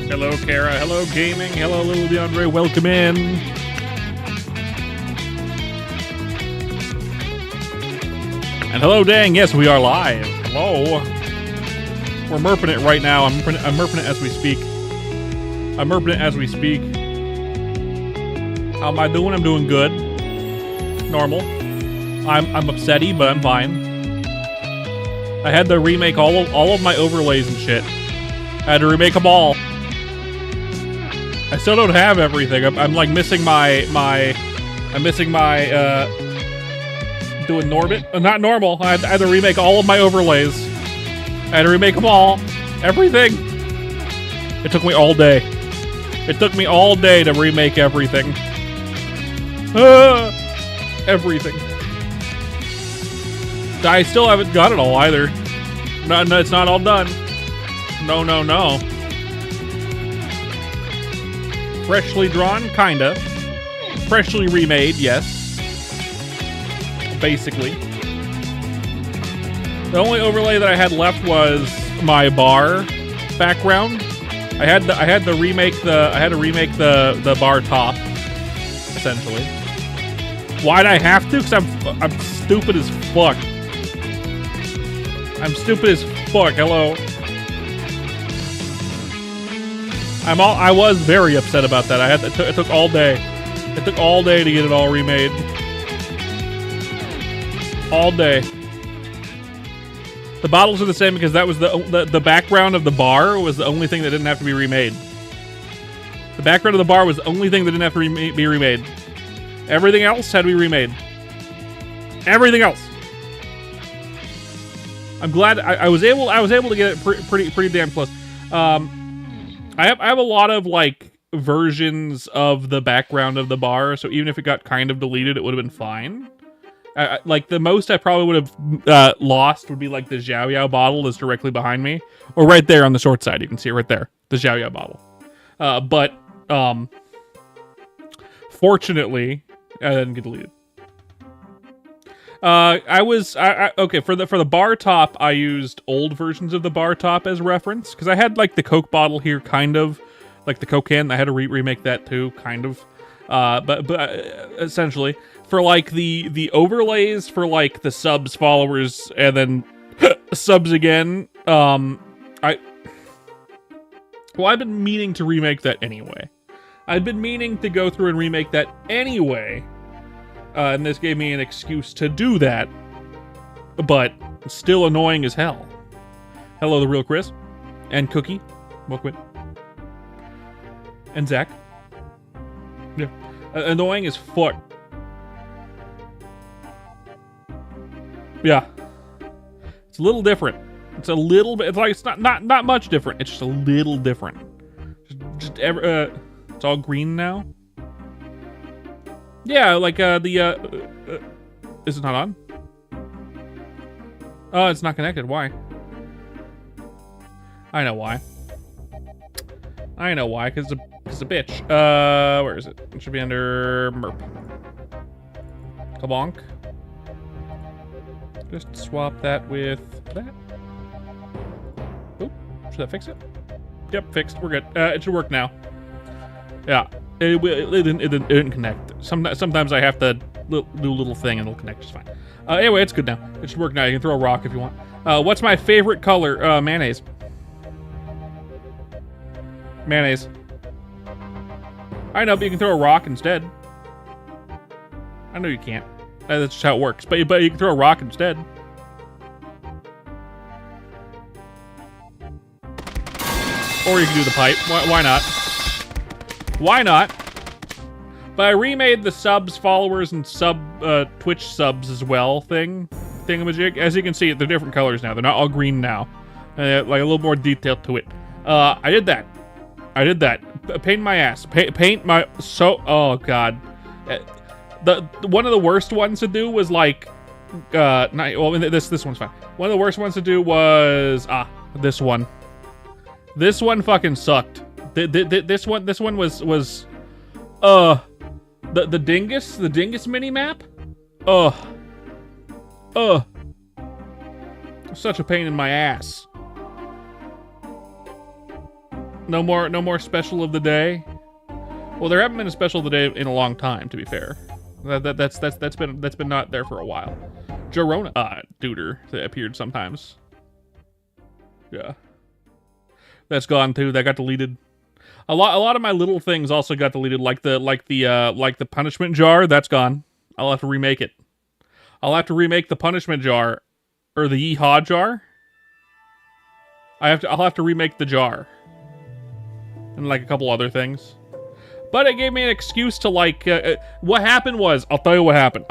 Hello, Kara. Hello, gaming. Hello, little DeAndre. Welcome in. And hello, dang. Yes, we are live. Hello. We're merping it right now. I'm merping it as we speak. How am I doing? I'm doing good. Normal. I'm upsetty, but I'm fine. I had to remake all of my overlays and shit. I had to remake them all. I still don't have everything. I'm like missing my doing Norbit. Not normal. I had to remake all of my overlays. I had to remake them all. Everything. It took me all day. It took me all day to remake everything. Everything. I still haven't got it all either. No, it's not all done. No. Freshly drawn, kinda. Freshly remade, yes. Basically. The only overlay that I had left was my bar background. I had to remake the bar top, essentially. Why'd I have to? Because I'm stupid as fuck. I'm stupid as fuck. Hello. I was very upset about that. It took all day. It took all day to get it all remade. All day. The bottles are the same because that was the background of the bar was the only thing that didn't have to be remade. The background of the bar was the only thing that didn't have to be remade. Everything else had to be remade. Everything else. I'm glad I was able to get it pretty damn close. I have a lot of like versions of the background of the bar, so even if it got kind of deleted, it would have been fine. Like the most I probably would have lost would be like the Xiao Yao bottle that's directly behind me, or right there on the short side. You can see it right there, the Xiao Yao bottle. But fortunately, I didn't get deleted. Okay for the bar top. I used old versions of the bar top as reference because I had like the Coke bottle here, kind of like the Coke can. I had to remake that too, kind of. But essentially for like the overlays for like the subs, followers, and then subs again. I've been meaning to remake that anyway. I've been meaning to go through and remake that anyway. And this gave me an excuse to do that, but it's still annoying as hell. Hello, the real Chris, and Cookie, welcome in, and Zach. Yeah, annoying as fuck. Yeah, it's a little different. It's a little bit. It's like it's not much different. It's just a little different. It's all green now. Yeah, like is it not on? Oh, it's not connected. Why? I know why. Cause it's a bitch. Where is it? It should be under Merp. Kabonk. Just swap that with that. Oop, should that fix it? Yep, fixed. We're good. It should work now. Yeah. It didn't connect. Sometimes I have to do a little thing and it'll connect just fine. Anyway, it's good now. It should work now. You can throw a rock if you want. What's my favorite color? Mayonnaise. Mayonnaise. I know, but you can throw a rock instead. I know you can't. That's just how it works. But you can throw a rock instead. Or you can do the pipe. Why not? Why not? But I remade the subs, followers, and Twitch subs as well thingamajig. As you can see, they're different colors now. They're not all green now. Like a little more detail to it. I did that. Paint my ass. Paint my oh god. The one of the worst ones to do was like this one's fine. One of the worst ones to do was this one. This one fucking sucked. This one was the dingus mini map. Such a pain in my ass. No more special of the day. Well, there haven't been a special of the day in a long time, to be fair. That's been not there for a while. Jorona Duder that appeared sometimes. Yeah. That's gone too. That got deleted. A lot of my little things also got deleted, like the punishment jar. That's gone. I'll have to remake it. I'll have to remake the punishment jar, or the yeehaw jar. I'll have to remake the jar, and like a couple other things. But it gave me an excuse to like. What happened was, I'll tell you what happened.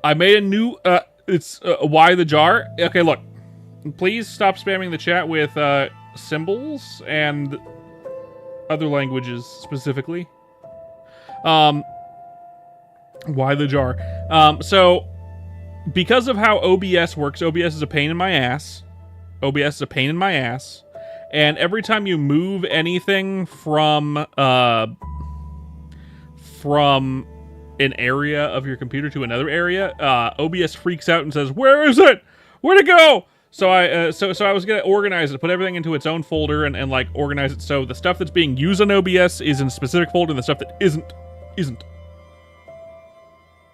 I made a new. It's why the jar. Okay, look. Please stop spamming the chat with symbols and other languages specifically. Why the jar? So because of how OBS works, OBS is a pain in my ass. And every time you move anything from an area of your computer to another area, OBS freaks out and says, "Where is it? Where'd it go?" So I was gonna organize it, put everything into its own folder, and like organize it so the stuff that's being used on OBS is in a specific folder, and the stuff that isn't.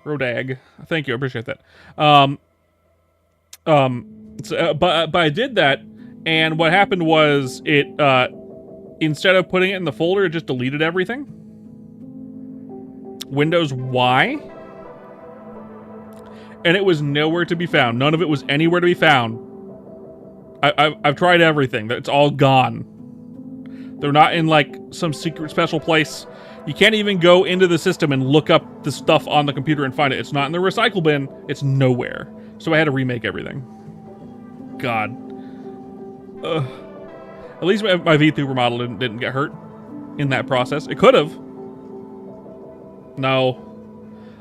Rodag, thank you, I appreciate that. But I did that, and what happened was it instead of putting it in the folder, it just deleted everything. Windows Y, and it was nowhere to be found. None of it was anywhere to be found. I've tried everything. It's all gone. They're not in like some secret special place. You can't even go into the system and look up the stuff on the computer and find it. It's not in the recycle bin. It's nowhere. So I had to remake everything. God. At least my VTuber model didn't get hurt in that process. It could have. No.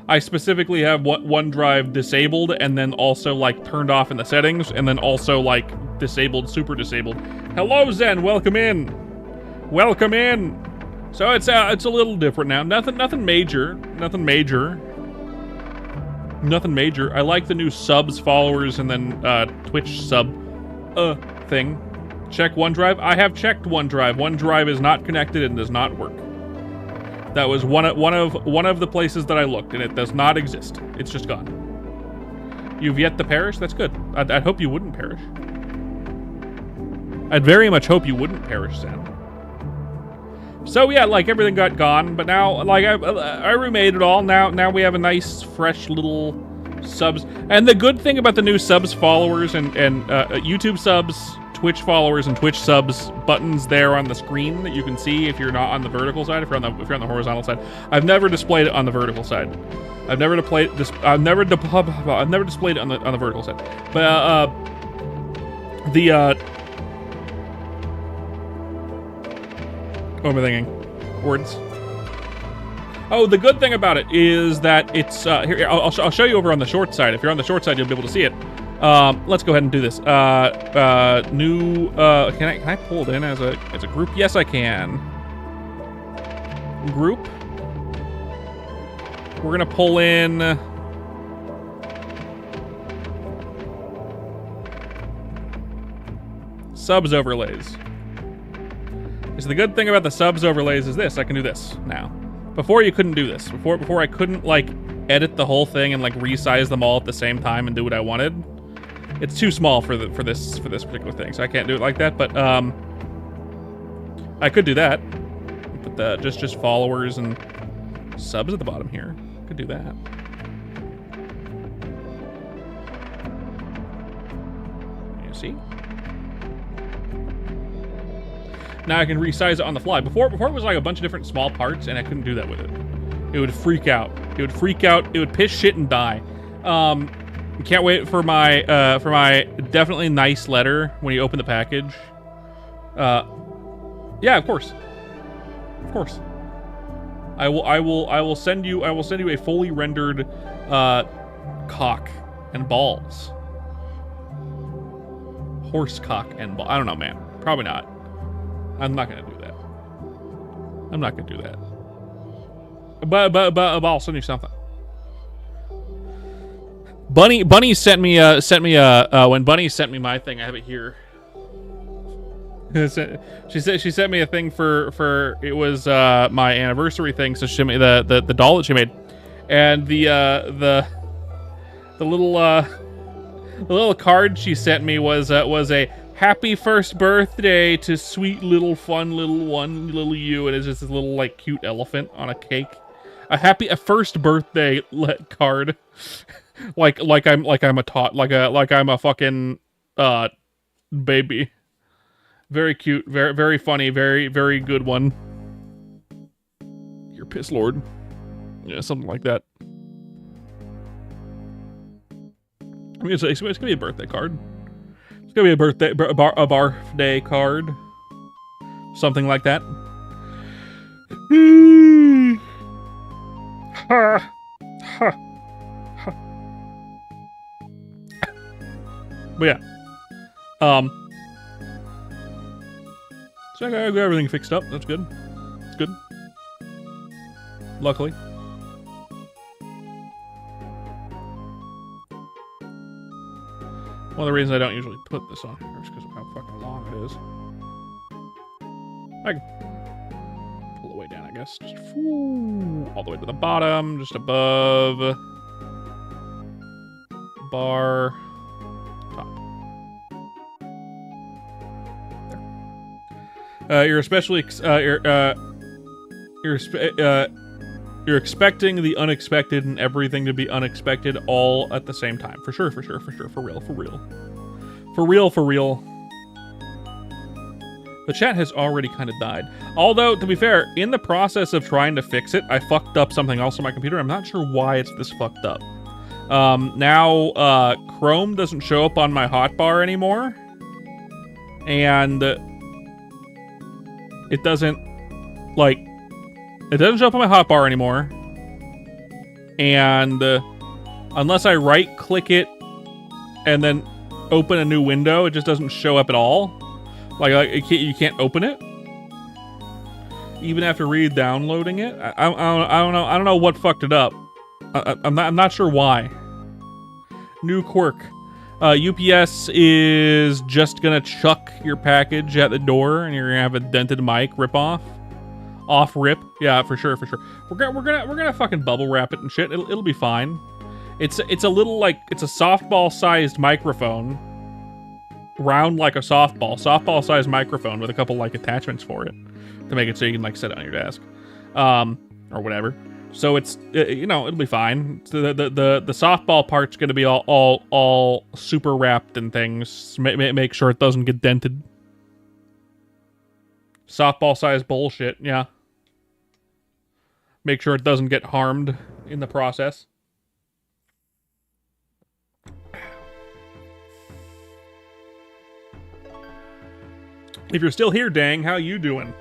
I specifically have OneDrive disabled and then also like turned off in the settings and then also like disabled, super disabled. Hello Zen, welcome in. Welcome in. So it's a little different now. Nothing major. I like the new subs, followers, and then Twitch sub thing. Check OneDrive. I have checked OneDrive. OneDrive is not connected and does not work. That was one of the places that I looked, and it does not exist. It's just gone. You've yet to perish? That's good. I'd hope you wouldn't perish. I'd very much hope you wouldn't perish, Sam. So yeah, like everything got gone, but now like I remade it all. Now we have a nice fresh little subs. And the good thing about the new subs, followers, and YouTube subs, Twitch followers, and Twitch subs buttons there on the screen that you can see if you're not on the vertical side, if you're on the horizontal side. I've never displayed it on the vertical side. I've never displayed it on the vertical side. But what am I thinking? Words. Oh, the good thing about it is that it's here. I'll show you over on the short side. If you're on the short side, you'll be able to see it. Let's go ahead and do this. New. Can I pull it in as a group? Yes, I can. Group. We're gonna pull in. Subs overlays. So the good thing about the subs overlays is this: I can do this now. Before you couldn't do this. Before I couldn't like edit the whole thing and like resize them all at the same time and do what I wanted. It's too small for this particular thing, so I can't do it like that. But I could do that. Put the just followers and subs at the bottom here. Could do that. You see? Now I can resize it on the fly. Before it was like a bunch of different small parts, and I couldn't do that with it. It would freak out. It would piss shit and die. Can't wait for my definitely nice letter when you open the package. Yeah, of course. I will send you a fully rendered cock and balls. Horse cock and ball. I don't know, man. Probably not. I'm not gonna do that. But I'll send you something. Bunny sent me when Bunny sent me my thing. I have it here. She sent me a thing for it was my anniversary thing. So she sent me the doll that she made, and the little card she sent me was a happy first birthday to sweet little fun little you, and it's just this little like cute elephant on a cake. A first birthday card, like I'm a fucking baby. Very cute, very funny, very good one. You're piss lord, yeah, something like that. I mean, it's gonna be a birthday card. It's gonna be a birthday card, something like that. But yeah, so I got everything fixed up. That's good. It's good. Luckily. One of the reasons I don't usually put this on here is because of how fucking long it is. I can pull it way down, I guess. Just all the way to the bottom, just above bar top. There. You're especially you're expecting the unexpected and everything to be unexpected all at the same time. For sure, for real. The chat has already kind of died. Although, to be fair, in the process of trying to fix it, I fucked up something else on my computer. I'm not sure why it's this fucked up. Now, Chrome doesn't show up on my hotbar anymore. And it doesn't show up on my hotbar anymore. And unless I right-click it and then open a new window, it just doesn't show up at all. Like you can't open it, even after re-downloading it. I don't know what fucked it up. I'm not sure why. New quirk. UPS is just gonna chuck your package at the door, and you're gonna have a dented mic rip-off. Off rip, yeah, for sure. We're gonna fucking bubble wrap it and shit. It'll be fine. It's a little it's a softball-sized microphone, round like a softball-sized microphone with a couple attachments for it to make it so you can set it on your desk, or whatever. So it's it'll be fine. So the softball part's gonna be all super wrapped and things. Make sure it doesn't get dented. Softball-sized bullshit, yeah. Make sure it doesn't get harmed in the process. If you're still here, Dang, how you doing?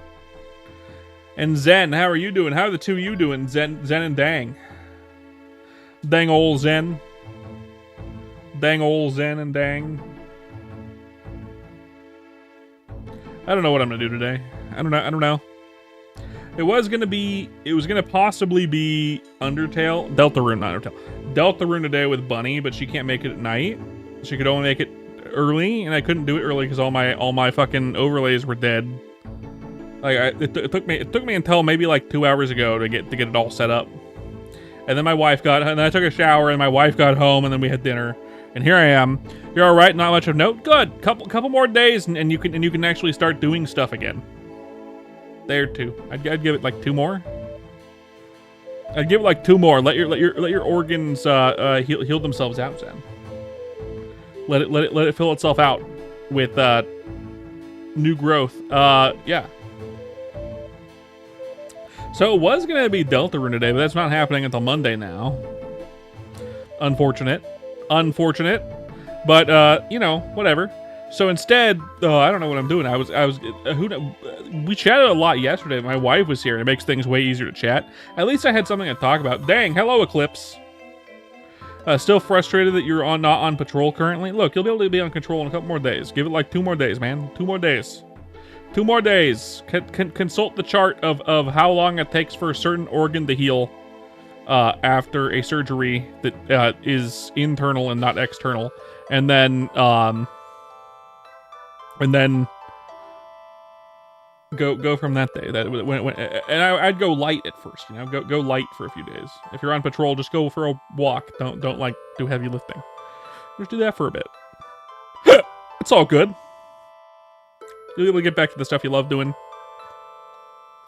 And Zen, how are you doing? How are the two of you doing, Zen and Dang? Dang ol' Zen. Dang ol' Zen and Dang. I don't know what I'm gonna do today. I don't know. It was gonna possibly be Undertale. Deltarune, not Undertale. Deltarune today with Bunny, but she can't make it at night. She could only make it early, and I couldn't do it early because all my fucking overlays were dead. It took me until maybe 2 hours ago to get it all set up. And then and I took a shower, and my wife got home, and then we had dinner. And here I am. You're all right. Not much of note. Good. Couple more days, and you can actually start doing stuff again. There too. I'd give it 2 more. I'd give it 2 more. Let your organs heal themselves out, Sam. Let it fill itself out with new growth. Yeah. So it was gonna be Deltarune today, but that's not happening until Monday now. Unfortunate. But whatever. So instead, I don't know what I'm doing. We chatted a lot yesterday. My wife was here, and it makes things way easier to chat. At least I had something to talk about. Dang, hello Eclipse. Still frustrated that you're not on patrol currently? Look, you'll be able to be on control in a couple more days. Give it 2 more days, man. 2 more days. 2 more days. Consult the chart of how long it takes for a certain organ to heal after a surgery that is internal and not external. And then Go from that day. And I'd go light at first. You know, go light for a few days. If you're on patrol, just go for a walk. Don't like do heavy lifting. Just do that for a bit. It's all good. You'll be able to get back to the stuff you love doing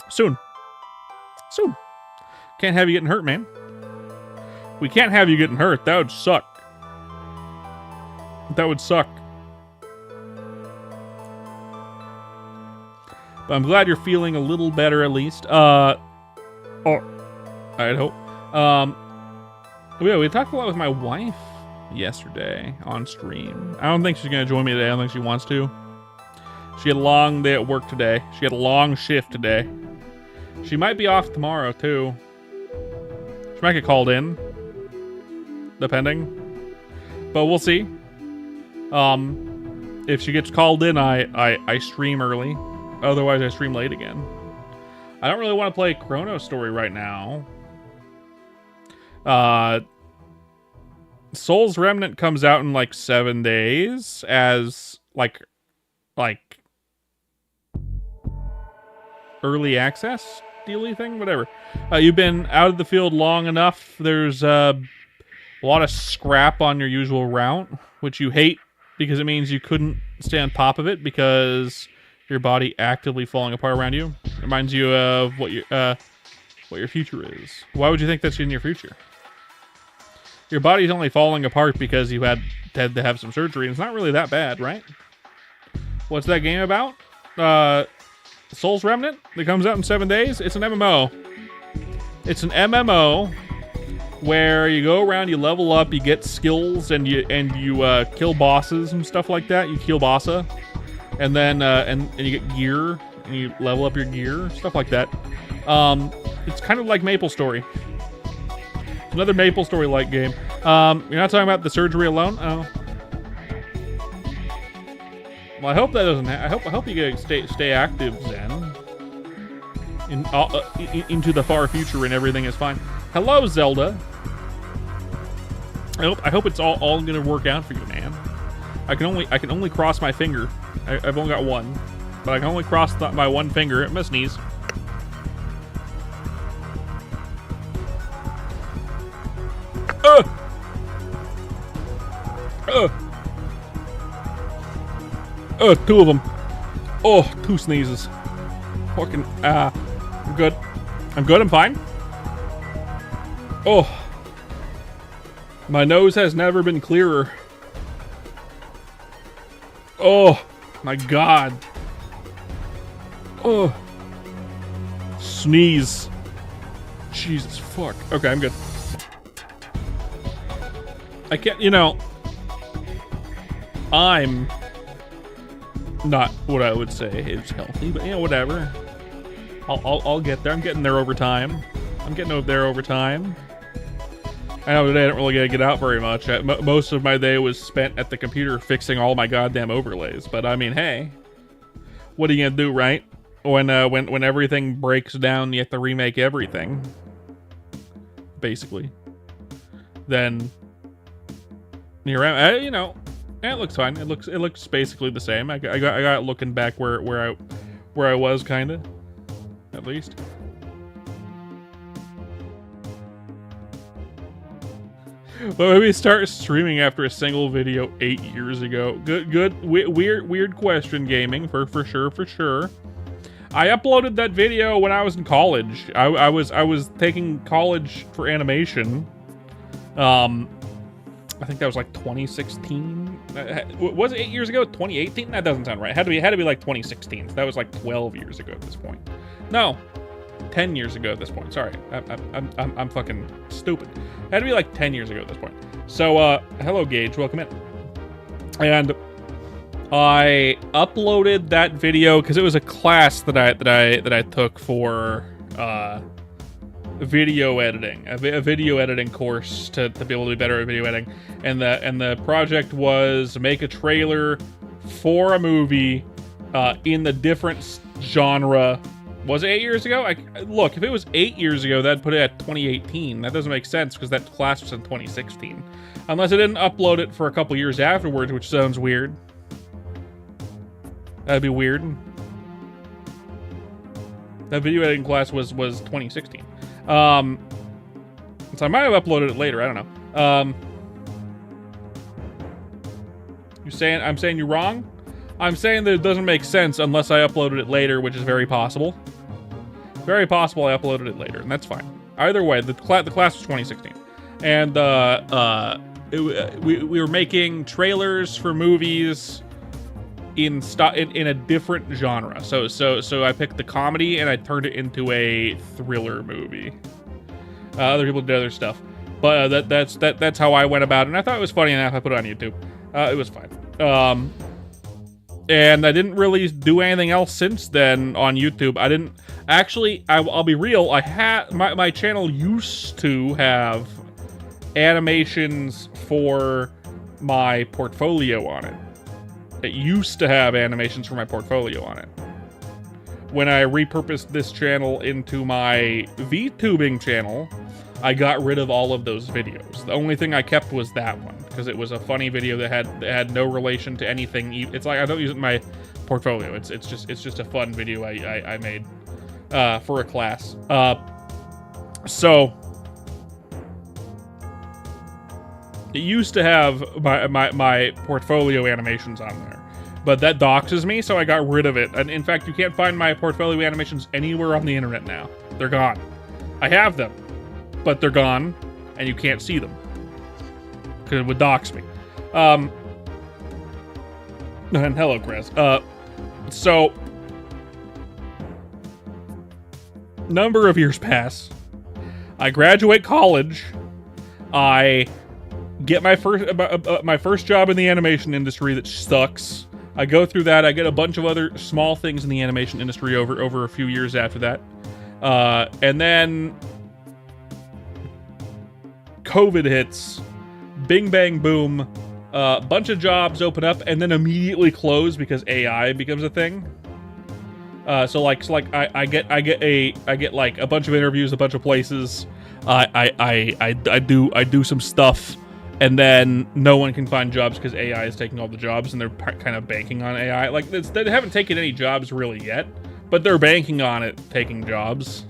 soon. Soon. Can't have you getting hurt, man. We can't have you getting hurt. That would suck. That would suck. But I'm glad you're feeling a little better at least. I'd hope. Yeah, we talked a lot with my wife yesterday on stream. I don't think she's gonna join me today. I don't think she wants to. She had a long day at work today. She had a long shift today. She might be off tomorrow too. She might get called in, depending. But we'll see. If she gets called in, I stream early. Otherwise, I stream late again. I don't really want to play Chrono Story right now. Soul's Remnant comes out in like 7 days as like early access dealy thing, whatever. You've been out of the field long enough. There's a lot of scrap on your usual route, which you hate because it means you couldn't stay on top of it because your body actively falling apart around you. It reminds you of what your future is. Why would you think that's in your future? Your body's only falling apart because you had to have some surgery, and it's not really that bad, right? What's that game about? Soul's Remnant that comes out in 7 days? It's an MMO. It's an MMO where you go around, you level up, you get skills, and you kill bosses and stuff like that. You kill bossa, and then and you get gear, and you level up your gear, stuff like that. It's kind of like MapleStory. Another MapleStory-like game. You're not talking about the surgery alone? Oh. Well, I hope that doesn't. I hope you get stay active, Zen. Into the far future and everything is fine. Hello, Zelda. I hope it's all gonna work out for you, man. I can only cross my finger. I've only got one, but I can only cross my one finger. I'm gonna sneeze. Two of them. Oh, 2 sneezes. Fucking, I'm good. I'm good, I'm fine. Oh. My nose has never been clearer. Oh, my God. Oh. Sneeze. Jesus, fuck. Okay, I'm good. I can't, I'm not what I would say is healthy, but whatever. I'll get there. I'm getting there over time. I know today I didn't really get out very much. Most of my day was spent at the computer fixing all my goddamn overlays. But I mean, hey, what are you gonna do, right? When everything breaks down, you have to remake everything, basically. Then here I am. It looks fine. It looks basically the same. I got it looking back where I was kinda, at least. But maybe start streaming after a single video 8 years ago. Good. Weird question, gaming for sure. I uploaded that video when I was in college. I was taking college for animation. I think that was like 2016. Was it 8 years ago? 2018? That doesn't sound right. Had to be like 2016. So that was like 12 years ago at this point. No, 10 years ago at this point. Sorry, I'm fucking stupid. Had to be like 10 years ago at this point. So, hello Gage, welcome in. And I uploaded that video because it was a class that I took for video editing, a video editing course to be able to be better at video editing, and the project was make a trailer for a movie in the different genre. Was it 8 years ago? Look, if it was 8 years ago, that'd put it at 2018. That doesn't make sense because that class was in 2016, unless I didn't upload it for a couple years afterwards, which sounds weird. That'd be weird. That video editing class was 2016. So I might have uploaded it later. I don't know. I'm saying you're wrong? I'm saying that it doesn't make sense unless I uploaded it later, which is very possible. Very possible I uploaded it later, and that's fine. Either way, the class was 2016. And we were making trailers for movies in a different genre. So I picked the comedy and I turned it into a thriller movie. Other people did other stuff, but that's how I went about it. And I thought it was funny enough. I put it on YouTube. It was fine. And I didn't really do anything else since then on YouTube. I didn't actually. I'll be real. I had my channel used to have animations for my portfolio on it. It used to have animations for my portfolio on it. When I repurposed this channel into my VTubing channel, I got rid of all of those videos. The only thing I kept was that one, because it was a funny video that had no relation to anything. It's like I don't use it in my portfolio. It's just a fun video I made for a class. So it used to have my portfolio animations on there, but that doxes me, so I got rid of it. And in fact, you can't find my portfolio animations anywhere on the internet now. They're gone. I have them, but they're gone, and you can't see them because it would dox me. And hello, Chris. So number of years pass. I graduate college. I get my first job in the animation industry that sucks. I go through that. I get a bunch of other small things in the animation industry over a few years after that. And then COVID hits. Bing, bang, boom. Bunch of jobs open up and then immediately close because AI becomes a thing. So I get like a bunch of interviews, a bunch of places. I do some stuff, and then no one can find jobs because AI is taking all the jobs, and they're kind of banking on AI. Like they haven't taken any jobs really yet, but they're banking on it taking jobs.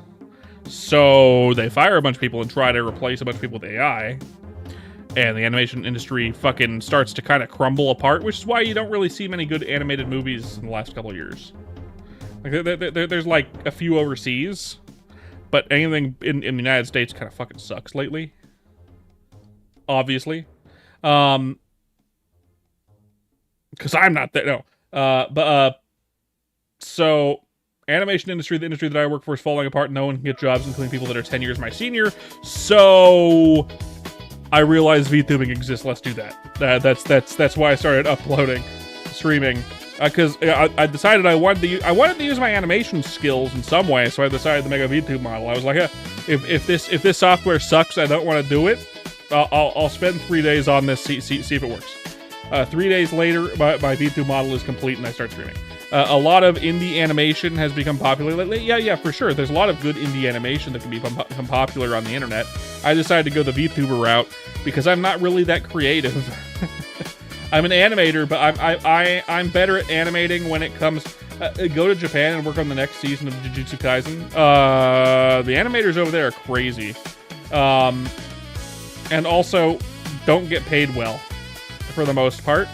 So they fire a bunch of people and try to replace a bunch of people with AI. And the animation industry fucking starts to kind of crumble apart, which is why you don't really see many good animated movies in the last couple of years. Like, there's like a few overseas, but anything in the United States kind of fucking sucks lately. Obviously. Because I'm not there, no. So, animation industry, the industry that I work for, is falling apart. No one can get jobs, including people that are 10 years my senior. So I realized VTubing exists. Let's do that. That's why I started uploading, streaming, because I decided I wanted to use my animation skills in some way. So I decided to make a VTube model. I was like, if this software sucks, I don't want to do it. I'll spend 3 days on this, see if it works. 3 days later, my VTube model is complete, and I start streaming. A lot of indie animation has become popular lately. Yeah, for sure. There's a lot of good indie animation that can become popular on the internet. I decided to go the VTuber route because I'm not really that creative. I'm an animator, but I'm better at animating when it comes. Go to Japan and work on the next season of Jujutsu Kaisen. The animators over there are crazy, and also don't get paid well for the most part.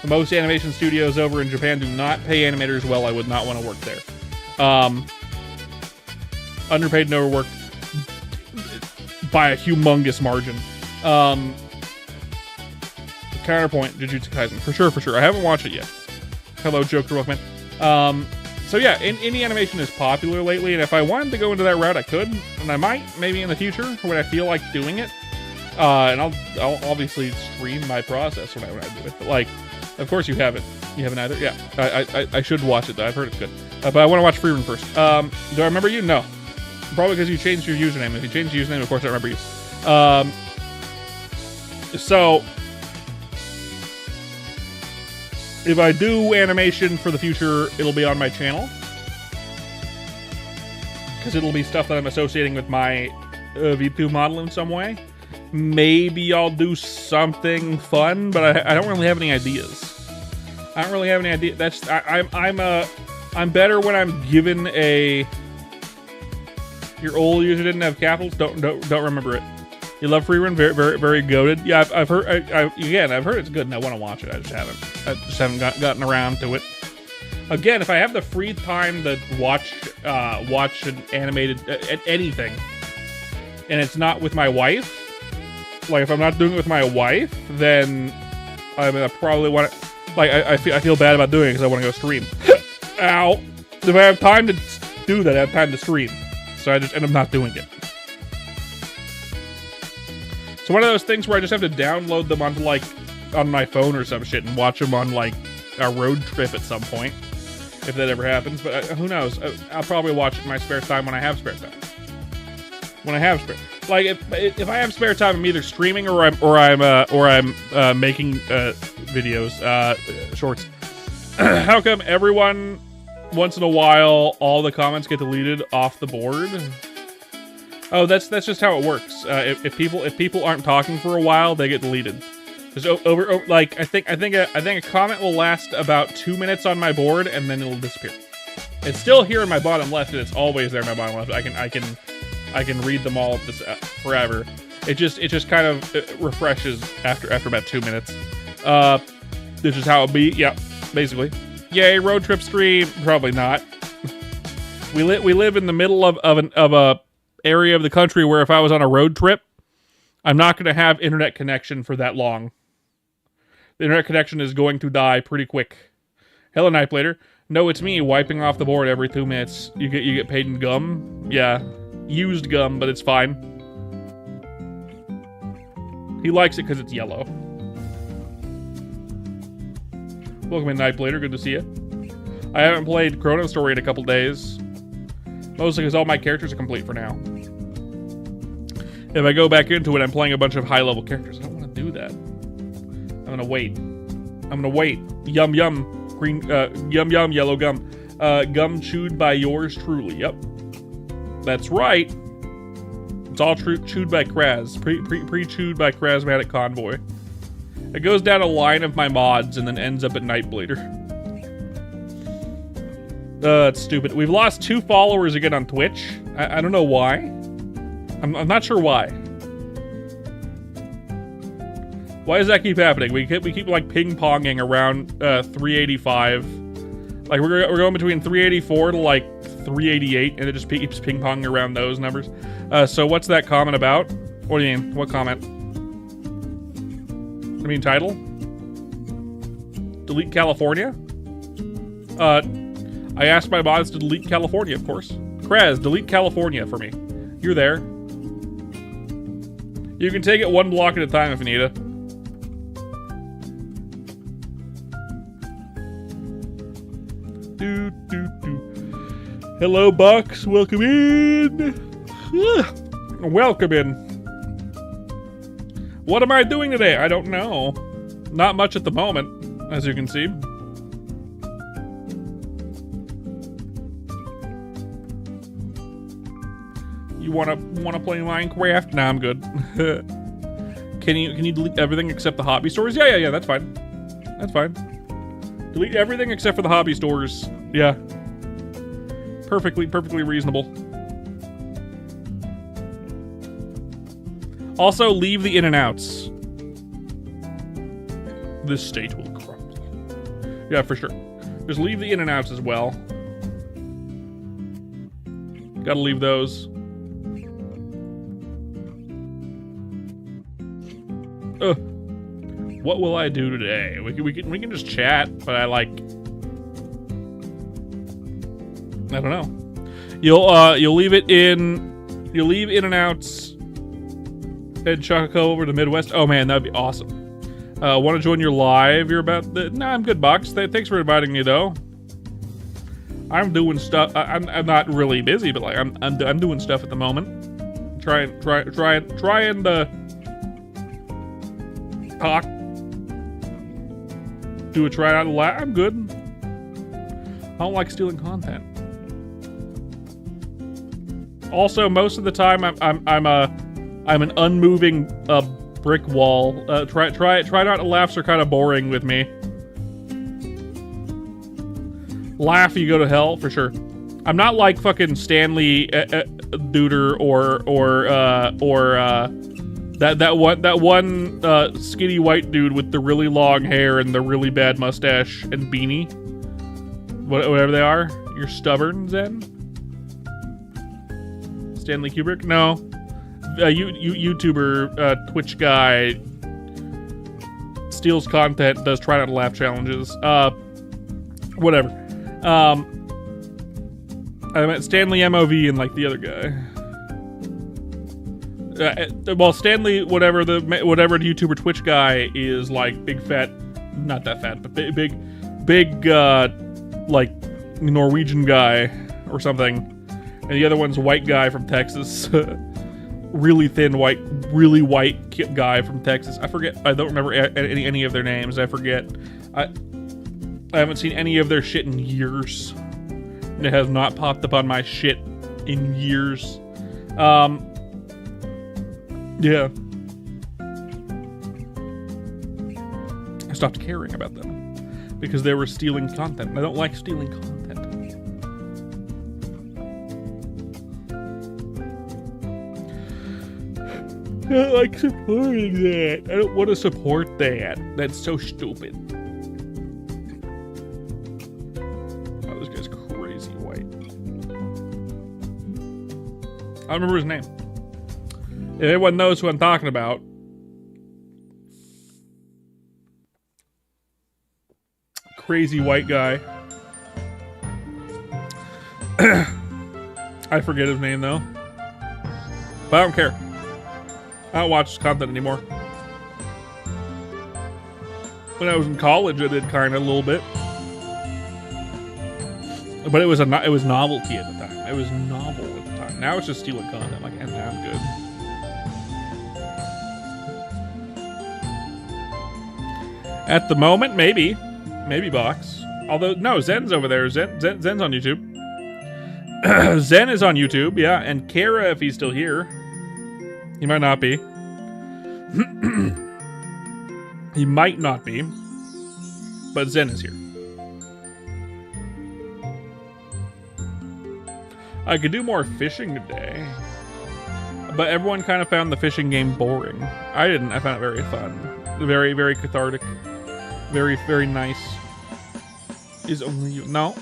Most animation studios over in Japan do not pay animators well. I would not want to work there. Underpaid and overworked by a humongous margin. Counterpoint, Jujutsu Kaisen. For sure. I haven't watched it yet. Hello, Joker Wolfman. So yeah, indie animation is popular lately, and if I wanted to go into that route, I could. And I might, maybe in the future, when I feel like doing it. And I'll obviously stream my process when I do it. But like, of course you haven't. You haven't either? Yeah. I should watch it, though. I've heard it's good. But I want to watch Freerun first. Do I remember you? No. Probably because you changed your username. If you changed your username, of course I remember you. So, if I do animation for the future, it'll be on my channel. Because it'll be stuff that I'm associating with my VTube model in some way. Maybe I'll do something fun, but I don't really have any ideas. I'm better when I'm given a Your old user didn't have capitals. Don't remember it. You love free run, very goated. Yeah, I've heard. I've heard it's good, and I want to watch it. I just haven't gotten around to it. Again, if I have the free time to watch an animated anything, and it's not with my wife, like if I'm not doing it with my wife, then I'm gonna probably want to. Like I feel bad about doing it because I want to go stream. Ow! If I have time to do that, I have time to stream, so I just end up not doing it. It's one of those things where I just have to download them onto like on my phone or some shit and watch them on like a road trip at some point, if that ever happens. But who knows? I'll probably watch it in my spare time when I have spare time. Like if I have spare time, I'm either streaming or I'm making videos, shorts. How come everyone once in a while all the comments get deleted off the board? Oh, that's just how it works. If people aren't talking for a while, they get deleted. Just over like I think a comment will last about 2 minutes on my board and then it'll disappear. It's still here in my bottom left, and it's always there in my bottom left. I can read them all forever. It just kind of refreshes after about 2 minutes. This is how it be. Yeah, basically. Yay, road trip stream. Probably not. We live in the middle of a area of the country where if I was on a road trip, I'm not going to have internet connection for that long. The internet connection is going to die pretty quick. Hello, Nightblader. No, it's me wiping off the board every 2 minutes. You get paid in gum. Yeah, used gum, but it's fine. He likes it because it's yellow. Welcome in, Nightblader. Good to see you. I haven't played Chrono Story in a couple days. Mostly because all my characters are complete for now. If I go back into it, I'm playing a bunch of high-level characters. I don't want to do that. I'm gonna wait. Yum yum. Green yum yum yellow gum. Gum chewed by yours truly. Yep. That's right. It's all chewed by Kraz. Pre-chewed by Krasmatic Convoy. It goes down a line of my mods and then ends up at Nightblader. It's stupid. We've lost 2 followers again on Twitch. I don't know why. I'm not sure why. Why does that keep happening? We keep like ping-ponging around 385. Like we're going between 384 to like 388, and it just keeps ping-ponging around those numbers. So what's that comment about? What do you mean? What comment? I mean title? Delete California? I asked my mods to delete California, of course. Kraz, delete California for me. You're there. You can take it 1 block at a time if you need it. Hello, Bucks. Welcome in. Welcome in. What am I doing today? I don't know. Not much at the moment, as you can see. You wanna play Minecraft? Nah, I'm good. Can you delete everything except the hobby stores? Yeah, that's fine. That's fine. Delete everything except for the hobby stores. Yeah. Perfectly reasonable. Also, leave the in and outs. This state will crumble. Yeah, for sure. Just leave the in and outs as well. Gotta leave those. What will I do today? We can just chat, but I don't know. You'll leave in and outs and Choco over to Midwest. Oh man, that'd be awesome. Want to join your live? You're about the... Nah, I'm good, Box. Thanks for inviting me though. I'm doing stuff. I'm not really busy, but like I'm doing stuff at the moment. Trying to talk. Do a try out live. I'm good. I don't like stealing content. Also, most of the time I'm an unmoving brick wall. Try not to laughs are kind of boring with me. Laugh, you go to hell for sure. I'm not like fucking Stanley duder or that one skinny white dude with the really long hair and the really bad mustache and beanie. Whatever they are. You're stubborn, Zen? Stanley Kubrick? No. YouTuber, Twitch guy, steals content, does try not to laugh challenges. Whatever. I meant Stanley MOV and like the other guy. Well, Stanley, whatever the YouTuber Twitch guy is like big fat, not that fat, but big, like Norwegian guy or something, and the other one's a white guy from Texas, really thin white, really white guy from Texas. I forget. I don't remember any of their names. I forget. I haven't seen any of their shit in years. It has not popped up on my shit in years. Yeah. I stopped caring about them because they were stealing content, and I don't like stealing content. I don't like supporting that. I don't want to support that. That's so stupid. Oh, this guy's crazy white. I don't remember his name. If anyone knows who I'm talking about, crazy white guy. I forget his name though, but I don't care. I don't watch his content anymore. When I was in college, I did kind of a little bit, but it was novelty at the time. It was novel at the time. Now it's just stealing content. Like, and I'm good. At the moment, maybe Box. Although no, Zen's over there. Zen's on YouTube. Zen is on YouTube, yeah, and Kara, if he's still here, he might not be. He might not be, but Zen is here. I could do more fishing today, but everyone kind of found the fishing game boring. I didn't. I found it very fun, very, very cathartic, very, very nice. Is only you? No.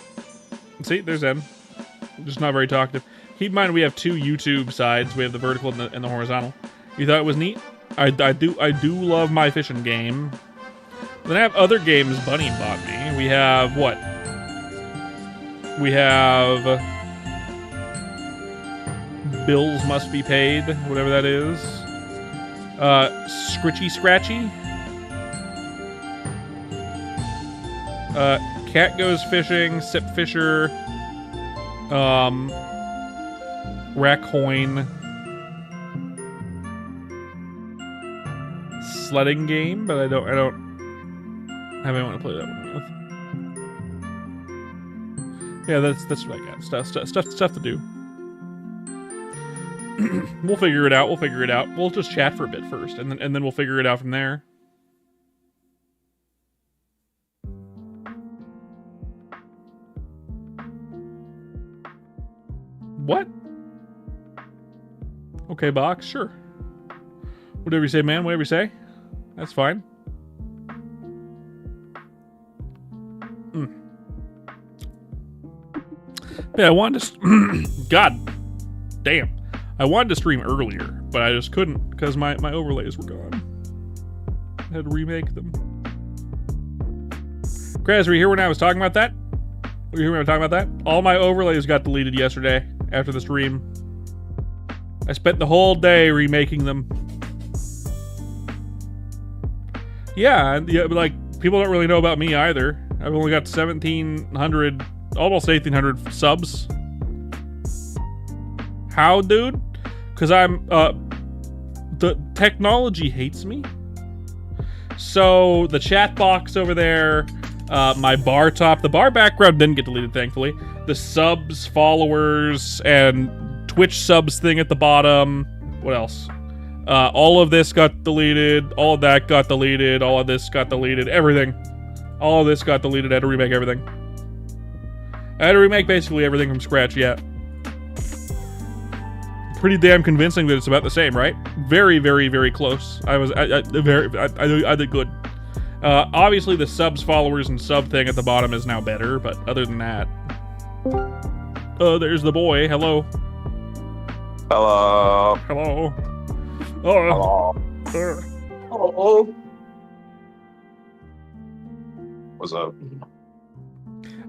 See, there's Zen. Just not very talkative. Keep in mind we have two YouTube sides. We have the vertical and the horizontal. You thought it was neat? I do love my fishing game. Then I have other games Bunny bought me. We have what? We have Bills Must Be Paid, whatever that is. Scritchy Scratchy. Cat Goes Fishing, Sip Fisher, Rackhoin, Sledding Game, but I don't have anyone to play that one with. Yeah, that's what I got. Stuff to do. We'll figure it out. We'll just chat for a bit first, and then we'll figure it out from there. What? Okay, Box, sure. Whatever you say, man, whatever you say. That's fine. Yeah, I wanted to... God damn. I wanted to stream earlier, but I just couldn't because my overlays were gone. I had to remake them. Kraz, were you here when I was talking about that? Were you here when I was talking about that? All my overlays got deleted yesterday after the stream. I spent the whole day remaking them. Yeah, but like, people don't really know about me either. I've only got 1,700, almost 1,800 subs. How, dude? Because I'm, the technology hates me. So, the chat box over there, my bar top, the bar background didn't get deleted, thankfully. The subs, followers, and Twitch subs thing at the bottom. What else? All of this got deleted. All of that got deleted. All of this got deleted. Everything. All of this got deleted. I had to remake everything. I had to remake basically everything from scratch, yeah. pretty damn convincing that it's about the same, right? Very, very, very close. I did good. Obviously, the subs, followers, and sub thing at the bottom is now better, but other than that... there's the boy. Hello. Hello. Hello. Hello. Hello. What's up?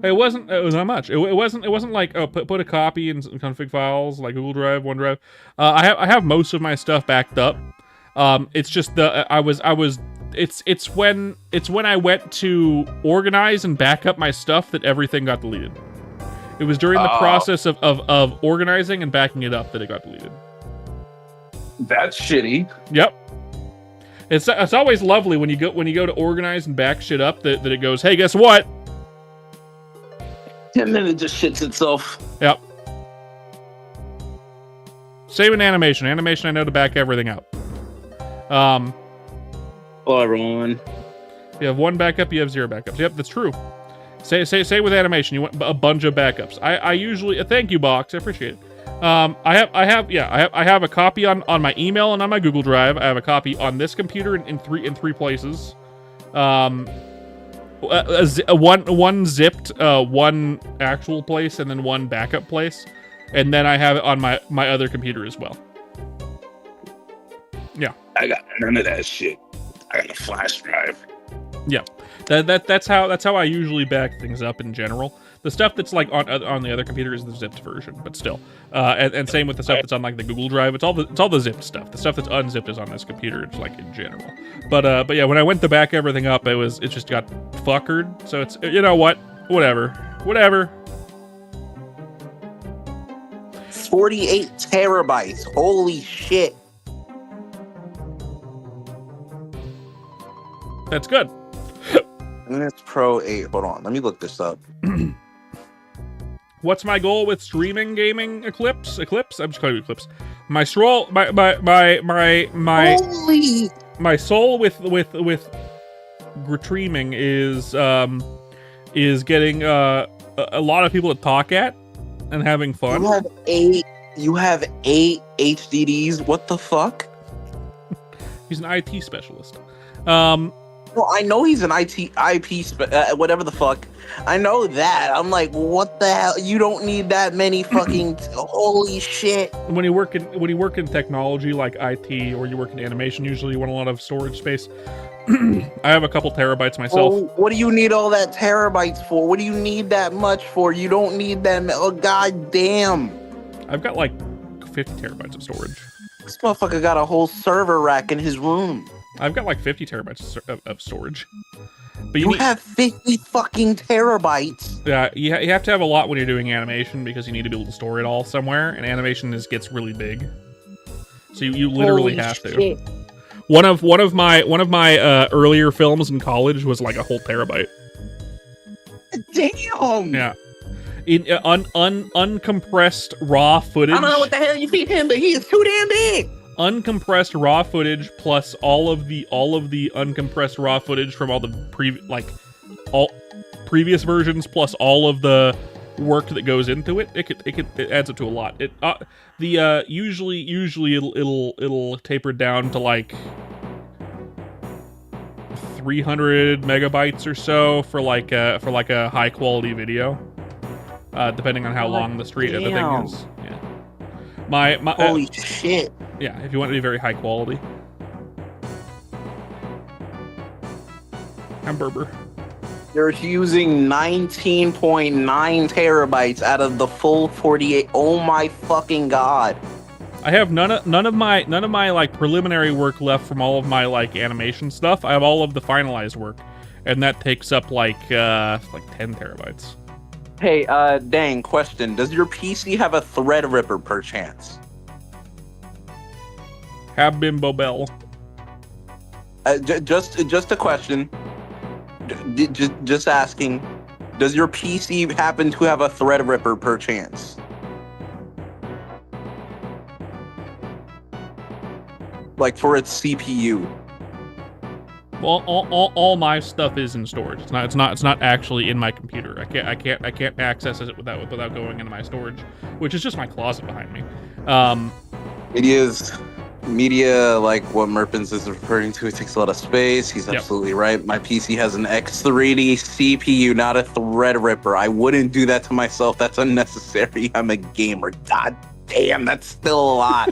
It was not much. It wasn't like put a copy in some config files like Google Drive, OneDrive. I have most of my stuff backed up. It's just it's when I went to organize and back up my stuff that everything got deleted. It was during the process of organizing and backing it up that it got deleted. That's shitty. Yep. It's always lovely when you go to organize and back shit up that it goes, hey, guess what? And then it just shits itself. Yep. Same in animation. Animation, I know to back everything up. Hello, everyone. You have one backup, you have 0 backups. Yep, that's true. Say with animation, you want a bunch of backups. I usually thank you, Box. I appreciate it. I have a copy on my email and on my Google Drive. I have a copy on this computer in three places. One zipped, one actual place, and then one backup place, and then I have it on my other computer as well. Yeah, I got none of that shit. I got a flash drive. Yeah, that's how I usually back things up in general. The stuff that's like on the other computer is the zipped version, but still, and same with the stuff that's on like the Google Drive. It's all the zipped stuff. The stuff that's unzipped is on this computer. It's like in general. But yeah, when I went to back everything up, it just got fuckered. So it's, you know what, whatever. 48 terabytes. Holy shit. That's good. And it's Pro 8. Hold on, let me look this up. What's my goal with streaming gaming? Eclipse? I'm just calling it Eclipse. My soul with streaming is getting a lot of people to talk at and having fun. You have eight HDDs. What the fuck? He's an IT specialist. Well, I know he's an whatever the fuck. I know that. I'm like, what the hell? You don't need that many fucking. Holy shit! When you work in technology like IT or you work in animation, usually you want a lot of storage space. I have a couple terabytes myself. Oh, what do you need all that terabytes for? What do you need that much for? You don't need that. Oh, god damn! I've got like 50 terabytes of storage. This motherfucker got a whole server rack in his room. I've got like 50 terabytes of storage. But you have 50 fucking terabytes. Yeah, you have to have a lot when you're doing animation because you need to be able to store it all somewhere, and animation gets really big. So you literally have to. One of my earlier films in college was like a whole terabyte. Damn. Yeah. In uncompressed raw footage. I don't know what the hell you feed him, but he is too damn big. Uncompressed raw footage plus all of the uncompressed raw footage from all the previous versions plus all of the work that goes into it. It adds up to a lot. Usually it'll taper down to like 300 megabytes or so for like a high quality video, depending on how long the thing is. Yeah. My holy shit. Yeah, if you want to be very high quality. Hamburger. They're using 19.9 terabytes out of the full 48. Oh my fucking god. I have none of my like preliminary work left from all of my like animation stuff. I have all of the finalized work, and that takes up like 10 terabytes. Hey, dang, question. Does your PC have a Threadripper perchance? Have Bimbo Bell. Just a question. Just asking. Does your PC happen to have a Threadripper perchance? Like for its CPU? Well, all my stuff is in storage. It's not actually in my computer. I can't access it without going into my storage, which is just my closet behind me. Media, like what Merpins is referring to, it takes a lot of space. He's Yep. absolutely right. My PC has an X3D CPU, not a Threadripper. I wouldn't do that to myself. That's unnecessary. I'm a gamer. God damn, that's still a lot.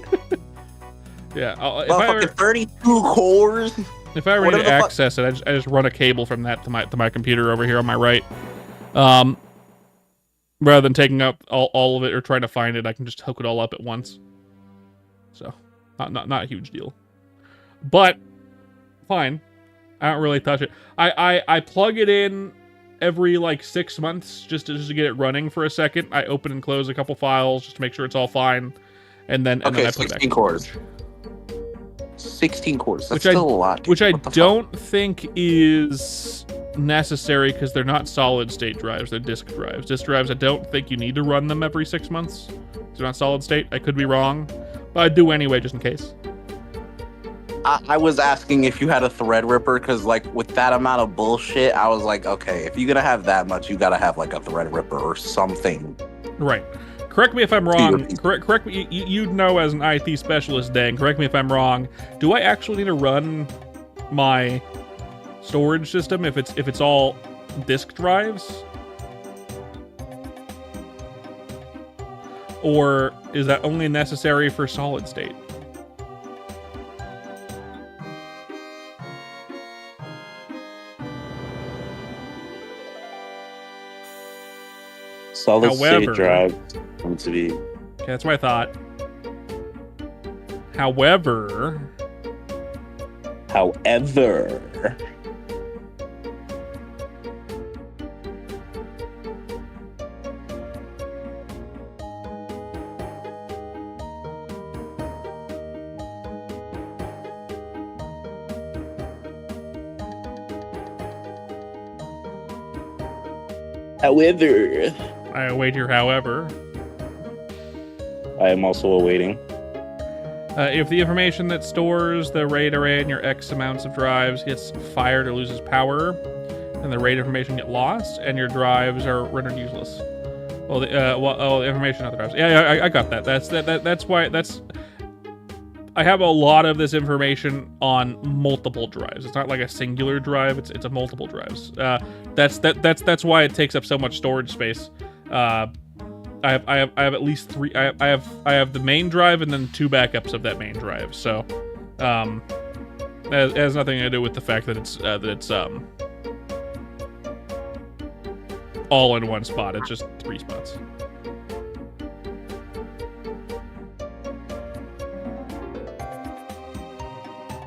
Yeah, if Well, I fucking ever, 32 cores. if I ever need whatever to the fuck- access it, I just run a cable from that to my computer over here on my right. Rather than taking up all of it or trying to find it, I can just hook it all up at once. So, not a huge deal. But fine. I don't really touch it. I plug it in every like 6 months just to get it running for a second. I open and close a couple files just to make sure it's all fine, and then I put it back. 16 cores. 16 cores. That's Which I- still a lot. Which I What the fuck? don't think is necessary because they're not solid state drives, they're disk drives. Disk drives, I don't think you need to run them every 6 months. They're not solid state. I could be wrong, but I do anyway just in case. I was asking if you had a Threadripper because, like, with that amount of bullshit, I was like, okay, if you're gonna have that much, you gotta have like a Threadripper or something. Right. Correct me if I'm wrong. Your- Correct me. You know, as an IT specialist, Dan. Correct me if I'm wrong. Do I actually need to run my storage system if it's all disk drives, or is that only necessary for solid state? Solid However- state drive going to be. Okay, that's what I thought. However, However, however, I await your however. I am also awaiting. If the information that stores the RAID array in your X amounts of drives gets fired or loses power, then the RAID information get lost, and your drives are rendered useless. Well, the information, not the drives. Yeah, I got that. That's why. I have a lot of this information on multiple drives. It's not like a singular drive. It's a multiple drives. That's why it takes up so much storage space. I have at least three. I have the main drive and then 2 backups of that main drive. So, it has nothing to do with the fact that it's all in one spot. It's just 3 spots.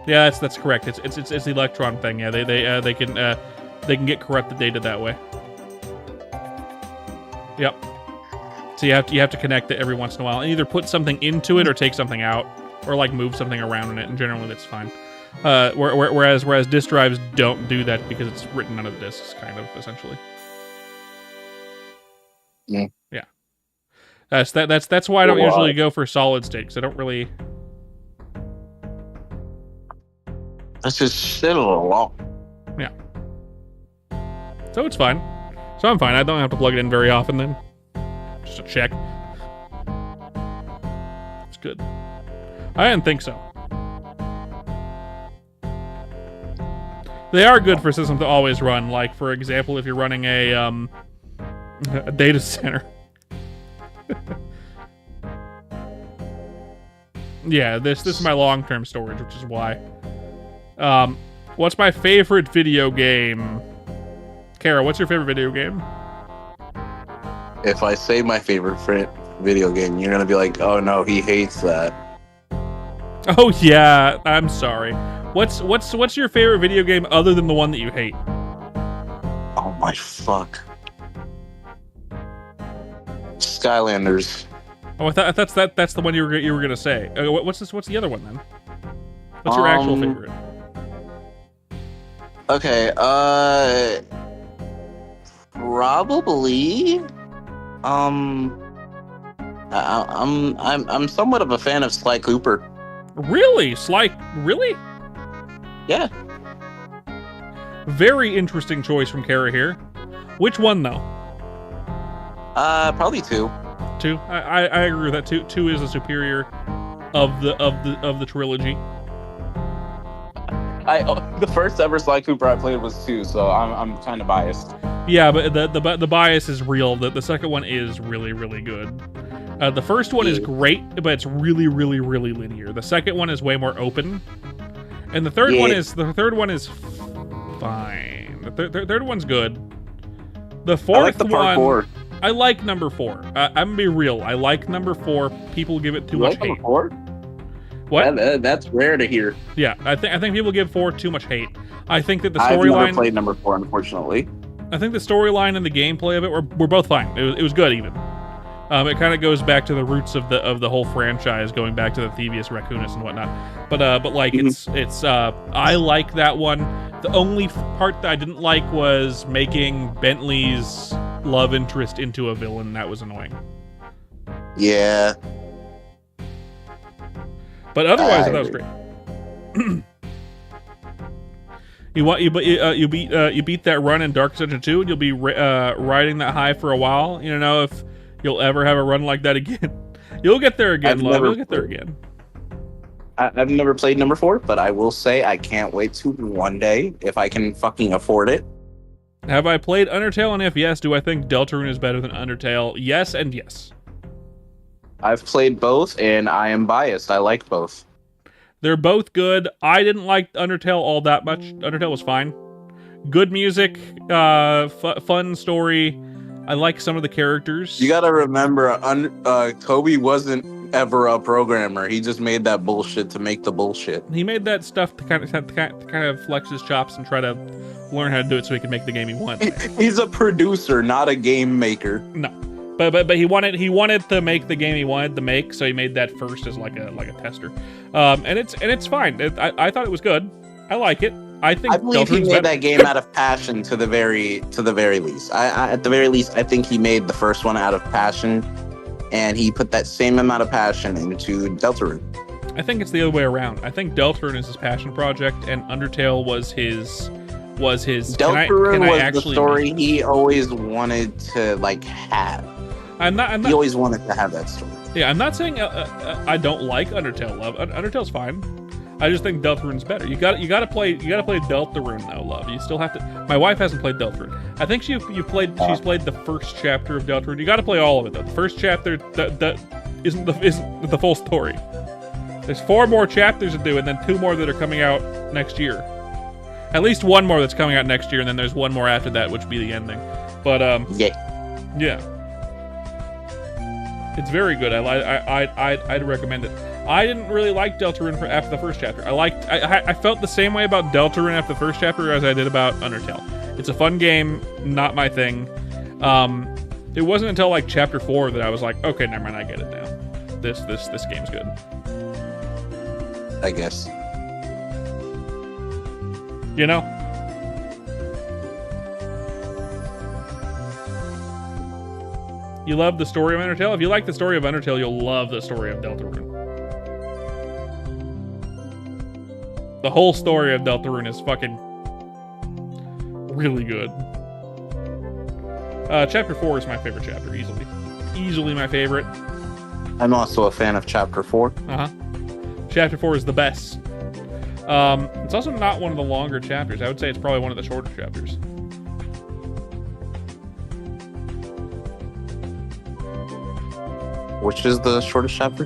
Yeah, that's correct. It's the Electron thing. Yeah, they can get corrupted data that way. Yep. So you have to connect it every once in a while and either put something into it or take something out or like move something around in it, and generally that's fine. Whereas disk drives don't do that because it's written out of the disks, kind of, essentially. Yeah. Yeah. That's why I don't usually go for solid state, because I don't really. That's just shit a lot. So it's fine. So I'm fine. I don't have to plug it in very often then. Just a check. It's good. I didn't think so. They are good for systems to always run. Like, for example, if you're running a data center. Yeah, this is my long-term storage, which is why. What's my favorite video game? Kara, what's your favorite video game? If I say my favorite video game, you're gonna be like, "Oh no, he hates that." Oh yeah, I'm sorry. What's your favorite video game other than the one that you hate? Oh my fuck. Skylanders. Oh, I thought that's the one you were gonna say. What's the other one then? What's your actual favorite? Okay, probably. I'm somewhat of a fan of Sly Cooper. Really, really? Yeah. Very interesting choice from Kara here. Which one though? Probably 2. 2. I agree with that. Two is a superior of the trilogy. The first ever Sly Cooper I played was 2, so I'm kind of biased. Yeah, but the bias is real. The second one is really, really good. The first one is great, but it's really, really, really linear. The second one is way more open, and the third one is fine. The third one's good. The fourth I like the part 4. I like number 4. I'm gonna be real. I like number 4. People give it too much hate. Number 4? What? That's rare to hear. Yeah, I think people give 4 too much hate. I think that the I've never storyline. played number 4, unfortunately. I think the storyline and the gameplay of it were both fine. It was good even. It kind of goes back to the roots of the whole franchise, going back to the Thievius Raccoonus and whatnot. But like it's I like that one. The only part that I didn't like was making Bentley's love interest into a villain. That was annoying. Yeah. But otherwise, that was great. You beat that run in Dark Dungeon 2, and you'll be riding that high for a while. You don't know if you'll ever have a run like that again. You'll get there again, love. You'll get there again. I've never played number 4, but I will say I can't wait to one day if I can fucking afford it. Have I played Undertale? And if yes, do I think Deltarune is better than Undertale? Yes and yes. I've played both, and I am biased. I like both. They're both good. I didn't like Undertale all that much. Undertale was fine. Good music, fun story. I like some of the characters. You gotta remember, Toby wasn't ever a programmer. He just made that bullshit to make the bullshit. He made that stuff to kind of flex his chops and try to learn how to do it so he could make the game he wanted. He's a producer, not a game maker. No. But he wanted to make the game he wanted to make, so he made that first as like a tester, and it's fine. I thought it was good. I like it. I believe he made that game out of passion to the very least. At the very least, I think he made the first one out of passion, and he put that same amount of passion into Deltarune. I think it's the other way around. I think Deltarune is his passion project, and Undertale was his. Deltarune was the story he always wanted to have. I'm not. He always wanted to have that story. Yeah, I'm not saying I don't like Undertale, love. Undertale's fine. I just think Deltarune's better. You got to play Deltarune though, love. You still have to. My wife hasn't played Deltarune. I think she's played the first chapter of Deltarune. You got to play all of it though. The first chapter that isn't the full story. There's 4 more chapters to do, and then 2 more that are coming out next year. At least 1 more that's coming out next year, and then there's 1 more after that, which would be the ending. But yeah. It's very good. I'd recommend it. I didn't really like Deltarune after the first chapter. I felt the same way about Deltarune after the first chapter as I did about Undertale. It's a fun game, not my thing. It wasn't until chapter 4 that I was like, okay, never mind, I get it now. This game's good. I guess. You know? You love the story of Undertale? If you like the story of Undertale, you'll love the story of Deltarune. The whole story of Deltarune is fucking really good. Chapter 4 is my favorite chapter, easily. Easily my favorite. I'm also a fan of Chapter 4. Uh-huh. Chapter 4 is the best. It's also not one of the longer chapters. I would say it's probably one of the shorter chapters. Which is the shortest chapter?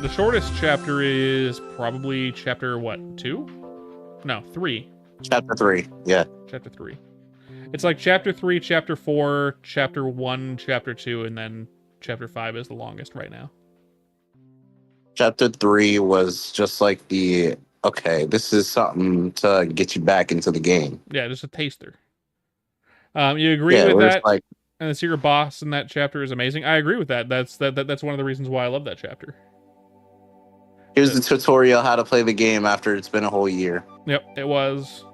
The shortest chapter is probably chapter, 2? No, 3. Chapter 3, yeah. Chapter 3. It's like chapter 3, chapter 4, chapter 1, chapter 2, and then chapter 5 is the longest right now. Chapter 3 was just like okay, this is something to get you back into the game. Yeah, just a taster. You agree with that? And the secret boss in that chapter is amazing. I agree with that. That's one of the reasons why I love that chapter. Here's the tutorial how to play the game after it's been a whole year. Yep, it was.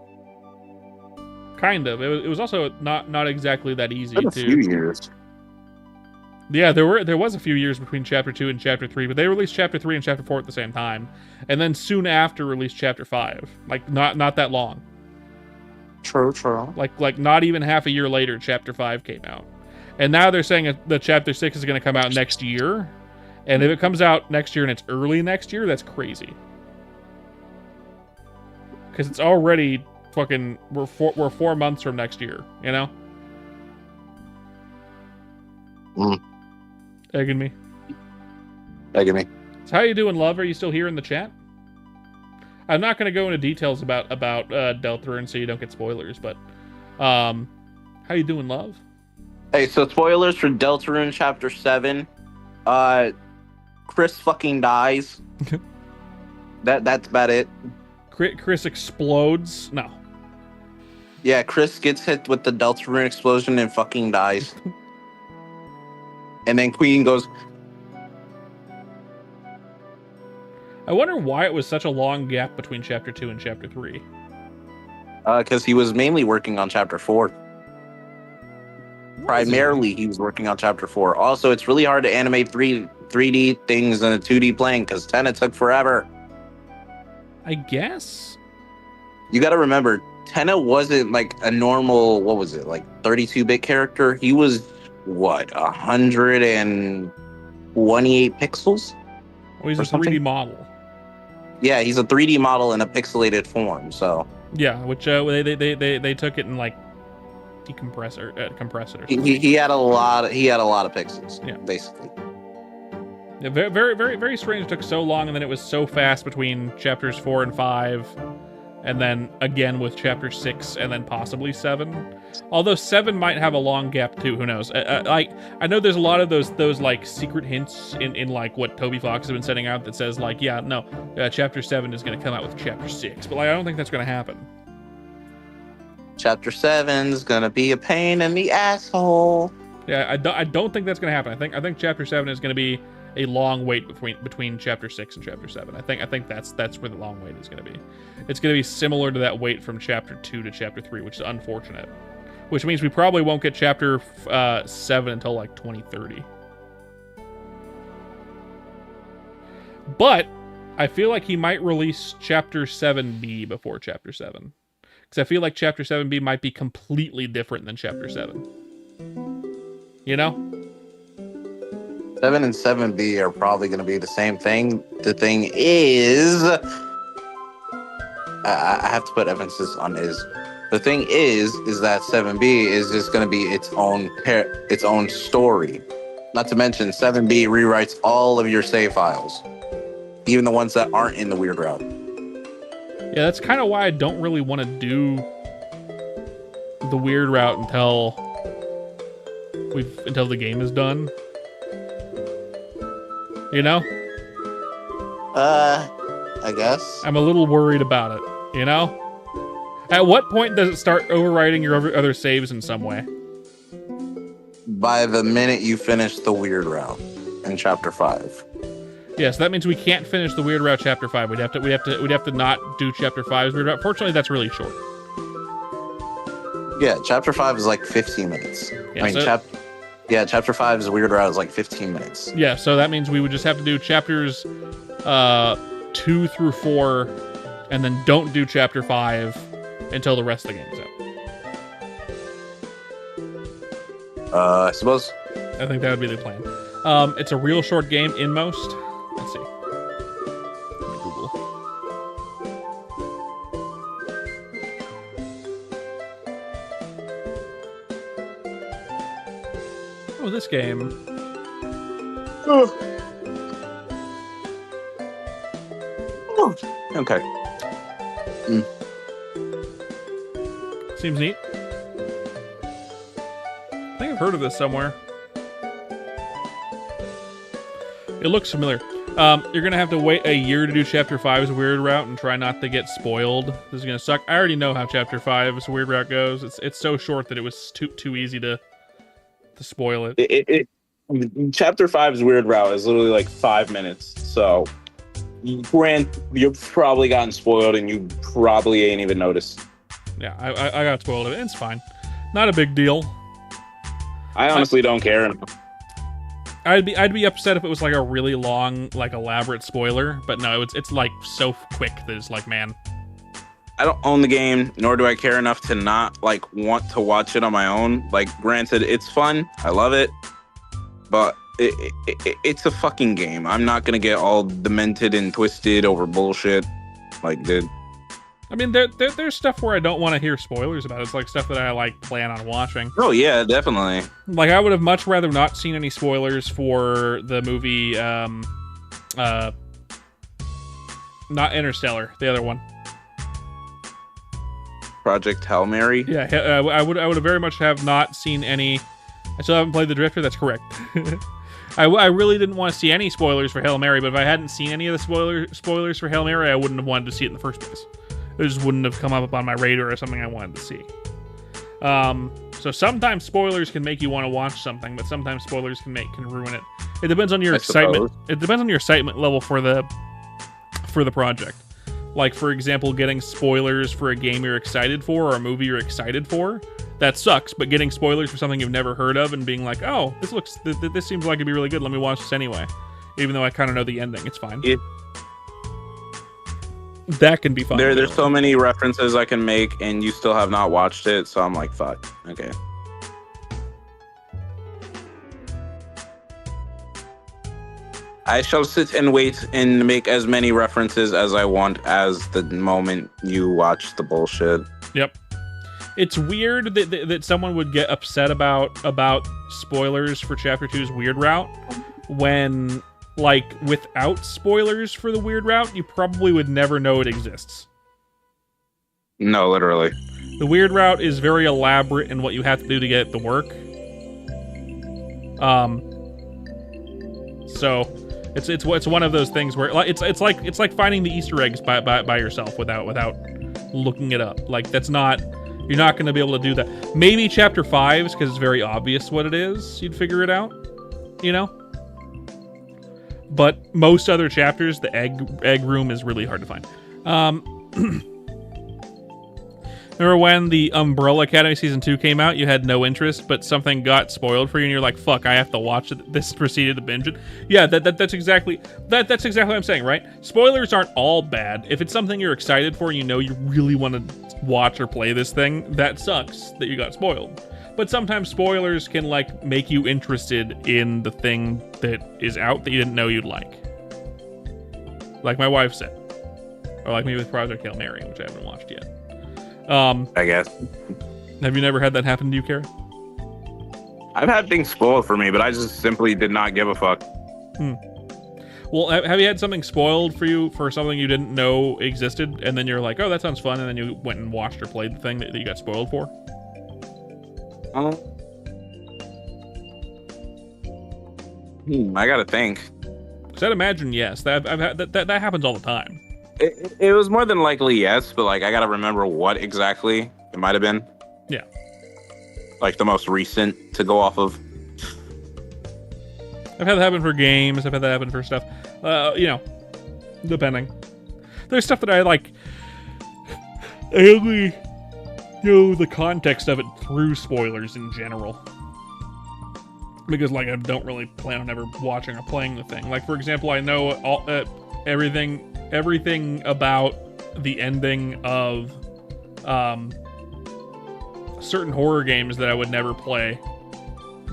Kind of. It was also not exactly that easy. It's been a few years. Yeah, there was a few years between chapter 2 and chapter 3, but they released chapter 3 and chapter 4 at the same time, and then soon after released chapter 5. Not that long. True. Like not even half a year later, chapter 5 came out. And now they're saying that chapter 6 is going to come out next year. And if it comes out next year and it's early next year, that's crazy. Because it's already fucking... We're 4 months from next year, you know? Egging me. Egging me. So how you doing, love? Are you still here in the chat? I'm not going to go into details about Deltarune so you don't get spoilers, but how you doing, love? Hey, so spoilers for Deltarune Chapter 7. Chris fucking dies. That's about it. Chris explodes? No. Yeah, Chris gets hit with the Deltarune explosion and fucking dies. And then Queen goes... I wonder why it was such a long gap between Chapter 2 and Chapter 3. Because he was mainly working on Chapter 4. Primarily, he was working on Chapter 4. Also, it's really hard to animate 3D things in a 2D plane because Tenet took forever. I guess? You got to remember, Tenet wasn't like a normal, what was it, like 32-bit character? He was, what, 128 pixels? Oh, he's Or a 3D something? model. Yeah, he's a 3D model in a pixelated form, so... Yeah, which they took it and like compress it or something. He had a lot of pixels, Yeah. basically. Yeah, very, very, very, very strange. It took so long, and then it was so fast between chapters 4 and 5, and then again with chapter 6, and then possibly 7. Although 7 might have a long gap too. Who knows? I know there's a lot of those like secret hints in like what Toby Fox has been setting out that says like, yeah, no, chapter 7 is going to come out with chapter 6, but like I don't think that's going to happen. Chapter 7's gonna be a pain in the asshole. Yeah, I don't think that's going to happen. I think chapter 7 is going to be a long wait between chapter 6 and chapter 7. I think that's where the long wait is going to be. It's going to be similar to that wait from chapter 2 to chapter 3, which is unfortunate. Which means we probably won't get chapter 7 until like 2030. But I feel like he might release chapter 7B before chapter 7. Because I feel like chapter 7B might be completely different than chapter 7. You know? 7 and 7B are probably going to be the same thing. The thing is... I have to put emphasis on is. The thing is that 7B is just going to be its own story. Not to mention, 7B rewrites all of your save files. Even the ones that aren't in the weird route. Yeah, that's kind of why I don't really want to do the weird route until the game is done. You know? I guess. I'm a little worried about it, you know? At what point does it start overriding your other saves in some way? By the minute you finish the weird route in chapter 5. Yeah, so that means we can't finish the weird route chapter 5. We'd have to not do chapter 5's weird route. Fortunately, that's really short. Yeah, chapter 5 is like 15 minutes. Yeah, chapter 5's weird route is like 15 minutes. Yeah, so that means we would just have to do chapters 2 through 4, and then don't do chapter 5 until the rest of the game is out. I suppose. I think that would be the plan. It's a real short game in most. Let's see. Let me Google. Oh, this game. Okay. Seems neat. I think I've heard of this somewhere. It looks familiar. You're gonna have to wait a year to do Chapter 5's Weird Route and try not to get spoiled. This is gonna suck. I already know how Chapter 5's Weird Route goes. It's so short that it was too easy to spoil it. Chapter 5's Weird Route is literally like 5 minutes. So, you've probably gotten spoiled and you probably ain't even noticed. Yeah, I got spoiled of it. It's fine. Not a big deal. I honestly don't care. I'd be upset if it was like a really long, like elaborate spoiler, but no, it's like so quick that it's like, man. I don't own the game, nor do I care enough to not like want to watch it on my own. Like, granted, it's fun. I love it. But it's a fucking game. I'm not gonna get all demented and twisted over bullshit. Like, dude. I mean, there's stuff where I don't want to hear spoilers about. It's like stuff that I like plan on watching. Oh yeah, definitely. Like, I would have much rather not seen any spoilers for the movie, not Interstellar, the other one. Project Hail Mary. Yeah, I would have very much have not seen any. I still haven't played the Drifter. That's correct. I really didn't want to see any spoilers for Hail Mary, but if I hadn't seen any of the spoilers for Hail Mary, I wouldn't have wanted to see it in the first place. It just wouldn't have come up on my radar as something I wanted to see. So sometimes spoilers can make you want to watch something, but sometimes spoilers can ruin it. It depends on your excitement. It depends on your excitement level for the project. Like, for example, getting spoilers for a game you're excited for or a movie you're excited for, that sucks. But getting spoilers for something you've never heard of and being like, oh, this seems like it'd be really good. Let me watch this anyway, even though I kind of know the ending. It's fine. That can be fun. There's so many references I can make, and you still have not watched it, so I'm like, fuck. Okay. I shall sit and wait and make as many references as I want as the moment you watch the bullshit. Yep. It's weird that someone would get upset about spoilers for Chapter 2's Weird Route when, like, without spoilers for the Weird Route, you probably would never know it exists. No, literally. The Weird Route is very elaborate in what you have to do to get it to work. So it's one of those things where it's like finding the Easter eggs by yourself without looking it up. Like, you're not going to be able to do that. Maybe Chapter 5's, because it's very obvious what it is, you'd figure it out, you know? But most other chapters, the egg room is really hard to find. Remember when the Umbrella Academy Season 2 came out, you had no interest, but something got spoiled for you, and you're like, fuck, I have to watch it. This proceeded to binge it. Yeah, that's exactly what I'm saying, right? Spoilers aren't all bad. If it's something you're excited for and you know you really want to watch or play this thing, that sucks that you got spoiled. But sometimes spoilers can, like, make you interested in the thing that is out that you didn't know you'd like. Like my wife said. Or like me with Project Hail Mary, which I haven't watched yet. I guess. Have you never had that happen to you, Kara? I've had things spoiled for me, but I just simply did not give a fuck. Well, have you had something spoiled for you for something you didn't know existed, and then you're like, oh, that sounds fun, and then you went and watched or played the thing that you got spoiled for? I gotta think. Because I'd imagine yes. I've had that happens all the time. It was more than likely yes, but like I gotta remember what exactly it might have been. Yeah. Like the most recent to go off of. I've had that happen for games. I've had that happen for stuff. Depending. There's stuff that I like. I only know the context of it through spoilers in general. Because, like, I don't really plan on ever watching or playing the thing. Like, for example, I know everything about the ending of certain horror games that I would never play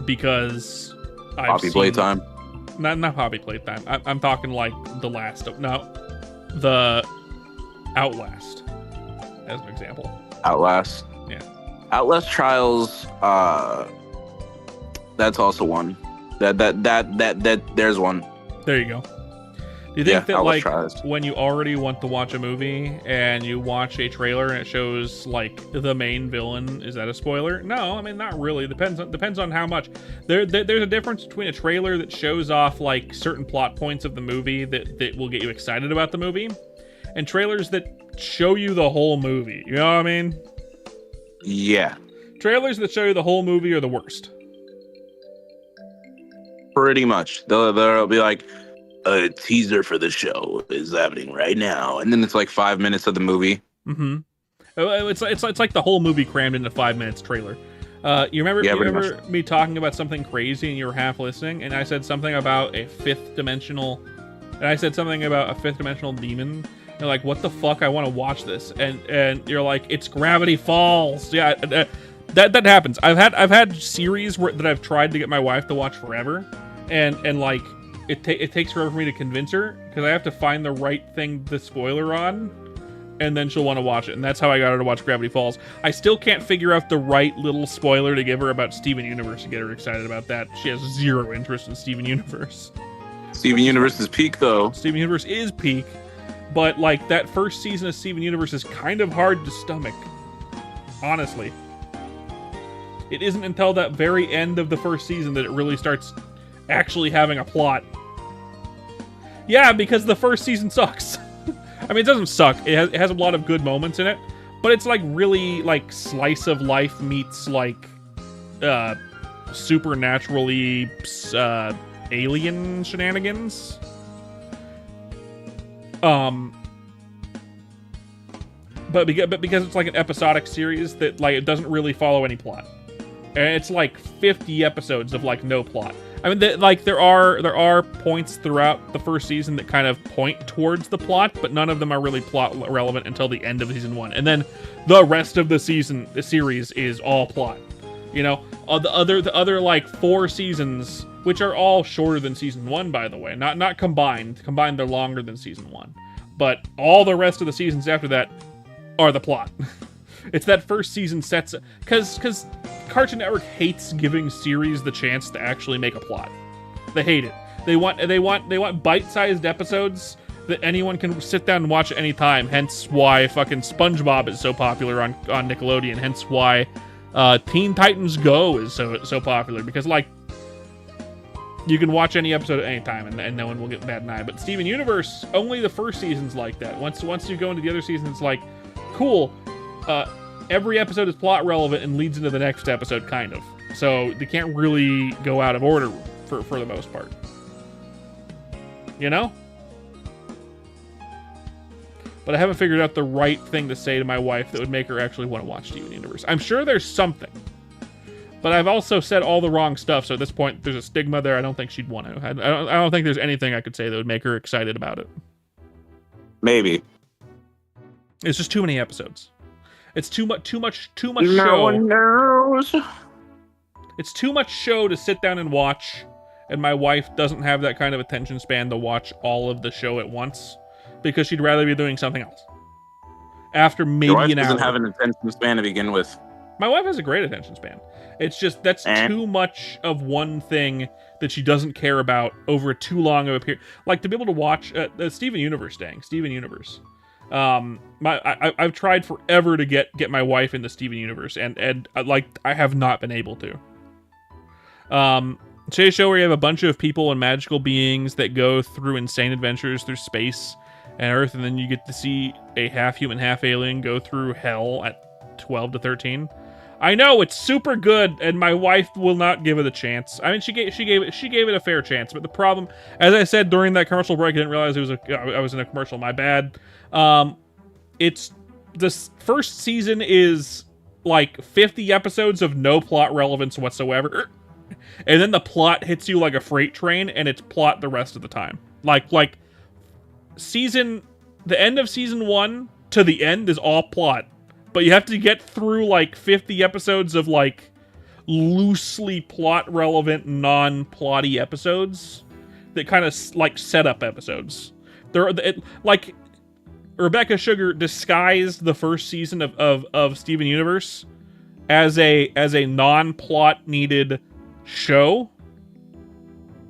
because I've Poppy Playtime. Not Poppy Playtime. I'm talking like the Outlast as an example. Outlast. Yeah. Outlast Trials. That's also one. That there's one. There you go. Do you think that, Outlast like, Trials. when you already want to watch a movie and you watch a trailer and it shows, like, the main villain, is that a spoiler? No, I mean, not really. Depends on how much. There's a difference between a trailer that shows off, like, certain plot points of the movie that will get you excited about the movie, and trailers that show you the whole movie. You know what I mean? Yeah. Trailers that show you the whole movie are the worst. Pretty much. They'll be like, a teaser for the show is happening right now, and then it's like 5 minutes of the movie. Mm-hmm. It's like the whole movie crammed into 5 minutes trailer. You remember me talking about something crazy and you were half listening, and I said something about a fifth dimensional demon. You're like, what the fuck? I want to watch this, and you're like, it's Gravity Falls. Yeah, that happens. I've had series that I've tried to get my wife to watch forever, and like it takes forever for me to convince her because I have to find the right thing to spoiler on, and then she'll want to watch it. And that's how I got her to watch Gravity Falls. I still can't figure out the right little spoiler to give her about Steven Universe to get her excited about that. She has zero interest in Steven Universe. Steven Universe is peak, though. Steven Universe is peak, but like that first season of Steven Universe is kind of hard to stomach, honestly. It isn't until that very end of the first season that it really starts actually having a plot. Yeah, because the first season sucks. I mean, it doesn't suck. It has a lot of good moments in it, but it's like really like slice of life meets like supernaturally alien shenanigans. But because it's like an episodic series that like it doesn't really follow any plot, and it's like 50 episodes of like no plot. I mean, there are points throughout the first season that kind of point towards the plot, but none of them are really plot relevant until the end of season 1, and then the rest of the series is all plot. You know, the other like 4 seasons, which are all shorter than season 1, by the way, not combined. Combined, they're longer than season 1, but all the rest of the seasons after that are the plot. It's that first season sets, because Cartoon Network hates giving series the chance to actually make a plot. They hate it. They want bite-sized episodes that anyone can sit down and watch at any time. Hence why fucking SpongeBob is so popular on Nickelodeon. Hence why Teen Titans Go is so popular, because like you can watch any episode at any time and no one will get bad an eye. But Steven Universe, only the first season's like that. Once you go into the other seasons, it's like, cool. Every episode is plot relevant and leads into the next episode, kind of. So they can't really go out of order for the most part. You know? But I haven't figured out the right thing to say to my wife that would make her actually want to watch Steven Universe. I'm sure there's something. But I've also said all the wrong stuff, so at this point, there's a stigma there. I don't think she'd want to. I don't think there's anything I could say that would make her excited about it. Maybe. It's just too many episodes. It's too much No show. one knows. It's too much show to sit down and watch, and my wife doesn't have that kind of attention span to watch all of the show at once, because she'd rather be doing something else. After maybe Your wife an hour. doesn't have an attention span to begin with. My wife has a great attention span. It's just that's too much of one thing that she doesn't care about over too long of a period. Like to be able to watch Steven Universe dang. Steven Universe. I've tried forever to get my wife into Steven Universe, and like I have not been able to. It's a show where you have a bunch of people and magical beings that go through insane adventures through space and Earth, and then you get to see a half human, half alien go through hell at 12 to 13. I know it's super good, and my wife will not give it a chance. I mean, she gave it a fair chance, but the problem, as I said during that commercial break, I didn't realize I was in a commercial. My bad. It's this first season is like 50 episodes of no plot relevance whatsoever, and then the plot hits you like a freight train, and it's plot the rest of the time. Like the end of season 1 to the end is all plot, but you have to get through like 50 episodes of like loosely plot relevant, non-plotty episodes that kind of like setup episodes. Like Rebecca Sugar disguised the first season of Steven Universe as a non-plot needed show,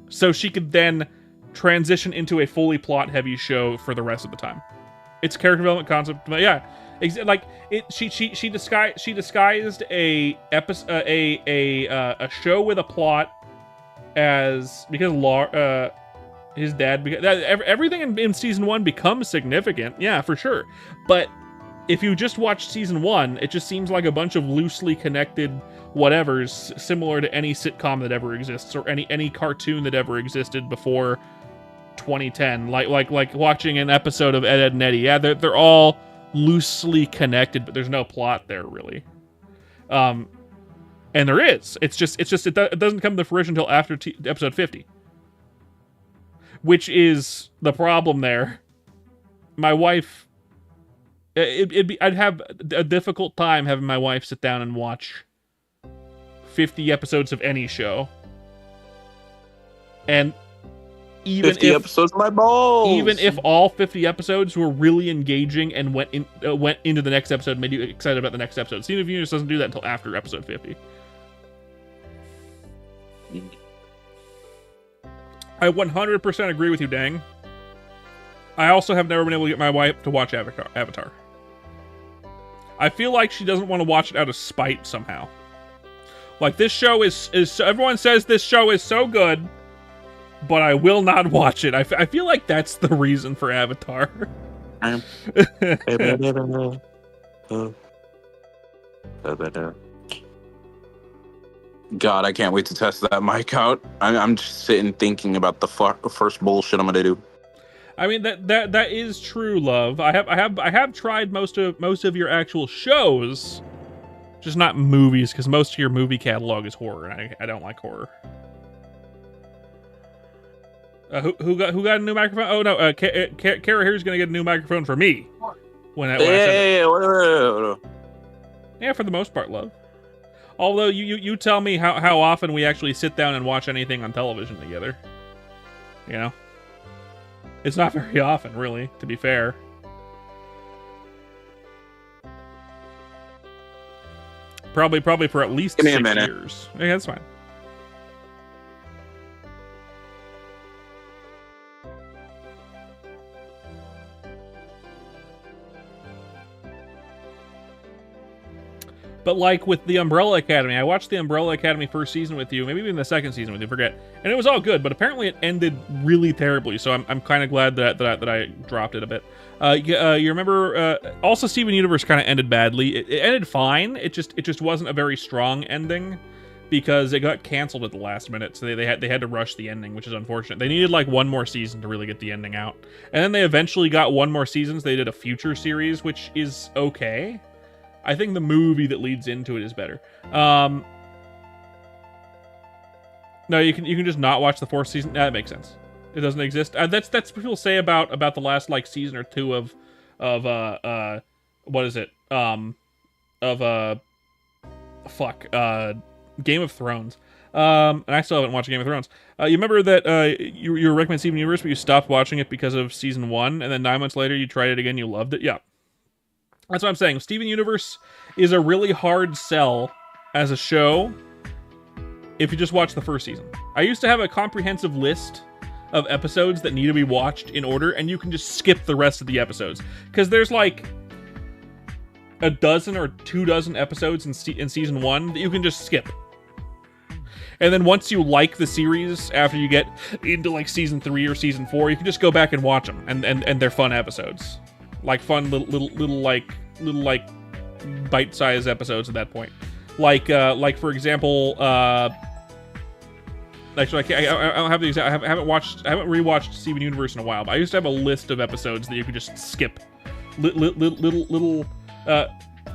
so she could then transition into a fully plot heavy show for the rest of the time. It's a character development concept, but yeah, like it. She disguised a show with a plot as because his dad, everything in season 1 becomes significant, yeah, for sure. But if you just watch season 1, it just seems like a bunch of loosely connected whatevers, similar to any sitcom that ever exists or any cartoon that ever existed before 2010. Like watching an episode of Ed, Edd n Eddy. Yeah, they're all loosely connected, but there's no plot there really. And there is. It doesn't come to fruition until after episode 50. Which is the problem there. My wife, I'd have a difficult time having my wife sit down and watch 50 episodes of any show. And even 50 if episodes of my balls. even if all 50 episodes were really engaging and went into the next episode, made you excited about the next episode. Steven Universe doesn't do that until after episode 50. I 100% agree with you, Dang. I also have never been able to get my wife to watch Avatar. I feel like she doesn't want to watch it out of spite somehow. Like, this show is everyone says this show is so good, but I will not watch it. I feel like that's the reason for Avatar. God, I can't wait to test that mic out. I'm just sitting thinking about the first bullshit I'm gonna do. I mean that is true, love. I have tried most of your actual shows, just not movies, because most of your movie catalog is horror, and I don't like horror. Who got a new microphone? Oh no, Kara here's gonna get a new microphone for me. Yeah, for the most part, love. Although you tell me how often we actually sit down and watch anything on television together. You know? It's not very often, really, to be fair. Probably for at least 6 years. Yeah, that's fine. But like with the Umbrella Academy, I watched the Umbrella Academy first season with you, maybe even the second season with you, forget. And it was all good, but apparently it ended really terribly, so I'm kind of glad that I dropped it a bit. You remember, also Steven Universe kind of ended badly. It ended fine, it just wasn't a very strong ending, because it got canceled at the last minute, so they had to rush the ending, which is unfortunate. They needed like one more season to really get the ending out. And then they eventually got one more season, so they did a future series, which is okay. I think the movie that leads into it is better. No, you can just not watch the fourth season. That makes sense. It doesn't exist. That's what people say about the last like season or two of what is it? Game of Thrones. And I still haven't watched Game of Thrones. You remember that you were recommending Steven Universe, but you stopped watching it because of season 1, and then 9 months later you tried it again. You loved it. Yeah. That's what I'm saying. Steven Universe is a really hard sell as a show if you just watch the first season. I used to have a comprehensive list of episodes that need to be watched in order, and you can just skip the rest of the episodes. Because there's like a dozen or 24 episodes in season 1 that you can just skip. And then once you like the series, after you get into like season 3 or season 4, you can just go back and watch them, and they're fun episodes. Like fun little bite-sized episodes at that point. Like for example, actually I don't have the exact. I haven't rewatched Steven Universe in a while. But I used to have a list of episodes that you could just skip. Little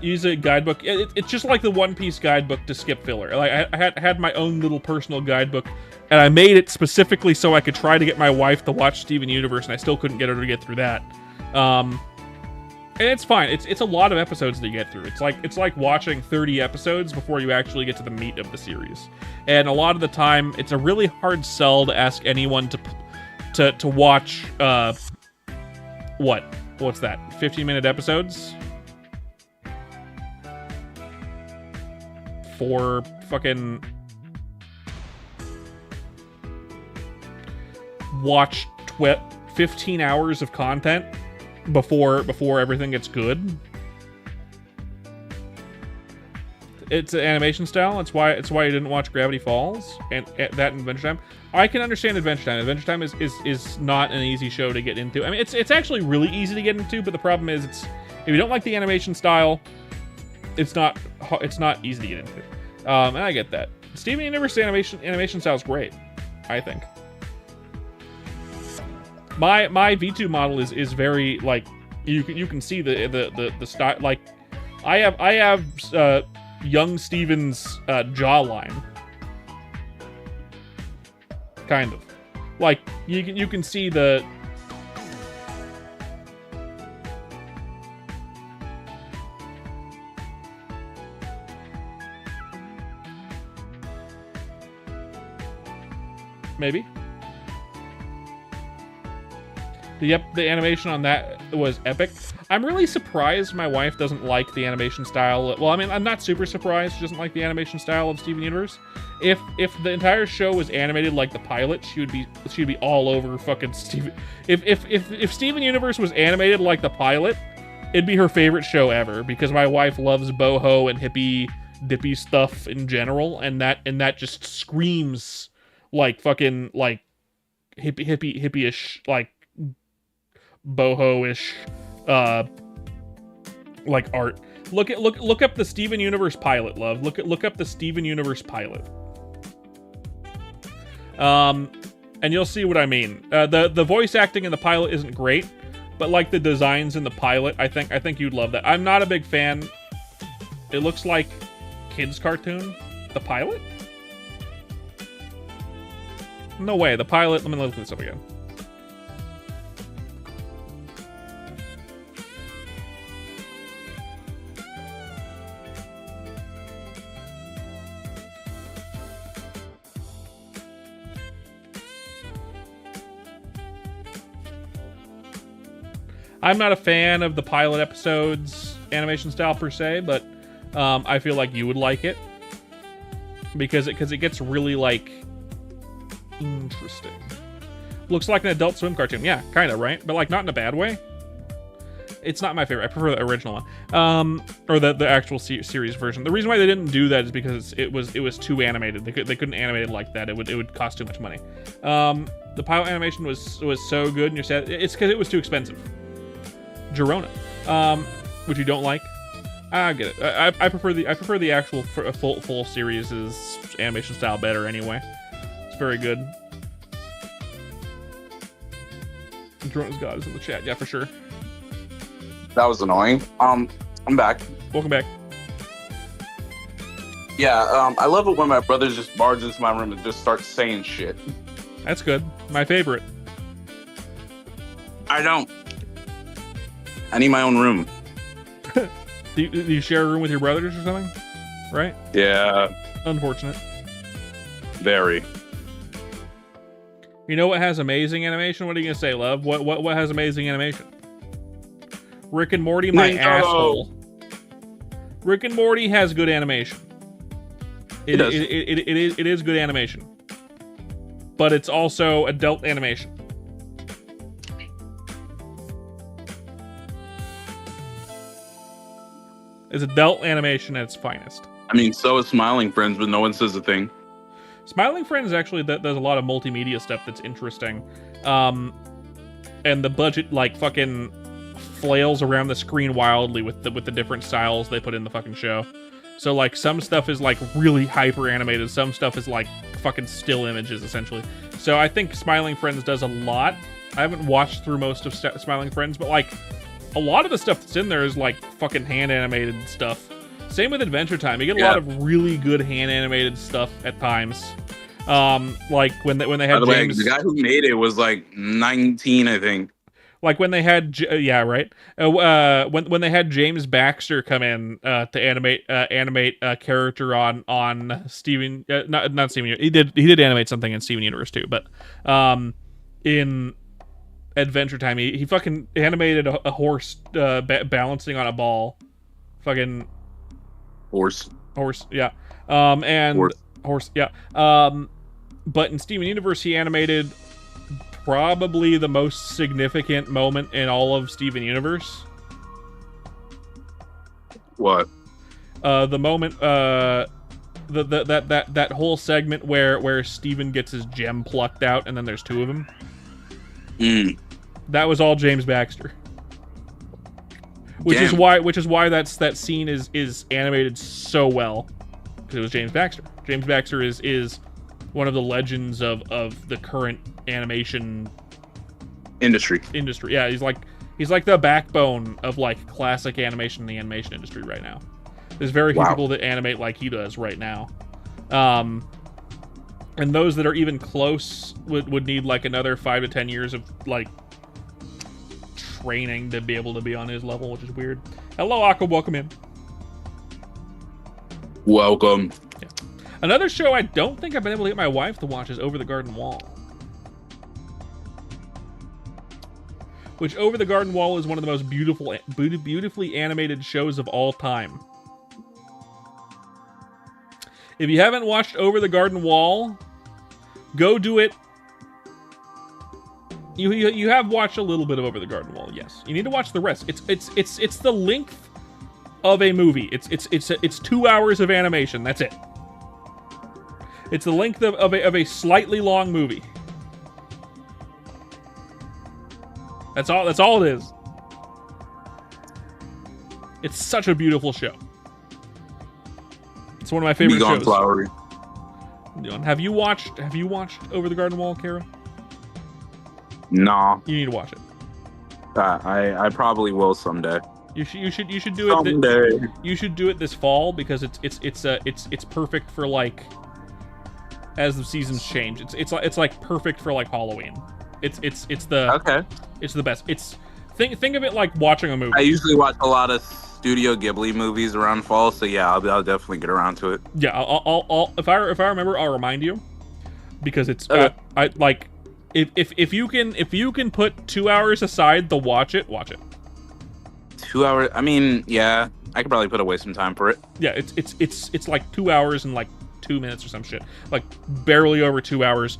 use a guidebook. It's just like the One Piece guidebook to skip filler. Like I had my own little personal guidebook, and I made it specifically so I could try to get my wife to watch Steven Universe, and I still couldn't get her to get through that. And it's fine. It's a lot of episodes to get through. It's like watching 30 episodes before you actually get to the meat of the series. And a lot of the time, it's a really hard sell to ask anyone to watch what's that? 15-minute episodes for fucking watch 15 hours of content before everything gets good. It's an animation style. It's why you didn't watch Gravity Falls and that and Adventure Time. I can understand Adventure Time. Adventure Time is not an easy show to get into. I mean, it's actually really easy to get into, but the problem is if you don't like the animation style, it's not easy to get into. And I get that. Steven Universe animation style is great, I think. My V2 model is very like you can see the style. Like I have young Steven's jawline, kind of like you can see the. Maybe. The animation on that was epic. I'm really surprised my wife doesn't like the animation style. Well, I mean, I'm not super surprised she doesn't like the animation style of Steven Universe. If the entire show was animated like the pilot, she'd be all over fucking Steven. If Steven Universe was animated like the pilot, it'd be her favorite show ever, because my wife loves boho and dippy stuff in general, and that just screams like fucking like hippie-ish, like boho-ish like art. Look up the Steven Universe pilot, love. Look up the Steven Universe pilot. And you'll see what I mean. The voice acting in the pilot isn't great, but like the designs in the pilot, I think you'd love that. I'm not a big fan. It looks like kids cartoon. The pilot? No way. The pilot. Let me look this up again. I'm not a fan of the pilot episode's animation style per se, but I feel like you would like it because it gets really like interesting. Looks like an Adult Swim cartoon, yeah, kind of, right? But like not in a bad way. It's not my favorite. I prefer the original one, or the actual series version. The reason why they didn't do that is because it was too animated. They couldn't animate it like that. It would cost too much money. The pilot animation was so good, and you're sad. It's because it was too expensive. Girona, which you don't like. I get it. I prefer the actual full series' animation style better anyway. It's very good. Girona's God is in the chat. Yeah, for sure. That was annoying. I'm back. Welcome back. Yeah, I love it when my brother just barges into my room and just starts saying shit. That's good. My favorite. I don't. I need my own room. Do you share a room with your brothers or something? Right? Yeah. Unfortunate. Very. You know what has amazing animation? What are you gonna say, love? What has amazing animation? Rick and Morty, my asshole. Rick and Morty has good animation. It is good animation. But it's also adult animation. It's adult animation at its finest. I mean, so is Smiling Friends, but no one says a thing. Smiling Friends actually does a lot of multimedia stuff that's interesting. And the budget like fucking flails around the screen wildly with the different styles they put in the fucking show. So like some stuff is like really hyper animated, some stuff is like fucking still images essentially. So I think Smiling Friends does a lot. I haven't watched through most of Smiling Friends, but like a lot of the stuff that's in there is like fucking hand animated stuff. Same with Adventure Time. You get a lot of really good hand animated stuff at times. Like when they had James. The guy who made it was like 19, I think. Like when they had, yeah, right. When they had James Baxter come in to animate a character on Steven, not Steven. He did animate something in Steven Universe too, but in Adventure Time he fucking animated a horse balancing on a ball, fucking horse, yeah, and horse, yeah. But in Steven Universe he animated probably the most significant moment in all of Steven Universe. What? The moment, that whole segment where Steven gets his gem plucked out, and then there's two of them. That was all James Baxter. Which is why that scene is animated so well, because it was James Baxter. James Baxter is one of the legends of the current animation industry. Yeah, he's like the backbone of like classic animation in the animation industry right now. There's very few people that animate like he does right now. And those that are even close would need like another 5 to 10 years of like training to be able to be on his level, which is weird. Hello, Aqua, welcome in. Welcome. Yeah. Another show I don't think I've been able to get my wife to watch is Over the Garden Wall. which Over the Garden Wall is one of the most beautifully animated shows of all time. If you haven't watched Over the Garden Wall, go do it. You have watched a little bit of Over the Garden Wall, yes. You need to watch the rest. It's the length of a movie. It's 2 hours of animation. That's it. It's the length of a slightly long movie. That's all it is. It's such a beautiful show. It's one of my favorite Be Gone shows. Flowery. Have you watched Over the Garden Wall, Kara? Nah, You need to watch it. I probably will someday. You should do it. Someday. You should do it this fall because it's perfect for like as the seasons change. It's like perfect for like Halloween. It's the best. Think of it like watching a movie. I usually watch a lot of Studio Ghibli movies around fall, so yeah, I'll definitely get around to it. Yeah, I'll if I remember, I'll remind you because it's Okay. I like if you can put 2 hours aside to watch it. 2 hours. I mean, yeah, I could probably put away some time for it. Yeah, it's like 2 hours and like 2 minutes or some shit, like barely over 2 hours,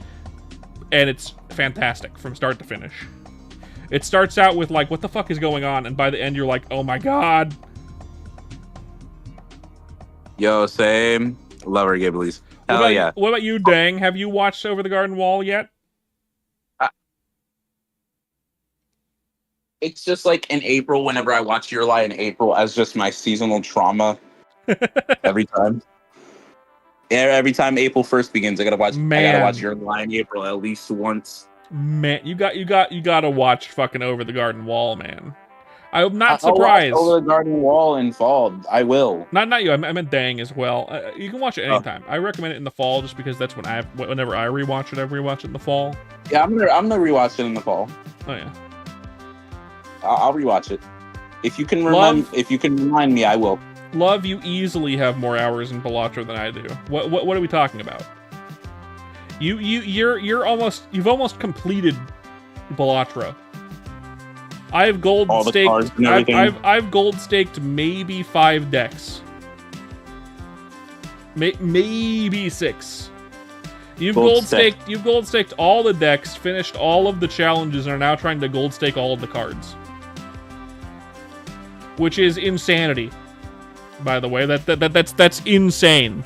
and it's fantastic from start to finish. It starts out with like, what the fuck is going on, and by the end you're like, oh my god. Yo, same. Love our Ghiblis. Hell yeah. What about you, Dang? Have you watched Over the Garden Wall yet? It's just like in April, whenever I watch Your Lie in April, as just my seasonal trauma. Every time. Yeah, every time April 1st begins, I gotta watch Your Lie in April at least once. Man, you gotta watch fucking Over the Garden Wall, man. I'm not surprised. I'll watch Over the Garden Wall in fall. I will. Not you. I meant Dang as well. You can watch it anytime. I recommend it in the fall just because that's whenever I rewatch it in the fall. Yeah, I'm gonna rewatch it in the fall. Oh yeah. I'll rewatch it. If you can remind me, I will. Love, you easily have more hours in Balatro than I do. What are we talking about? You've almost completed Balatro. I've gold All the staked. cards and everything. I've gold staked maybe 5 decks. Maybe 6. You've gold staked all the decks, finished all of the challenges, and are now trying to gold stake all of the cards. Which is insanity. By the way, that's insane.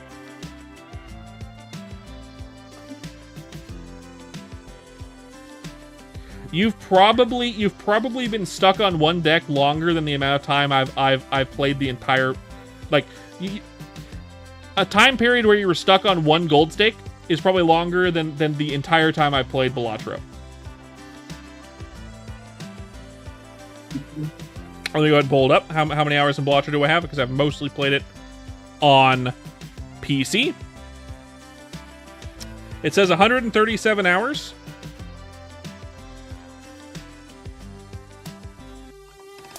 You've probably been stuck on one deck longer than the amount of time I've played the entire, like, a time period where you were stuck on one gold stake is probably longer than the entire time I played Balatro. Let me go ahead and pull it up. How many hours in Balatro do I have? Because I've mostly played it on PC. It says 137 hours.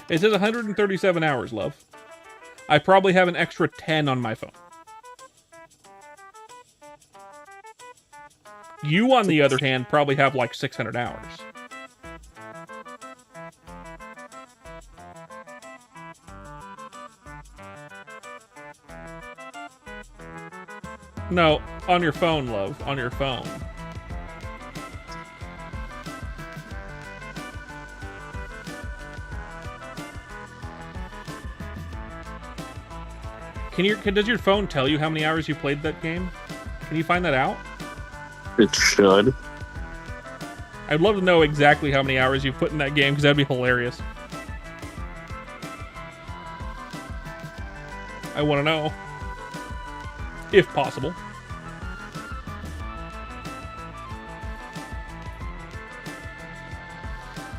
It says 137 hours, love. I probably have an extra 10 on my phone. You, on the other hand, probably have like 600 hours. No, on your phone, love. On your phone. Does your phone tell you how many hours you played that game? Can you find that out? It should. I'd love to know exactly how many hours you've put in that game, because that'd be hilarious. I want to know. If possible.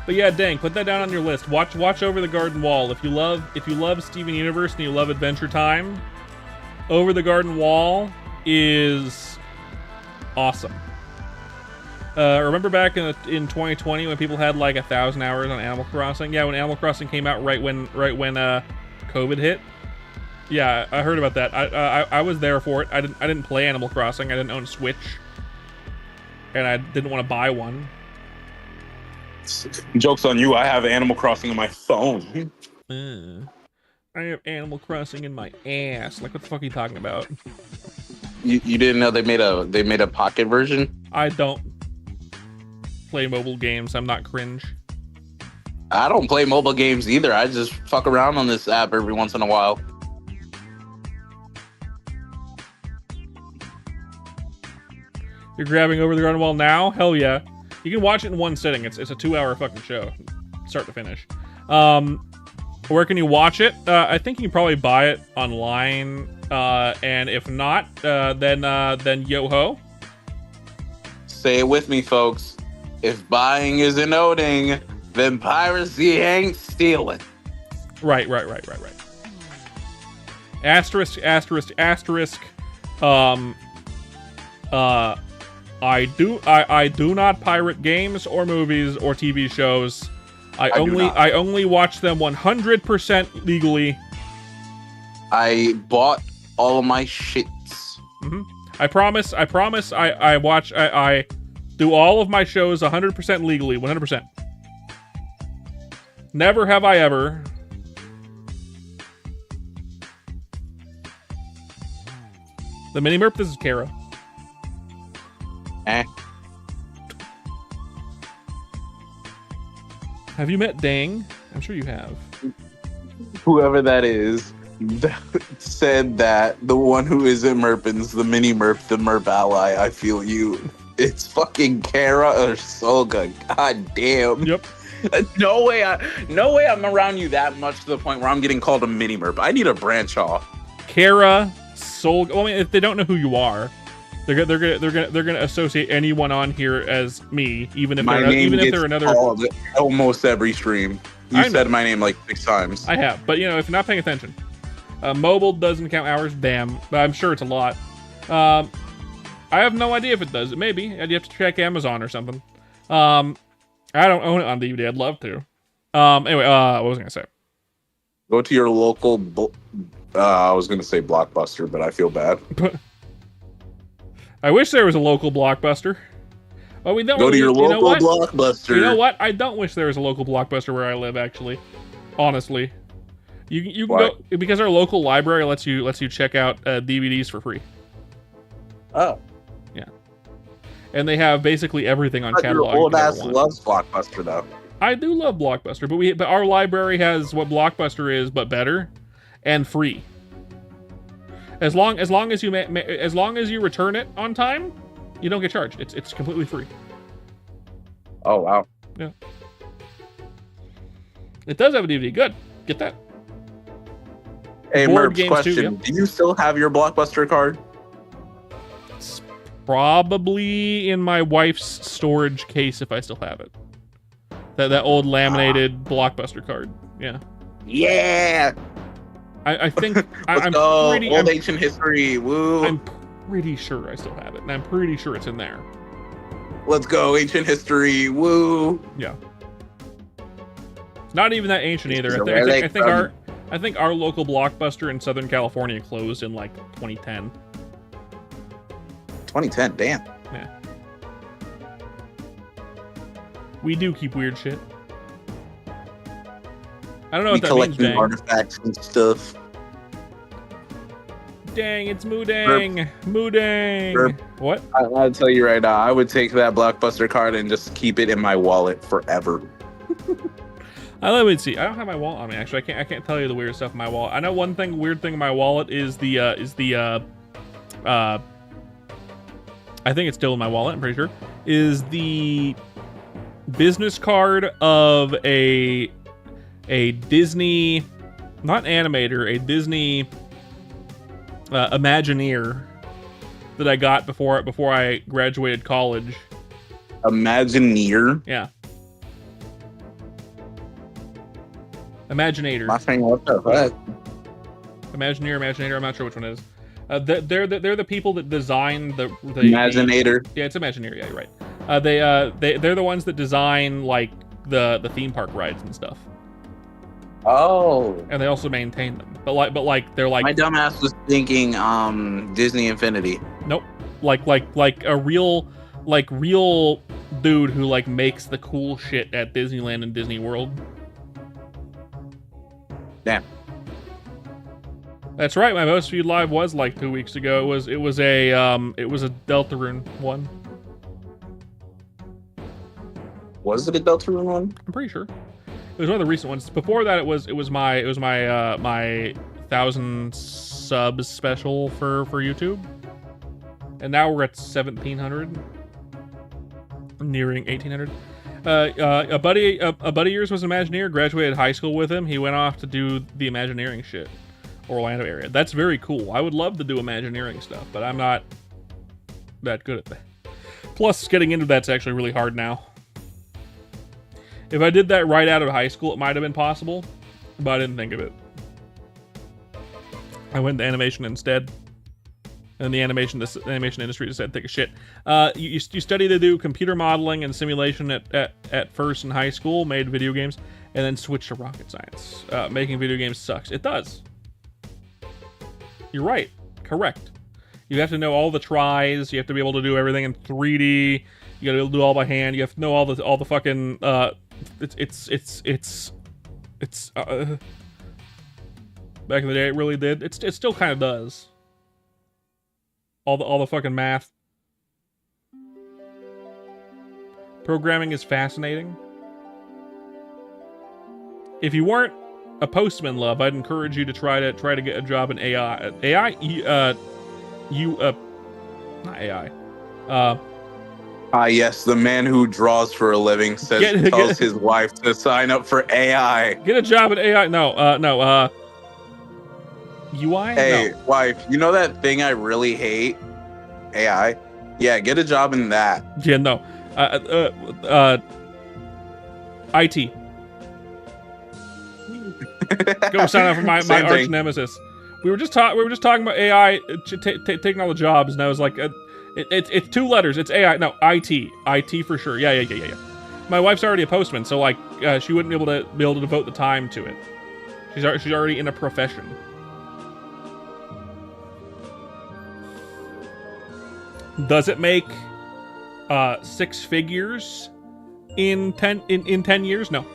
But yeah, dang, put that down on your list. Watch Over the Garden Wall. If you love Steven Universe and you love Adventure Time, Over the Garden Wall is awesome. Remember back in 2020 when people had like 1,000 hours on Animal Crossing? Yeah, when Animal Crossing came out right when COVID hit. Yeah, I heard about that. I was there for it. I didn't play Animal Crossing. I didn't own a Switch, and I didn't want to buy one. Joke's on you. I have Animal Crossing on my phone. I have Animal Crossing in my ass. Like, what the fuck are you talking about? You didn't know they made a pocket version? I don't play mobile games. I'm not cringe. I don't play mobile games either. I just fuck around on this app every once in a while. You're grabbing Over the Garden Wall now? Hell yeah. You can watch it in one sitting. It's a 2-hour fucking show, start to finish. Where can you watch it? I think you can probably buy it online. And if not, then yo-ho. Say it with me, folks. If buying isn't owning, then piracy ain't stealing. Right. Asterisk. I do not pirate games or movies or TV shows. I only watch them 100% legally. I bought all of my shits. Mm-hmm. I promise. I do all of my shows 100% legally, 100%. Never have I ever. The Mini Merp, this is Kara. Have you met Dang? I'm sure you have. Whoever that is said that the one who isn't Merpin's the Mini Merp, the Merp ally. I feel you. It's fucking Kara or Solga. God damn. Yep. No way I'm around you that much to the point where I'm getting called a Mini Merp. I need a branch off. Kara, Solga. Well, I mean, if they don't know who you are, they're gonna associate anyone on here as me, even if they're another. Called almost every stream. You said my name like 6 times. I have, but you know, if you're not paying attention, mobile doesn't count hours. Damn, but I'm sure it's a lot. I have no idea if it does. It maybe. You have to check Amazon or something. I don't own it on DVD. I'd love to. Anyway, what was I gonna say? Go to your local. I was gonna say Blockbuster, but I feel bad. I wish there was a local Blockbuster. Well, we don't. Go to your local Blockbuster. You know what? I don't wish there was a local Blockbuster where I live. Actually, honestly, you can go because our local library lets you check out DVDs for free. Oh, yeah. And they have basically everything on catalog. Your old ass loves Blockbuster though. I do love Blockbuster, but our library has what Blockbuster is, but better and free. As long as you return it on time, you don't get charged. It's completely free. Oh wow. Yeah. It does have a DVD. Good. Get that. Hey, Merps, question. Too, yeah. Do you still have your Blockbuster card? It's probably in my wife's storage case if I still have it. That old laminated Blockbuster card. Yeah. Yeah. I think I'm pretty old ancient history. Woo. I'm pretty sure I still have it, and I'm pretty sure it's in there. Let's go, ancient history. Woo. Yeah. Not even that ancient either. I think our local Blockbuster in Southern California closed in like 2010. 2010, damn. Yeah. We do keep weird shit. I don't know what that means, Dang. Artifacts and stuff. Dang, it's Moodang. Moodang. What? I'll tell you right now, I would take that Blockbuster card and just keep it in my wallet forever. Let me see. I don't have my wallet on me. Actually, I can't tell you the weird stuff in my wallet. I know one weird thing in my wallet is the I think it's still in my wallet. I'm pretty sure is the business card of a Disney, not animator, a Disney Imagineer that I got before I graduated college. Imagineer? Yeah. Imaginator. Nothing. What the heck? Imagineer. I'm not sure which one it is. They're the people that design the Imaginator. Yeah, it's Imagineer. Yeah, you're right. They're the ones that design like the theme park rides and stuff. Oh. And they also maintain them. But like they're like, my dumbass was thinking Disney Infinity. Nope. Like a real dude who like makes the cool shit at Disneyland and Disney World. Damn. That's right. My most viewed live was like 2 weeks ago. It was a Deltarune one. Was it a Deltarune one? I'm pretty sure. It was one of the recent ones. Before that, it was my 1,000 subs special for YouTube, and now we're at 1,700, nearing 1,800. A buddy of yours was an Imagineer. Graduated high school with him. He went off to do the Imagineering shit, Orlando area. That's very cool. I would love to do Imagineering stuff, but I'm not that good at that. Plus, getting into that's actually really hard now. If I did that right out of high school, it might have been possible, but I didn't think of it. I went to animation instead, and the animation industry just said, "Take a shit." You study to do computer modeling and simulation at first in high school, made video games, and then switched to rocket science. Making video games sucks. It does. You're right. Correct. You have to know all the tries. You have to be able to do everything in 3D. You got to be able to do it all by hand. You have to know all the fucking. It's back in the day it really did. It still kind of does. All the fucking math. Programming is fascinating. If you weren't a postman, love, I'd encourage you to try to get a job in AI. Not AI. Yes, the man who draws for a living tells his wife to sign up for AI. Get a job at AI. No. UI? Hey, no. Wife, you know that thing I really hate? AI? Yeah, get a job in that. Yeah, no. IT. Go sign up for my arch nemesis. We were just talking about AI taking all the jobs, and I was like, it's 2 letters. It's AI. No, IT for sure. Yeah. My wife's already a postman, so like she wouldn't be able to devote the time to it. She's already in a profession. Does it make 6 figures in 10 years? No.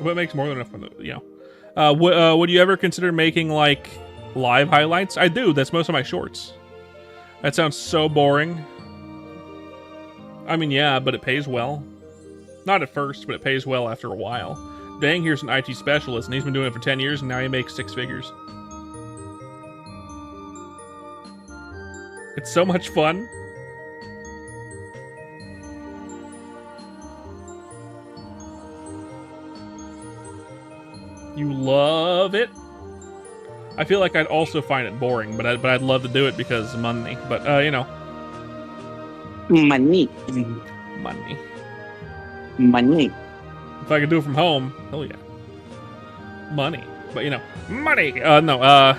But it makes more than enough, you know. Would you ever consider making like live highlights? I do. That's most of my shorts. That sounds so boring. I mean, yeah, but it pays well. Not at first, but it pays well after a while. Dang, here's an IT specialist, and he's been doing it for 10 years, and now he makes 6 figures. It's so much fun. You love it. I feel like I'd also find it boring, but I'd love to do it because of money. But you know, money. If I could do it from home, hell yeah, money. But you know, money. No.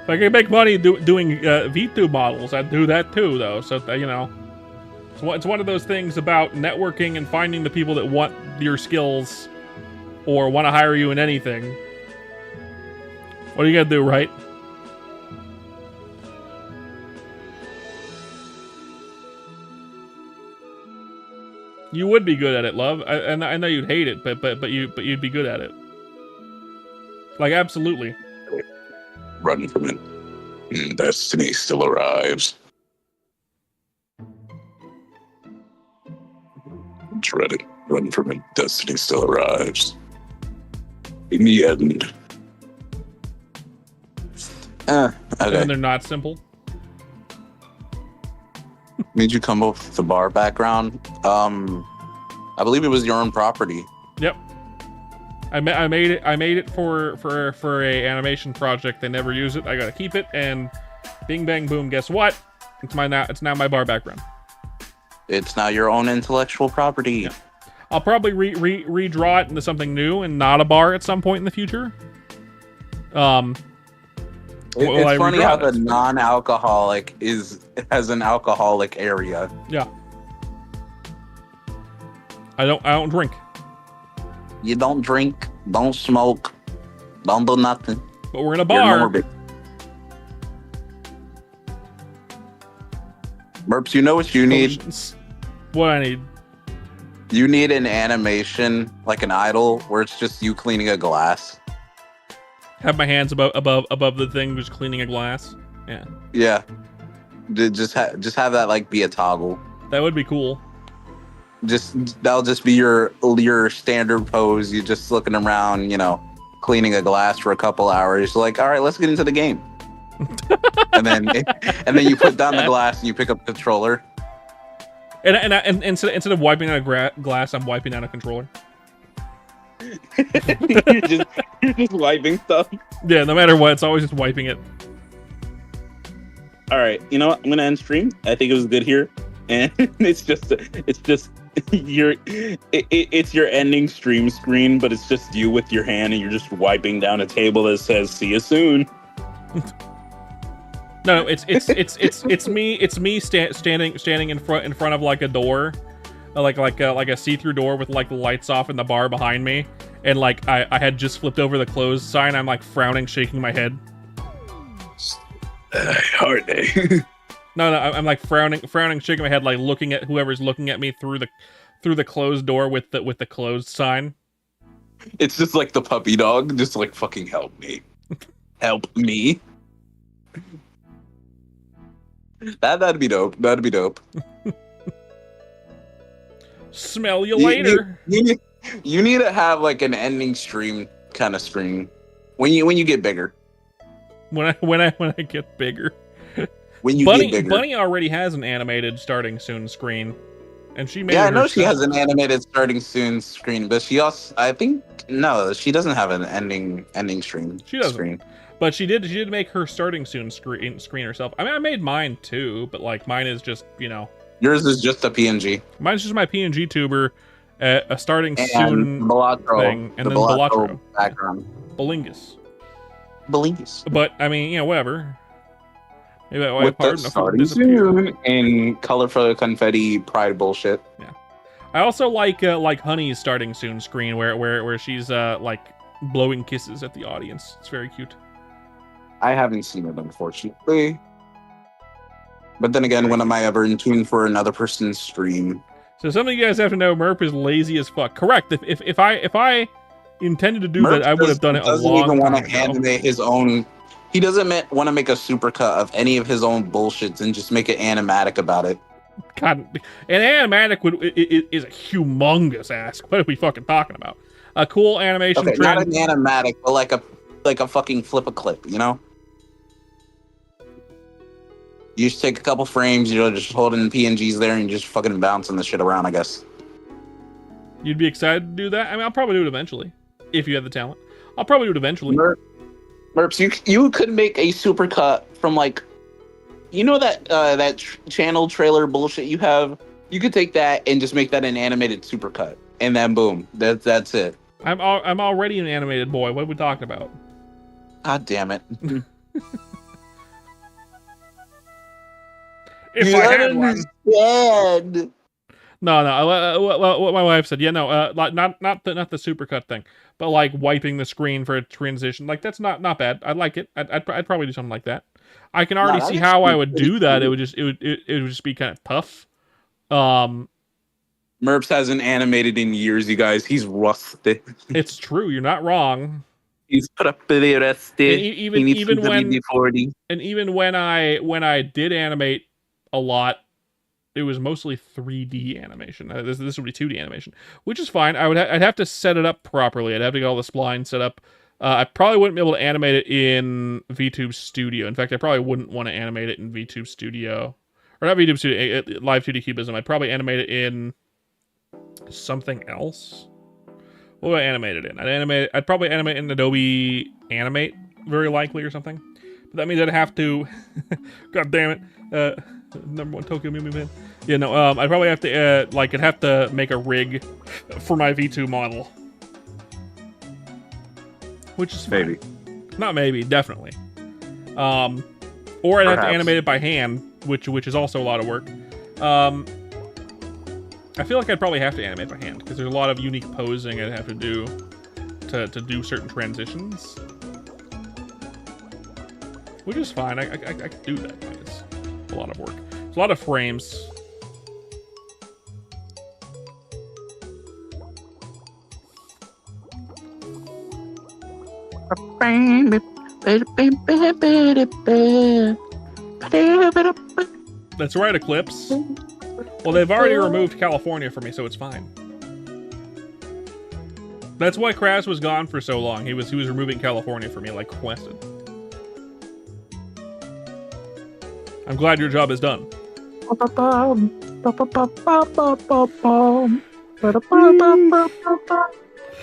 If I could make money doing VTube models, I'd do that too, though. So you know, it's one of those things about networking and finding the people that want your skills or want to hire you in anything. What are you gonna do, right? You would be good at it, love. I know you'd hate it, but you'd be good at it. Like absolutely. Run from it. Destiny still arrives. Dread it. Run from it. Destiny still arrives. In the end. Okay. And they're not simple. Made you come up with the bar background. I believe it was your own property. Yep. I made it for a animation project. They never use it. I gotta keep it. And bing bang boom. Guess what? It's now my bar background. It's now your own intellectual property. Yeah. I'll probably redraw it into something new and not a bar at some point in the future. It's funny how the non-alcoholic has an alcoholic area. Yeah. I don't drink. You don't drink, don't smoke, don't do nothing. But we're in a bar. Merps, you know what you need? Potions. What I need? You need an animation, like an idol, where it's just you cleaning a glass. Have my hands above the thing, just cleaning a glass. Yeah. Yeah. Just have that like be a toggle. That would be cool. That'll just be your standard pose. You're just looking around, you know, cleaning a glass for a couple hours. Like, all right, let's get into the game. and then you put down the glass and you pick up the controller. And instead of wiping out a glass, I'm wiping out a controller. you're just wiping stuff. Yeah, no matter what, it's always just wiping it. All right, you know what? I'm gonna end stream. I think it was good here, and it's just it's your ending stream screen, but it's just you with your hand and you're just wiping down a table that says "See you soon." No, it's me standing in front of like a door, like a see-through door with like the lights off and the bar behind me, and like I had just flipped over the closed sign. I'm like frowning, shaking my head. Hard day. No, I'm like frowning, shaking my head, like looking at whoever's looking at me through the closed door with the closed sign. It's just like the puppy dog, just like fucking help me, help me. That'd be dope. That'd be dope. Smell you later. You need to have like an ending stream kind of screen when you get bigger. When I get bigger. When you get bigger. Bunny already has an animated starting soon screen, and she made. Yeah, I know she has an animated starting soon screen, but she also, I think, no, she doesn't have an ending screen. She doesn't. Screen. But she did make her starting soon screen herself. I mean, I made mine too, but like mine is just, you know. Yours is just a PNG. Mine's just my PNG tuber, a starting and soon Balatro, thing, and then Balatro background. Belingus. Belingus. But I mean, you know, whatever. Maybe I With the starting soon and colorful confetti pride bullshit. Yeah. I also like Honey's starting soon screen where she's like blowing kisses at the audience. It's very cute. I haven't seen it, unfortunately. But then again, when am I ever in tune for another person's stream? So something you guys have to know: Merp is lazy as fuck. Correct. If I intended to do Merp that, I would have done it a long time ago. Doesn't even want to animate his own. He doesn't want to make a supercut of any of his own bullshits and just make it animatic about it. God, an animatic is a humongous ask. What are we fucking talking about? A cool animation Okay, trend. not an animatic, but like a fucking flip a clip, you know? You just take a couple frames, you know, just holding PNGs there and just fucking bouncing the shit around, I guess. You'd be excited to do that? I mean, I'll probably do it eventually. If you have the talent. I'll probably do it eventually. Merps, you could make a supercut from like, you know that channel trailer bullshit you have? You could take that and just make that an animated supercut. And then boom, that's it. I'm already an animated boy. What are we talking about? God damn it. If I had one. No. What my wife said. Yeah, no. Not the supercut thing, but like wiping the screen for a transition. Like that's not bad. I like it. I'd probably do something like that. I can already see how I would do that. It would just be kind of tough. Merps hasn't animated in years, you guys. He's rusty. It's true. You're not wrong. He's pretty rusty. And even when I did animate a lot, it was mostly 3D animation. This would be 2D animation, which is fine. I'd have to set it up properly. I'd have to get all the splines set up. I probably wouldn't be able to animate it in VTube Studio. In fact, I probably wouldn't want to animate it in VTube Studio. Or not VTube Studio, Live 2D Cubism. I'd probably animate it in something else. What would I animate it in? I'd probably animate in Adobe Animate, very likely, or something. But that means I'd have to... God damn it. Number one Tokyo Mew Man. Yeah, no, I'd probably have to, I'd have to make a rig for my V2 model. Which is fine. Maybe. Not maybe, definitely. Or I'd have to animate it by hand, which is also a lot of work. I feel like I'd probably have to animate by hand, because there's a lot of unique posing I'd have to do to do certain transitions. Which is fine. I could do that. It's a lot of work. It's a lot of frames. That's right, Eclipse. Well, they've already removed California for me, so it's fine. That's why Kraz was gone for so long. He was removing California for me, like requested. I'm glad your job is done.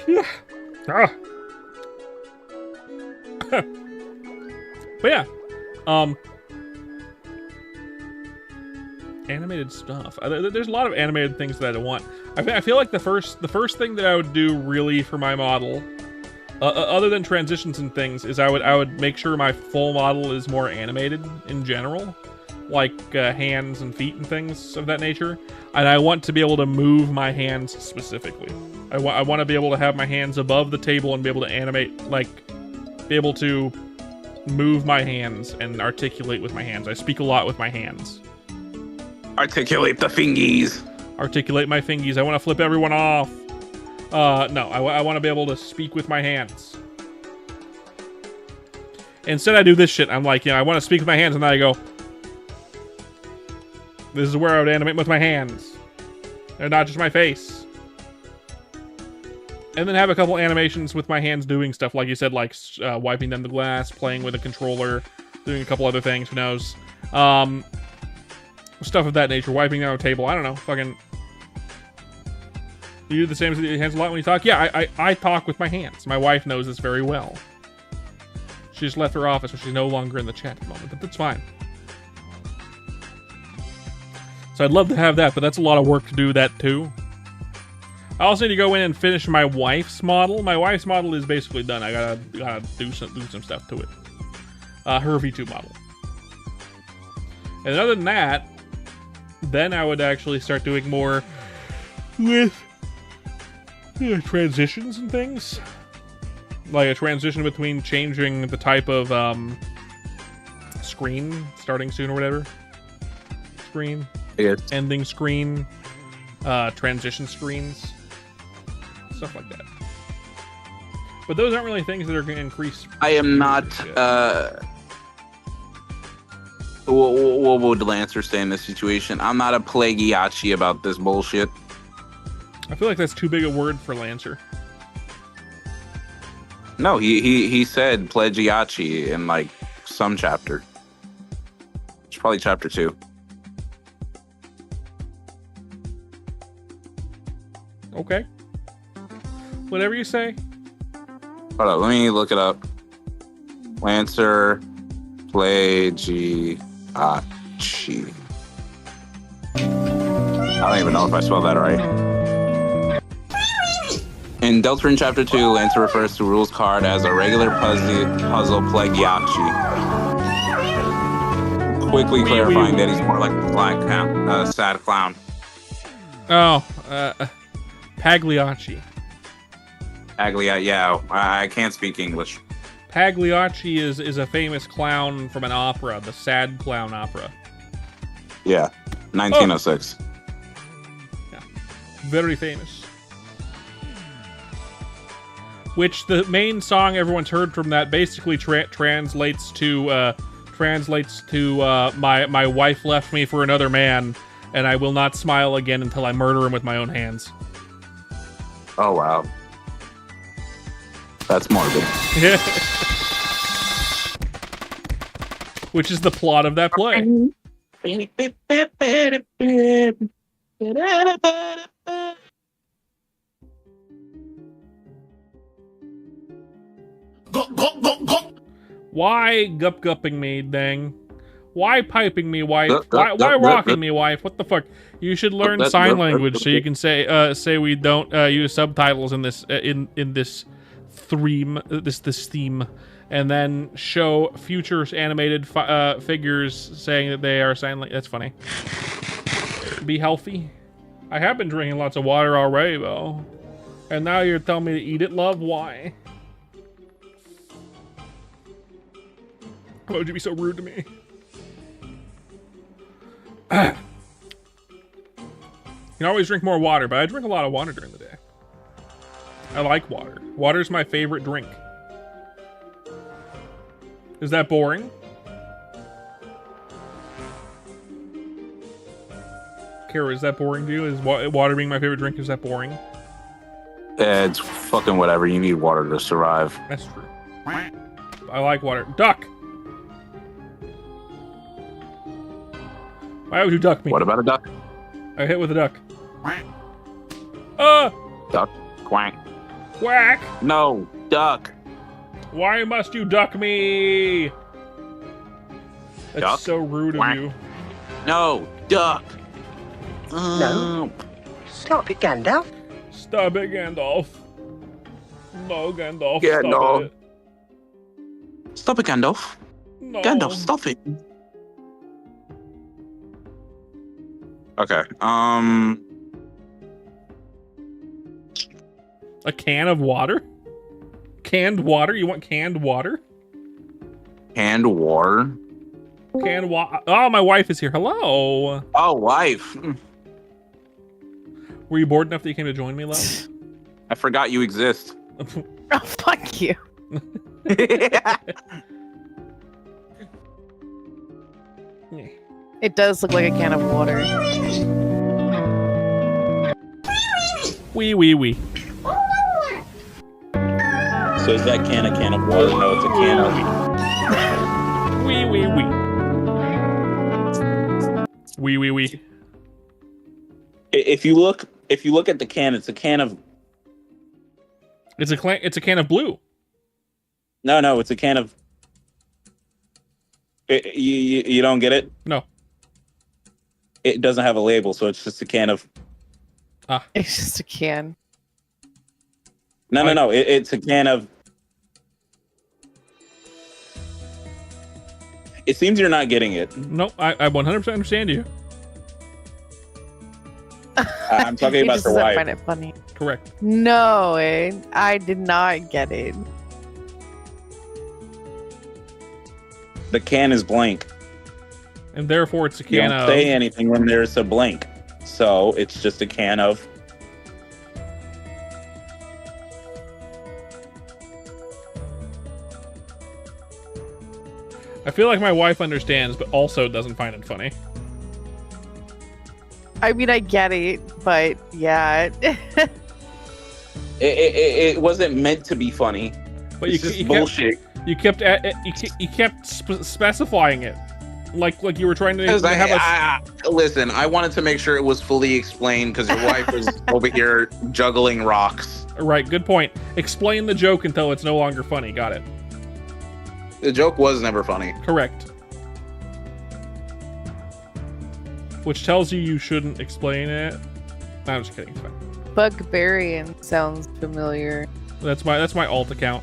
Yeah. Ah. But yeah, animated stuff. There's a lot of animated things that I want. I feel like the first thing that I would do really for my model, other than transitions and things, is I would make sure my full model is more animated in general, like hands and feet and things of that nature. And I want to be able to move my hands specifically. I want to be able to have my hands above the table and be able to animate, like, be able to move my hands and articulate with my hands. I speak a lot with my hands. Articulate the fingies. Articulate my fingies. I want to flip everyone off. No, I want to be able to speak with my hands. Instead, I do this shit. I'm like, I want to speak with my hands, and then I go, this is where I would animate with my hands. And not just my face. And then have a couple animations with my hands doing stuff, like you said, like wiping down the glass, playing with a controller, doing a couple other things, who knows. Stuff of that nature, wiping down a table, I don't know, fucking... You do the same with your hands a lot when you talk? Yeah, I talk with my hands. My wife knows this very well. She just left her office, so she's no longer in the chat at the moment, but that's fine. So I'd love to have that, but that's a lot of work to do that too. I also need to go in and finish my wife's model. My wife's model is basically done. I gotta do some stuff to it. Her V2 model. And other than that, then I would actually start doing more with transitions and things. Like a transition between changing the type of screen, starting soon or whatever. Screen. Yes. Ending screen. Transition screens. Stuff like that. But those aren't really things that are going to increase. I am not. What would Lancer say in this situation? I'm not a plagiachi about this bullshit. I feel like that's too big a word for Lancer. No, he said plagiachi in like some chapter. It's probably chapter 2. Okay. Whatever you say. Hold up, let me look it up. Lancer plagiachi. I don't even know if I spelled that right. In Deltarune Chapter 2, Lancer refers to Rule's card as a regular puzzle plagiachi. Quickly clarifying that he's more like a black clown, sad clown. Oh, Pagliacci. Yeah, I can't speak English. Pagliacci is a famous clown from an opera, the Sad Clown opera. Yeah, 1906. Oh. Yeah, very famous. Which the main song everyone's heard from that basically translates to my wife left me for another man, and I will not smile again until I murder him with my own hands. Oh wow. That's morbid. Which is the plot of that play. Why gup-gupping me, dang? Why piping me, wife? Why rocking me, wife? What the fuck? You should learn sign language so you can say we don't use subtitles in this this theme, and then show future animated figures saying that they are sign language. That's funny. Be healthy. I have been drinking lots of water already, though, and now you're telling me to eat it, love? Why? Why would you be so rude to me? can always drink more water, but I drink a lot of water during the day. I like water. Water's my favorite drink. Is that boring? Kara, is that boring to you? Is water being my favorite drink, is that boring? It's fucking whatever. You need water to survive. That's true. I like water. Duck! Why would you duck me? What about a duck? I hit with a duck. Duck. Quack. Quack! No, duck. Why must you duck me? That's Duck? so rude Quack. of you. No, duck. No. Stop it, Gandalf. Stop it, Gandalf. No, Gandalf. Gandalf. Stop it. Stop it, Gandalf. No. Gandalf, stop it. Okay. A can of water? Canned water? You want canned water? Canned water. Canned water. Oh, my wife is here. Hello. Oh, wife. Were you bored enough that you came to join me, love? I forgot you exist. Oh, fuck you. It does look like a can of water. Wee, wee, wee. So is that can a can of water? No, it's a can of. Wee, wee, wee. Wee, wee, wee. If you look at the can, it's a can of. It's a can of blue. No, it's a can of. You don't get it? No. It doesn't have a label, so it's just a can of. It's just a can. No. It's a can of. It seems you're not getting it. No, I 100% understand you. I'm talking He about just your doesn't wife. find it funny. Correct. No, I did not get it. The can is blank. And therefore, it's a You can don't of. say anything when there's a blank. So it's just a can of. I feel like my wife understands, but also doesn't find it funny. I mean, I get it, but yeah. It wasn't meant to be funny. But It's you, just you bullshit. kept specifying it, like you were trying to Because have us. listen, I wanted to make sure it was fully explained because your wife was over here juggling rocks. Right, good point. Explain the joke until it's no longer funny. Got it. The joke was never funny. Correct. Which tells you shouldn't explain it. I'm just kidding. It's fine. Bugbarian sounds familiar. That's my alt account.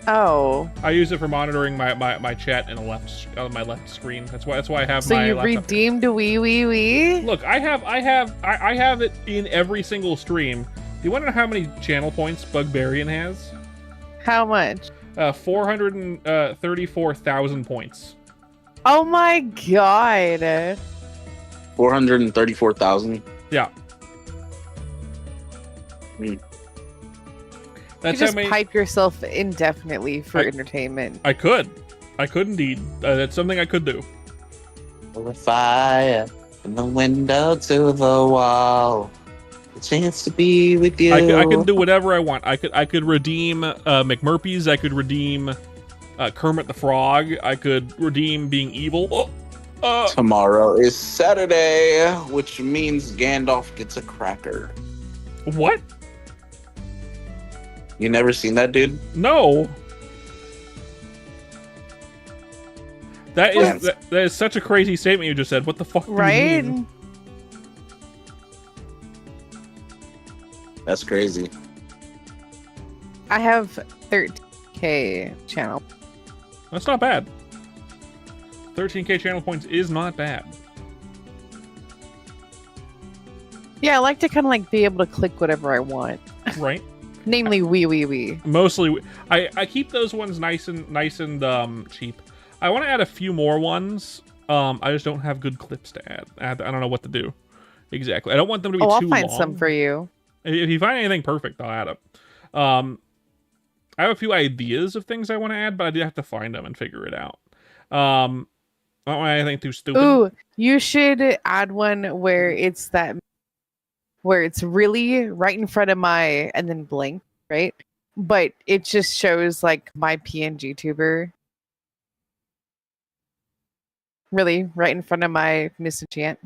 Oh, I use it for monitoring my chat on my left screen. That's why I have so my you laptop. redeemed wee wee wee? Look, I have it in every single stream. Do you want to know how many channel points Bugbarian has? How much? 434,000 points. Oh my god. 434,000. Yeah. Hmm. That's you how just many. pipe yourself indefinitely for I- entertainment. I could indeed. That's something I could do. The fire from the window to the wall. A chance to be with you. I could do whatever I want. I could redeem McMurphy's. I could redeem Kermit the Frog. I could redeem being evil. Tomorrow is Saturday, which means Gandalf gets a cracker. What? You never seen that, dude? No. That is Yes. that is such a crazy statement you just said. What the fuck? do you Right? mean? That's crazy. I have 13k channel. That's not bad. 13k channel points is not bad. Yeah, I like to kind of like be able to click whatever I want. Right? Namely, wee wee wee. Mostly, I keep those ones nice and cheap. I want to add a few more ones. I just don't have good clips to add. I don't know what to do exactly. I don't want them to be too I'll long. find some for you. If you find anything perfect, I'll add them. I have a few ideas of things I want to add, but I do have to find them and figure it out. I don't want anything too stupid. Ooh, you should add one where it's really right in front of my and then blink, right? But it just shows like my PNG tuber. Really, right in front of my Miss Enchant.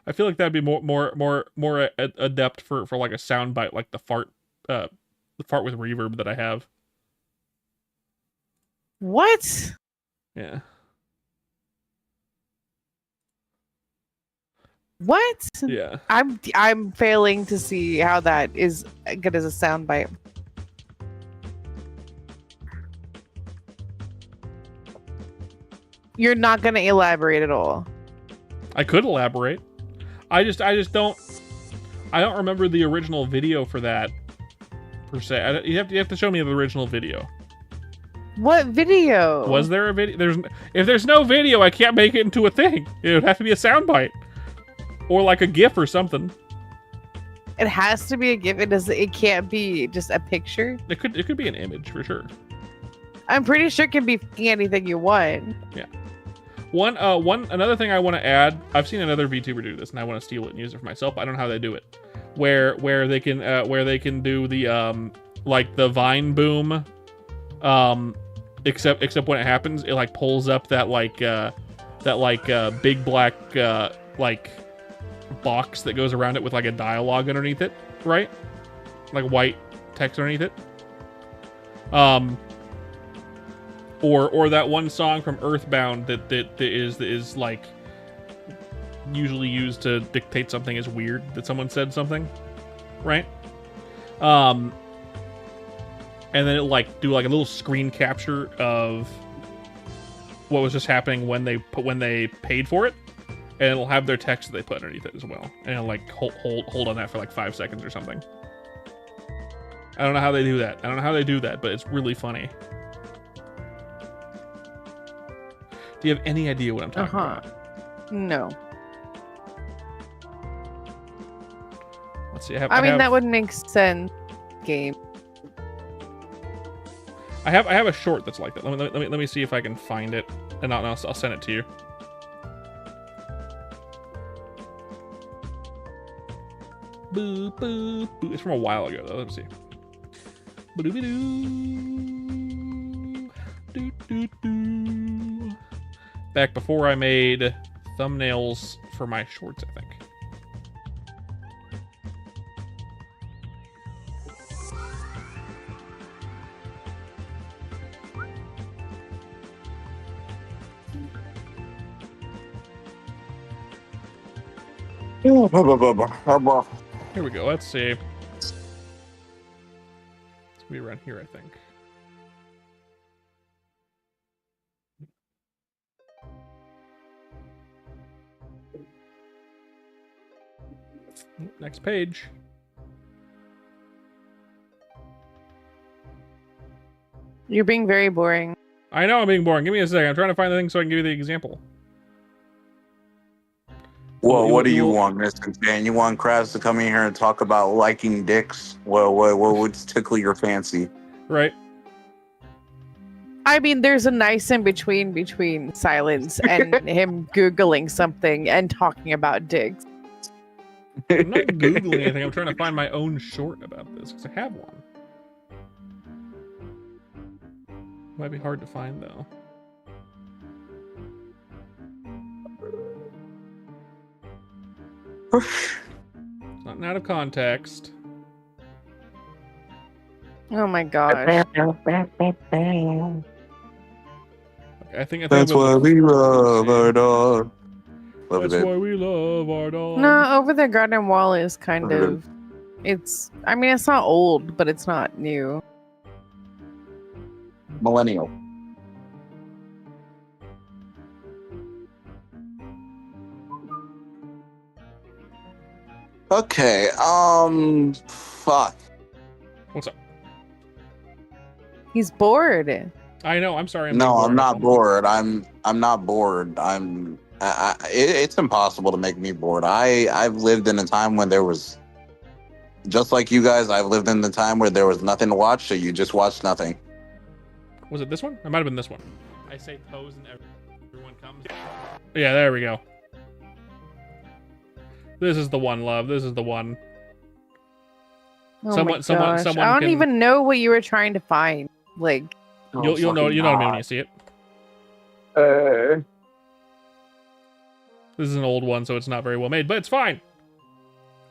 I feel like that'd be more adept for like a soundbite, like the fart with reverb that I have. What? Yeah. What? Yeah. I'm failing to see how that is good as a soundbite. You're not gonna elaborate at all. I could elaborate. I just don't. I don't remember the original video for that per se. You have to show me the original video. What video? Was there a video? If there's no video, I can't make it into a thing. It would have to be a soundbite or like a GIF or something. It has to be a GIF. It can't be just a picture. It could be an image for sure. I'm pretty sure it can be anything you want. Yeah. Another thing I want to add. I've seen another VTuber do this, and I want to steal it and use it for myself. I don't know how they do it. Where they can do the like the Vine boom, except when it happens, it like pulls up that big black like box that goes around it with like a dialogue underneath it, right? Like white text underneath it. Or that one song from Earthbound that is like usually used to dictate something as weird that someone said something, right? And then it like do like a little screen capture of what was just happening when they paid for it, and it'll have their text that they put underneath it as well, and it'll like hold on that for like 5 seconds or something. I don't know how they do that. But it's really funny. Do you have any idea what I'm talking about? No. Let's see. That would make sense. Game. I have a short that's like that. Let me see if I can find it, and I'll send it to you. Boo, boo, boo. It's from a while ago though. Let's see. Back before I made thumbnails for my shorts, I think. Here we go. Let's see. It's gonna be around here, I think. Next page. You're being very boring. I know I'm being boring. Give me a second. I'm trying to find the thing so I can give you the example. Well, what do you want, Mr. Dan? You want Krabs to come in here and talk about liking dicks? Well, what would tickle your fancy? Right. I mean, there's a nice in between silence and him Googling something and talking about dicks. I'm not Googling anything. I'm trying to find my own short about this because I have one. Might be hard to find though. It's not out of context. Oh my gosh. I think That's why we love our dog. That's why we love our dog. No, Over the Garden Wall is kind of. It's not old, but it's not new. Millennial. Okay, fuck. What's up? He's bored. I know. I'm sorry. No, being I'm not bored. bored. I'm not bored. It's impossible to make me bored. I've lived in a time when there was, just like you guys, I've lived in the time where there was nothing to watch, so you just watched nothing. Was it this one? It might have been this one. I say pose and everyone comes. Yeah, there we go. This is the one, love. This is the one. Oh Someone- my someone- gosh. someone I don't can- even know what you were trying to find. Like, You'll know what I mean when you see it. This is an old one, so it's not very well made, but it's fine.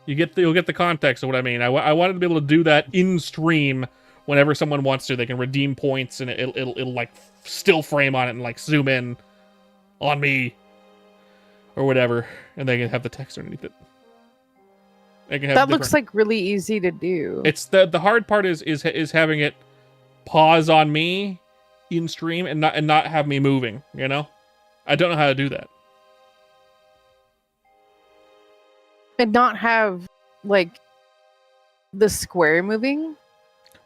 You'll get the context of what I mean. I wanted to be able to do that in stream whenever someone wants to. They can redeem points and it'll like still frame on it and like zoom in on me or whatever, and they can have the text underneath it. They can have that looks like really easy to do. It's the hard part is having it pause on me in stream and not have me moving, you know? I don't know how to do that. And not have, like, the square moving.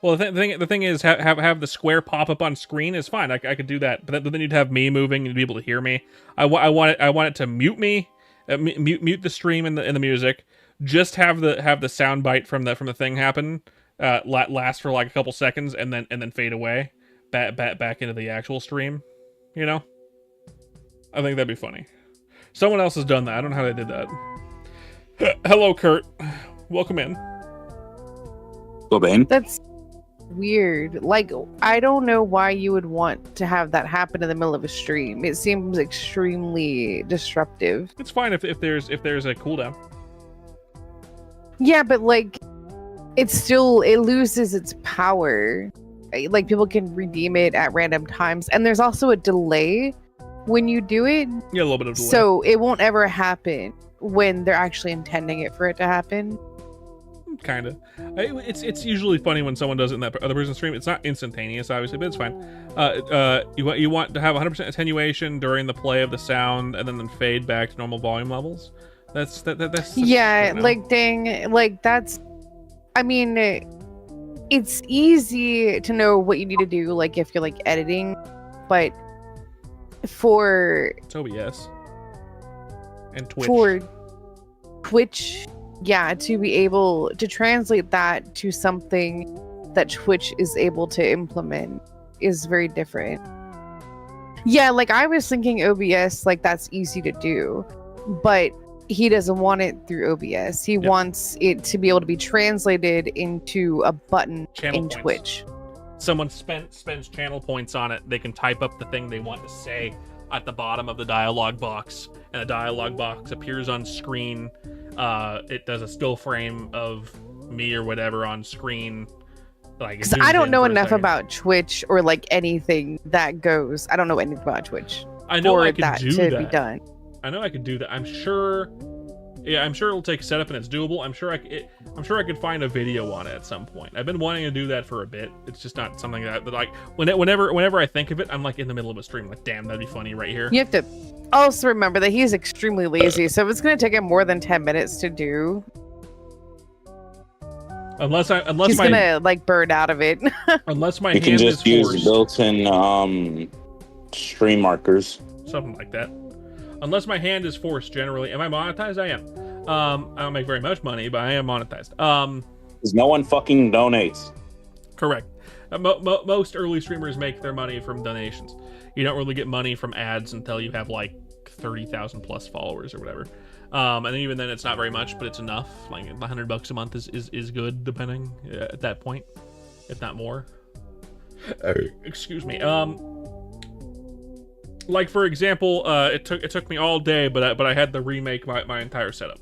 Well, the thing is, have the square pop up on screen is fine. I could do that, but then you'd have me moving and be able to hear me. I want it to mute me, mute the stream and the music. Just have the sound bite from the thing happen, last for like a couple seconds and then fade away, back into the actual stream. You know, I think that'd be funny. Someone else has done that. I don't know how they did that. Hello, Kurt. Welcome in. Go, Bane. That's weird. Like, I don't know why you would want to have that happen in the middle of a stream. It seems extremely disruptive. It's fine if there's a cooldown. Yeah, but like, it loses its power. Like, people can redeem it at random times, and there's also a delay when you do it. Yeah, a little bit of delay. So it won't ever happen when they're actually intending it for it to happen. Kind of. It's usually funny when someone does it in that other person's stream. It's not instantaneous, obviously, but it's fine. You want to have 100% attenuation during the play of the sound, and then fade back to normal volume levels. That's Yeah, you know. like, dang, like, that's, I mean, it's easy to know what you need to do, like, if you're like editing, but for It's OBS and Twitch. for Twitch, yeah, to be able to translate that to something that Twitch is able to implement is very different. Yeah, like, I was thinking OBS, like, that's easy to do, but he doesn't want it through OBS. He wants it to be able to be translated into a button Channel in points. Twitch. Someone spends channel points on it. They can type up the thing they want to say at the bottom of the dialog box, and the dialog box appears on screen. It does a still frame of me or whatever on screen. Like, Because I don't know enough about Twitch or like anything that goes. I don't know anything about Twitch I know for I could that do to that. be done. I know I could do that. I'm sure it'll take setup and it's doable. I'm sure I could find a video on it at some point. I've been wanting to do that for a bit. It's just not something that like whenever I think of it, I'm like in the middle of a stream, like, damn, that'd be funny right here. You have to also remember that he's extremely lazy, so if it's going to take him more than 10 minutes to do, Unless he's my gonna like burn out of it. unless my You can hand just is use forced, built-in stream markers. something like that. Unless my hand is forced, generally. Am I monetized? I am. I don't make very much money, but I am monetized. Because no one fucking donates. Correct. Most early streamers make their money from donations. You don't really get money from ads until you have like 30,000 plus followers or whatever. And then even then, it's not very much, but it's enough. Like $100 a month is good, depending at that point, if not more. Excuse me. Like for example, it took me all day, but I had to remake my entire setup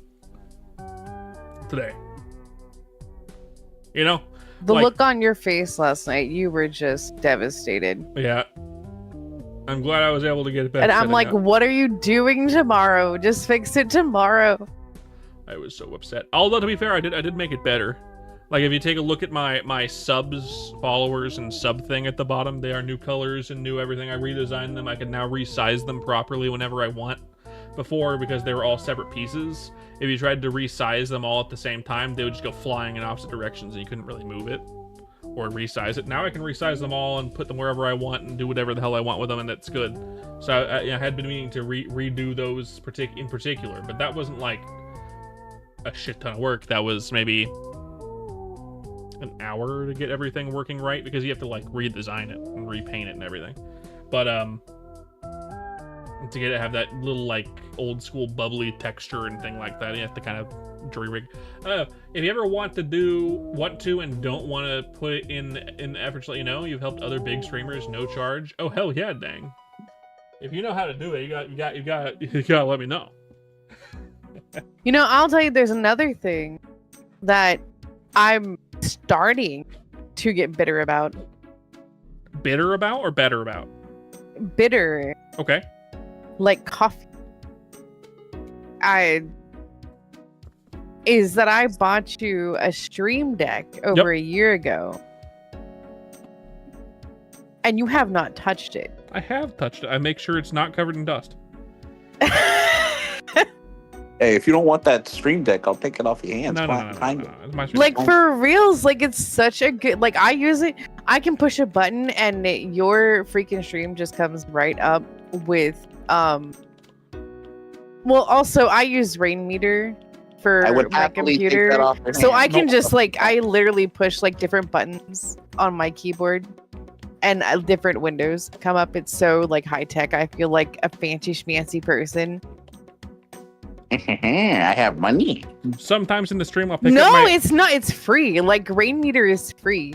today. You know. The Like- look on your face last night, you were just devastated. Yeah. I'm glad I was able to get it back. And I'm setting like, up. what are you doing tomorrow? Just fix it tomorrow. I was so upset. Although to be fair, I did make it better. Like if you take a look at my subs, followers, and sub thing at the bottom, they are new colors and new everything. I redesigned them. I can now resize them properly whenever I want. Before, because they were all separate pieces, if you tried to resize them all at the same time, they would just go flying in opposite directions and you couldn't really move it. or resize it. Now I can resize them all and put them wherever I want and do whatever the hell I want with them, and that's good. So I had been meaning to redo those in particular, but that wasn't like a shit ton of work. That was maybe an hour to get everything working right, because you have to like redesign it and repaint it and everything. But to get it have that little like old school bubbly texture and thing like that, you have to kind of jury-rig. If you ever want to and don't want to put it in the effort to let you know, you've helped other big streamers, no charge. Oh hell yeah, dang! If you know how to do it, you gotta let me know. You know, I'll tell you, there's another thing that I'm starting to get bitter about. Bitter about or better about? Bitter. Okay. Like coffee. Is that I bought you a Stream Deck over a year ago, and you have not touched it. I have touched it. I make sure it's not covered in dust. Hey, if you don't want that Stream Deck, I'll take it off your hands. No. It's my Stream Like Deck. for reals, like it's such a good. Like I use it. I can push a button and your freaking stream just comes right up with Well, also I use Rainmeter for I would my happily take that computer, off your so I hands. can just like I literally push like different buttons on my keyboard, and different windows come up. It's so like high tech. I feel like a fancy schmancy person. I have money. Sometimes in the stream I'll pick up No, my... it's not. It's free. Like Rainmeter is free.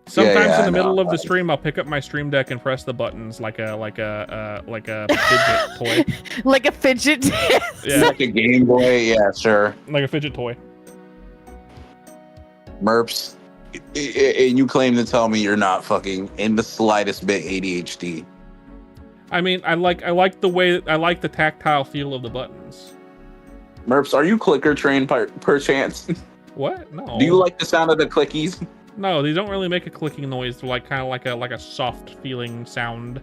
Sometimes Yeah, in the middle no, of the stream, I'll pick up my Stream Deck and press the buttons like a fidget toy. Like a fidget. Yeah, Like a Game Boy, yeah, sure. like a fidget toy. Merps, and you claim to tell me you're not fucking in the slightest bit ADHD. I mean, I like the tactile feel of the buttons. Merps, are you clicker trained per chance? What? No. Do you like the sound of the clickies? No, they don't really make a clicking noise. They're like kind of like a soft feeling sound.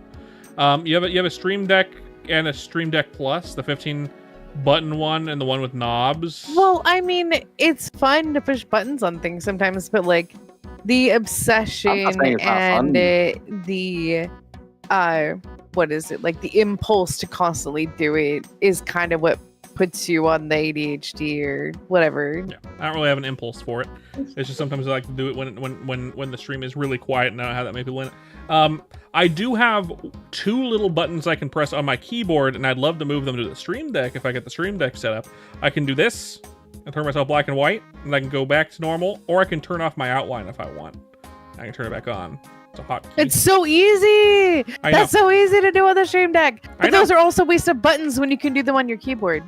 You have a Stream Deck and a Stream Deck Plus, the 15 button one and the one with knobs. Well, I mean, it's fun to push buttons on things sometimes, but like the obsession saying it's not and fun. the what is it? Like the impulse to constantly do it is kind of what puts you on the ADHD or whatever. Yeah, I don't really have an impulse for it. It's just sometimes I like to do it when the stream is really quiet and I don't have that many people in it. I do have two little buttons I can press on my keyboard, and I'd love to move them to the Stream Deck if I get the Stream Deck set up. I can do this and turn myself black and white, and I can go back to normal, or I can turn off my outline if I want. I can turn it back on. It's a hotkey. It's so easy. I That's so easy to do on the Stream Deck. I But know. those are also waste of buttons when you can do them on your keyboard.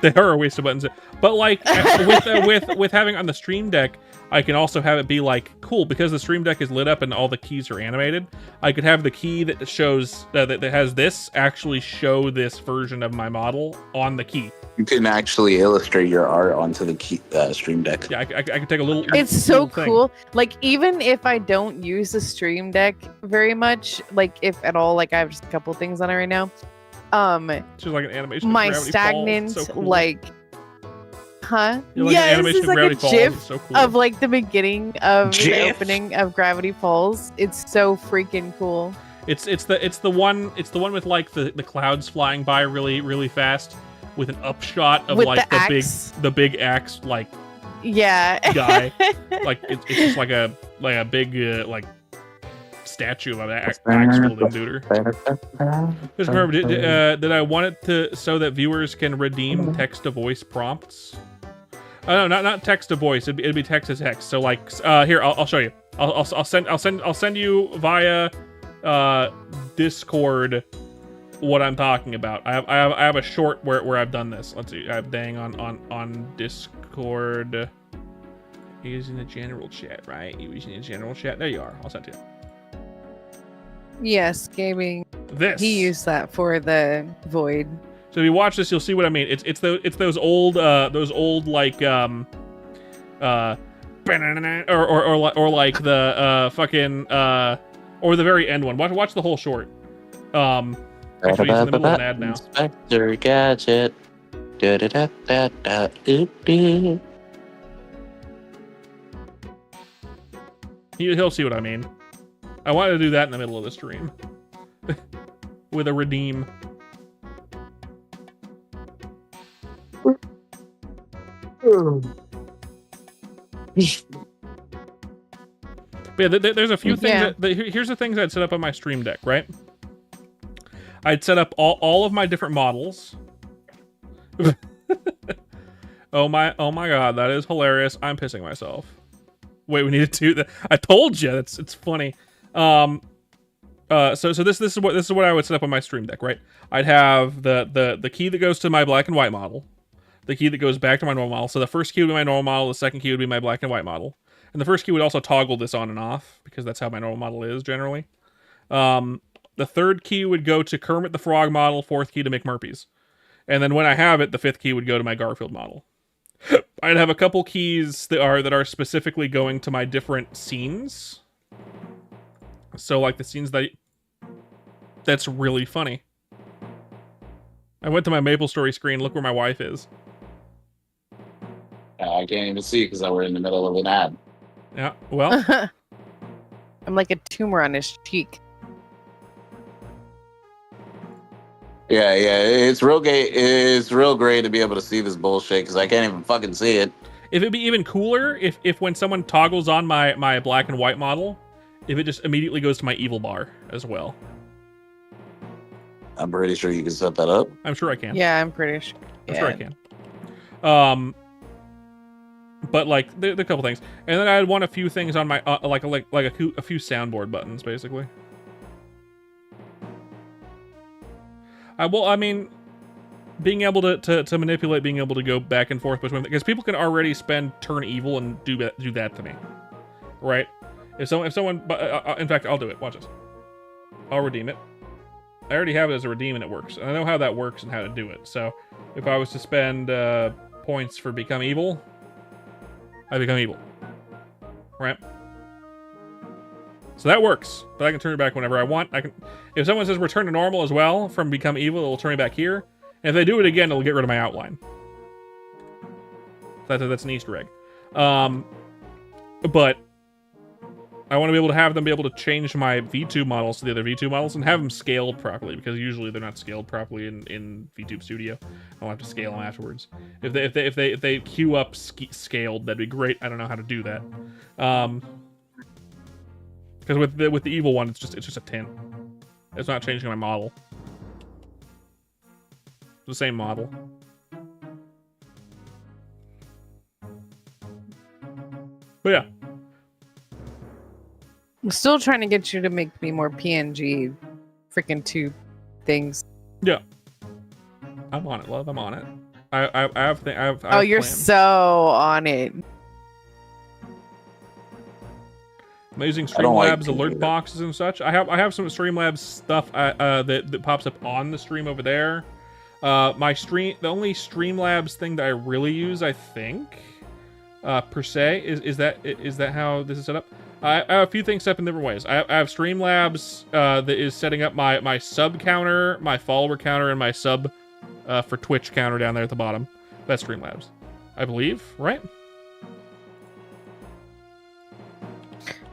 They are a waste of buttons, but like with having on the Stream Deck, I can also have it be like cool because the Stream Deck is lit up and all the keys are animated. I could have the key that shows that has this actually show this version of my model on the key. You can actually illustrate your art onto the Stream Deck. Yeah, I could take a little. It's so little thing. cool. Like even if I don't use the Stream Deck very much, like if at all, like I have just a couple things on it right now. It's just like an animation. of My Gravity Falls. stagnant It's so cool. like, huh? Yeah, like an Yes, animation it's of like Gravity a Falls. GIF It's so cool. of like the beginning of the GIF? opening of Gravity Falls. It's so freaking cool. It's the one with like the clouds flying by really fast with an upshot of With like the axe. the big axe like Yeah. guy. Like it's just like a big like statue of an axe wielding duder. Just remember, did I want it to so that viewers can redeem text to voice prompts? Oh no, not text to voice. It'd be text to text. So like, here I'll show you. I'll send you via Discord what I'm talking about. I have a short where I've done this. Let's see. I have dang on Discord. Using the general chat, right? Using the general chat. There you are. I'll send it to you. Yes, gaming. This. He used that for the void. So if you watch this, you'll see what I mean. It's those old like or like the fucking or the very end one. Watch the whole short. Actually, he's in the middle of an ad now. Inspector Gadget. Da-da-da-da-da-doo-doo. He'll see what I mean. I wanted to do that in the middle of the stream. With a redeem. But yeah, there's a few things. Here's the things I'd set up on my stream deck, right? I'd set up all of my different models. Oh my god, that is hilarious. I'm pissing myself. Wait, we need to do that. I told you, it's funny. So this is what I would set up on my stream deck, right? I'd have the key that goes to my black and white model, the key that goes back to my normal model. So the first key would be my normal model, the second key would be my black and white model. And the first key would also toggle this on and off, because that's how my normal model is, generally. The third key would go to Kermit the Frog model, fourth key to McMurphy's. And then when I have it, the fifth key would go to my Garfield model. I'd have a couple keys that are specifically going to my different scenes. So, like, the scenes that's really funny. I went to my MapleStory screen, look where my wife is. I can't even see because we're in the middle of an ad. Yeah, well. I'm like a tumor on his cheek. Yeah, it's real gay. It's real great to be able to see this bullshit because I can't even fucking see it. If it'd be even cooler if when someone toggles on my black and white model, if it just immediately goes to my evil bar as well. I'm pretty sure you can set that up. I'm sure I can. Yeah, I'm pretty sure. I'm sure I can. But like there are a couple things, and then I'd want a few things on my like a few soundboard buttons, basically. I mean, being able to manipulate, being able to go back and forth between, because people can already spend turn evil and do that to me, right? If someone, in fact, I'll do it. Watch this. I'll redeem it. I already have it as a redeem and it works. And I know how that works and how to do it. So if I was to spend points for become evil, I become evil, right? So that works, but I can turn it back whenever I want. I can, if someone says return to normal as well from become evil, it'll turn me back here. And if they do it again, it'll get rid of my outline. That's an Easter egg. But I want to be able to have them be able to change my VTube models to the other VTube models and have them scaled properly, because usually they're not scaled properly in VTube Studio. I'll have to scale them afterwards. If they queue up scaled, that'd be great. I don't know how to do that. Because with the evil one, it's just a 10. It's not changing my model. It's the same model. But yeah. I'm still trying to get you to make me more PNG freaking tube things. Yeah. I'm on it, love. I'm on it. I have oh, you're plans. so on it. I'm using Streamlabs alert boxes and such. I have some Streamlabs stuff that pops up on the stream over there. The only Streamlabs thing that I really use, I think, per se, is that how this is set up? I have a few things set up in different ways. I have Streamlabs that is setting up my sub counter, my follower counter, and my sub for Twitch counter down there at the bottom. That's Streamlabs, I believe, right?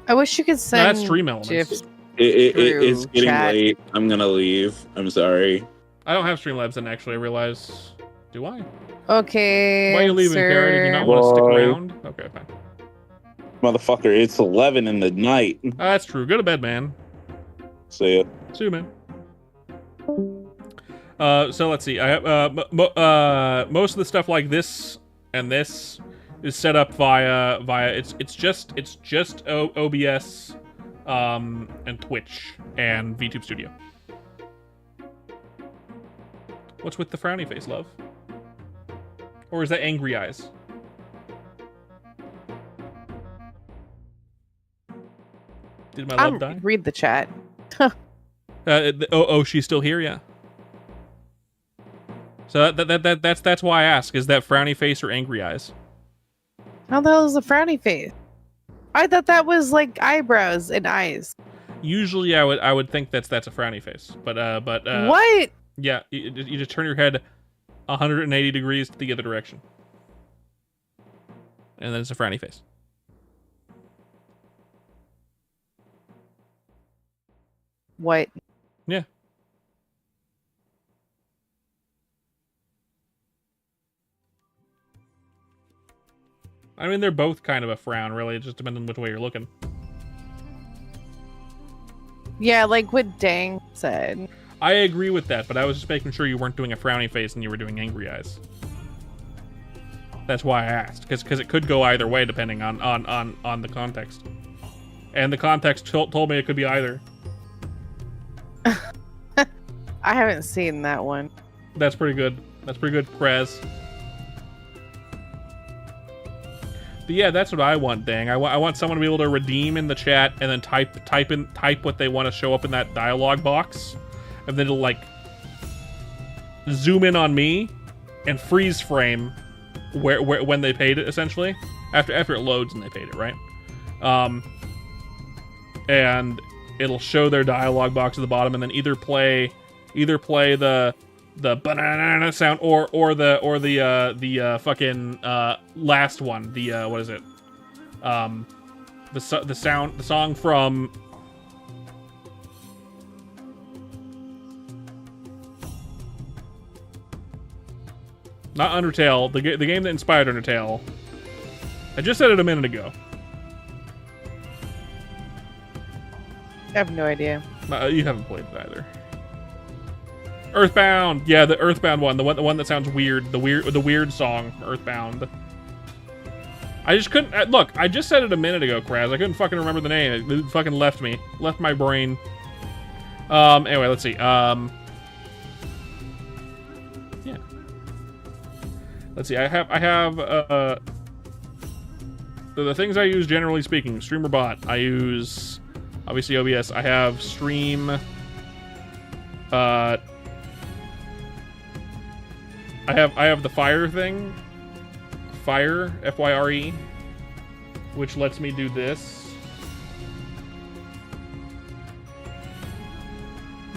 I wish you could send. No, that's Stream Elements. It's getting chat. late. I'm gonna leave. I'm sorry. I don't have Streamlabs, and actually, I realize. Do I? Okay. Why are you leaving, sir. Kara? Did you not want to stick around? Okay, fine. Motherfucker, it's 11 in the night. That's true. Go to bed, man. See ya. See you, man. So let's see. I have most of the stuff like this and this is set up via it's just OBS and Twitch and VTube Studio. What's with the frowny face, love? Or is that angry eyes? Did my love die? Read the chat. She's still here, yeah. So that's why I ask: is that frowny face or angry eyes? How the hell is a frowny face? I thought that was like eyebrows and eyes. Usually, I would think that's a frowny face, but what? Yeah, you just turn your head 180 degrees to the other direction, and then it's a frowny face. What? Yeah. I mean, they're both kind of a frown, really. It just depends on which way you're looking. Yeah, like what Dang said. I agree with that, but I was just making sure you weren't doing a frowny face and you were doing angry eyes. That's why I asked, because it could go either way depending on the context. And the context told me it could be either. I haven't seen that one. That's pretty good. That's pretty good, Krez. But yeah, that's what I want, Dang. I want someone to be able to redeem in the chat and then type what they want to show up in that dialogue box, and then it'll like zoom in on me and freeze frame where when they paid it, essentially after it loads and they paid it, right? And it'll show their dialogue box at the bottom, and then either play the banana sound or the fucking last one, the what is it, the song from not Undertale, the game that inspired Undertale. I just said it a minute ago. I have no idea. You haven't played it either. Earthbound, yeah, the Earthbound one, the one that sounds weird, the weird song, Earthbound. I just couldn't look. I just said it a minute ago, Kraz. I couldn't fucking remember the name. It fucking left my brain. Anyway, let's see. Yeah. Let's see. I have the things I use generally speaking. Streamer bot. I use obviously OBS. I have Stream. I have the Fire thing. Fire, F-Y-R-E, which lets me do this.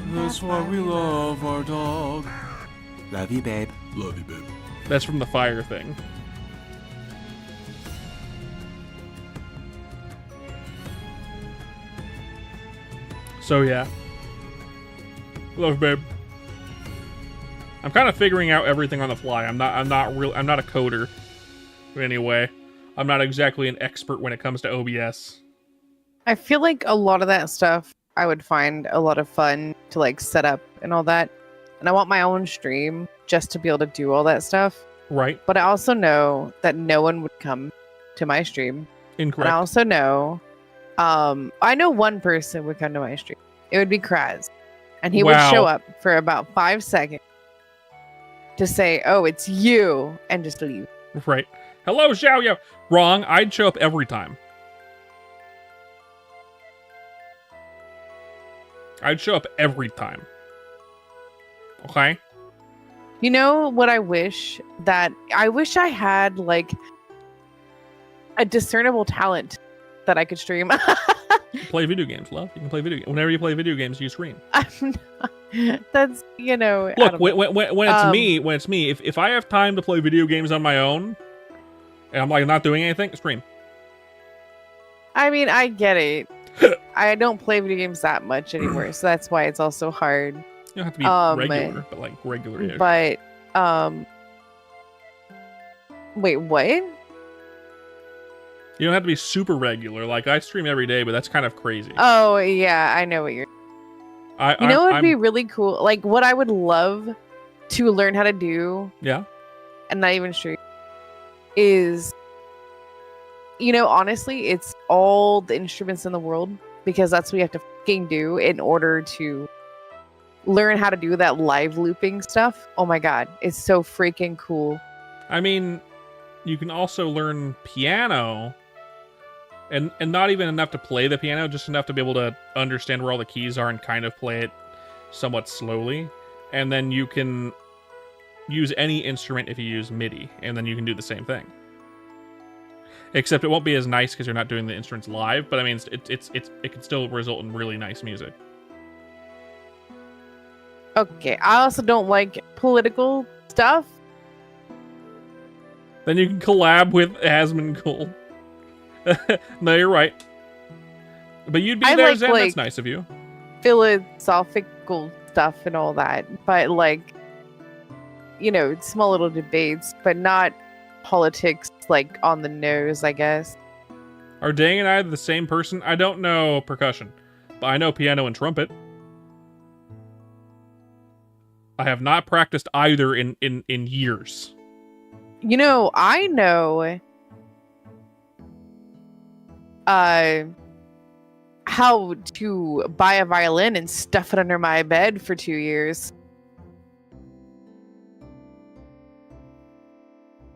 That's why we love our dog. Love you, babe. Love you, babe. That's from the Fire thing. So yeah. Love, babe. I'm kind of figuring out everything on the fly. I'm not a coder anyway. I'm not exactly an expert when it comes to OBS. I feel like a lot of that stuff I would find a lot of fun to like set up and all that. And I want my own stream just to be able to do all that stuff. Right. But I also know that no one would come to my stream. Incorrect. And I also know I know one person would come to my stream. It would be Kraz. And he would show up for about 5 seconds to say, "Oh, it's you," and just leave. Right. Hello, Xiao Yao. Wrong. I'd show up every time. I'd show up every time. Okay? You know what I wish? I wish I had like a discernible talent that I could stream. Play video games, love. You can play video games. Whenever you play video games, you stream. I'm not, that's, you know. Look, when it's me, if I have time to play video games on my own, and I'm like not doing anything, stream. I mean, I get it. I don't play video games that much anymore, so that's why it's also hard. You don't have to be regular, but like regular-ish. But, wait, what? You don't have to be super regular. Like, I stream every day, but that's kind of crazy. Oh, yeah, I know what you're... You know what would be really cool? Like, what I would love to learn how to do... Yeah? And not even stream... is... You know, honestly, it's all the instruments in the world. Because that's what you have to fucking do in order to learn how to do that live looping stuff. Oh my god, it's so freaking cool. I mean, you can also learn piano... And not even enough to play the piano, just enough to be able to understand where all the keys are and kind of play it somewhat slowly. And then you can use any instrument if you use MIDI, and then you can do the same thing. Except it won't be as nice because you're not doing the instruments live, but I mean, it can still result in really nice music. Okay, I also don't like political stuff. Then you can collab with Asmongold. No, you're right. But you'd be there, Zen. That's nice of you. philosophical stuff and all that, but like, you know, small little debates, but not politics like on the nose, I guess. Are Dang and I the same person? I don't know percussion, but I know piano and trumpet. I have not practiced either in years. You know, I know how to buy a violin and stuff it under my bed for 2 years.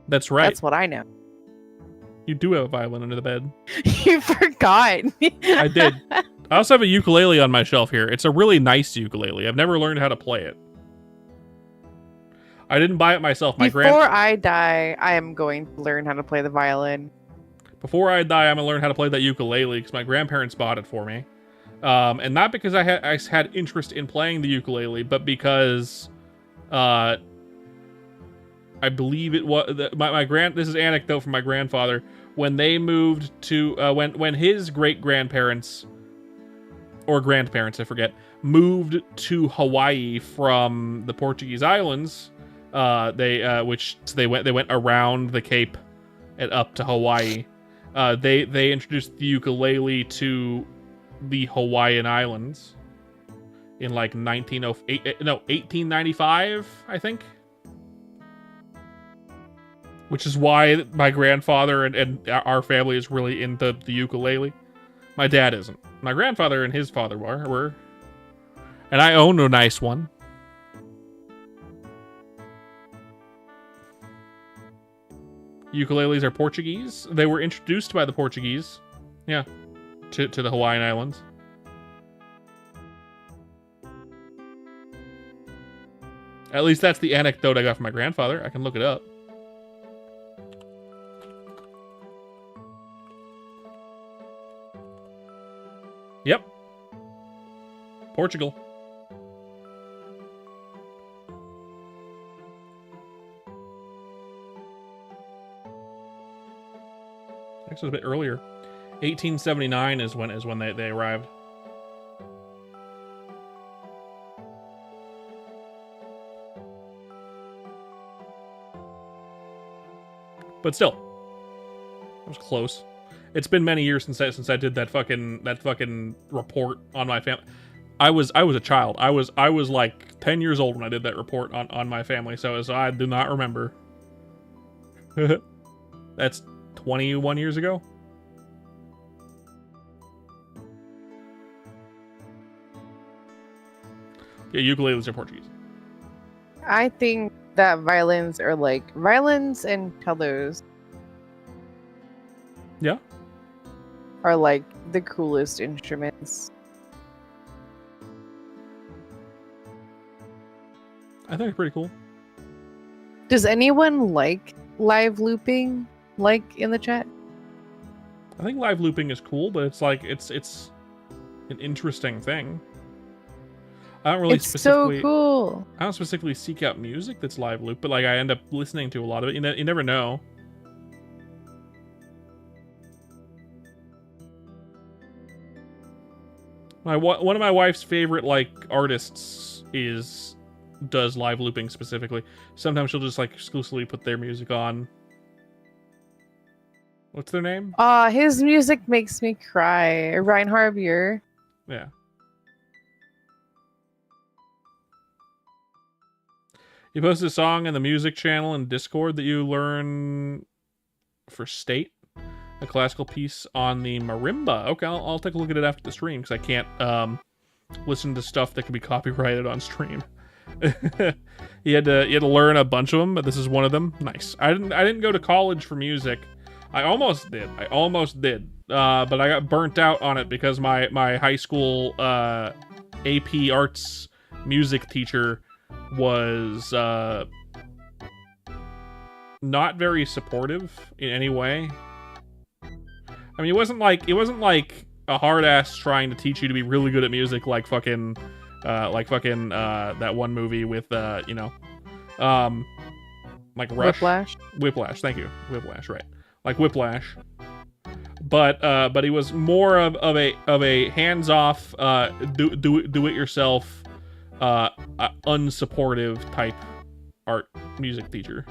That's right. That's what I know. You do have a violin under the bed. You forgot. I did. I also have a ukulele on my shelf here. It's a really nice ukulele. I've never learned how to play it. I didn't buy it myself. Before I die, I am going to learn how to play the violin. Before I die, I'm gonna learn how to play that ukulele because my grandparents bought it for me, and not because I had interest in playing the ukulele, but because I believe it was This is anecdote from my grandfather when they moved to when his great grandparents or grandparents, I forget, moved to Hawaii from the Portuguese islands. They went around the Cape and up to Hawaii. They introduced the ukulele to the Hawaiian Islands in like 1895, I think. Which is why my grandfather and our family is really into the ukulele. My dad isn't. My grandfather and his father were. And I own a nice one. Ukuleles are Portuguese. They were introduced by the Portuguese. Yeah. To the Hawaiian Islands. At least that's the anecdote I got from my grandfather. I can look it up. Yep. Portugal. Actually, a bit earlier. 1879 is when they arrived. But still, it was close. It's been many years since I did that fucking report on my family. I was a child. I was like 10 years old when I did that report on my family. So I do not remember. That's 21 years ago. Yeah, ukuleles are Portuguese. I think that violins are like violins and cellos. Yeah. Are like the coolest instruments. I think it's pretty cool. Does anyone like live looping? Like in the chat? I think live looping is cool, but it's like it's an interesting thing. I don't really It's so cool. I don't specifically seek out music that's live loop, but like I end up listening to a lot of it. You never know. One of my wife's favorite like artists does live looping specifically. Sometimes she'll just like exclusively put their music on. What's their name? His music makes me cry. Ryan Harbier. Yeah. You posted a song in the music channel in Discord that you learn for State, a classical piece on the marimba. Okay, I'll take a look at it after the stream because I can't listen to stuff that can be copyrighted on stream. You had to learn a bunch of them, but this is one of them. Nice. I didn't go to college for music. I almost did, but I got burnt out on it because my high school AP Arts music teacher was not very supportive in any way. I mean, it wasn't like a hard ass trying to teach you to be really good at music, like fucking that one movie with like Rush. Whiplash. Whiplash. Thank you. Whiplash. Right. Like Whiplash. but he was more of a hands-off, do it yourself, unsupportive type art music teacher.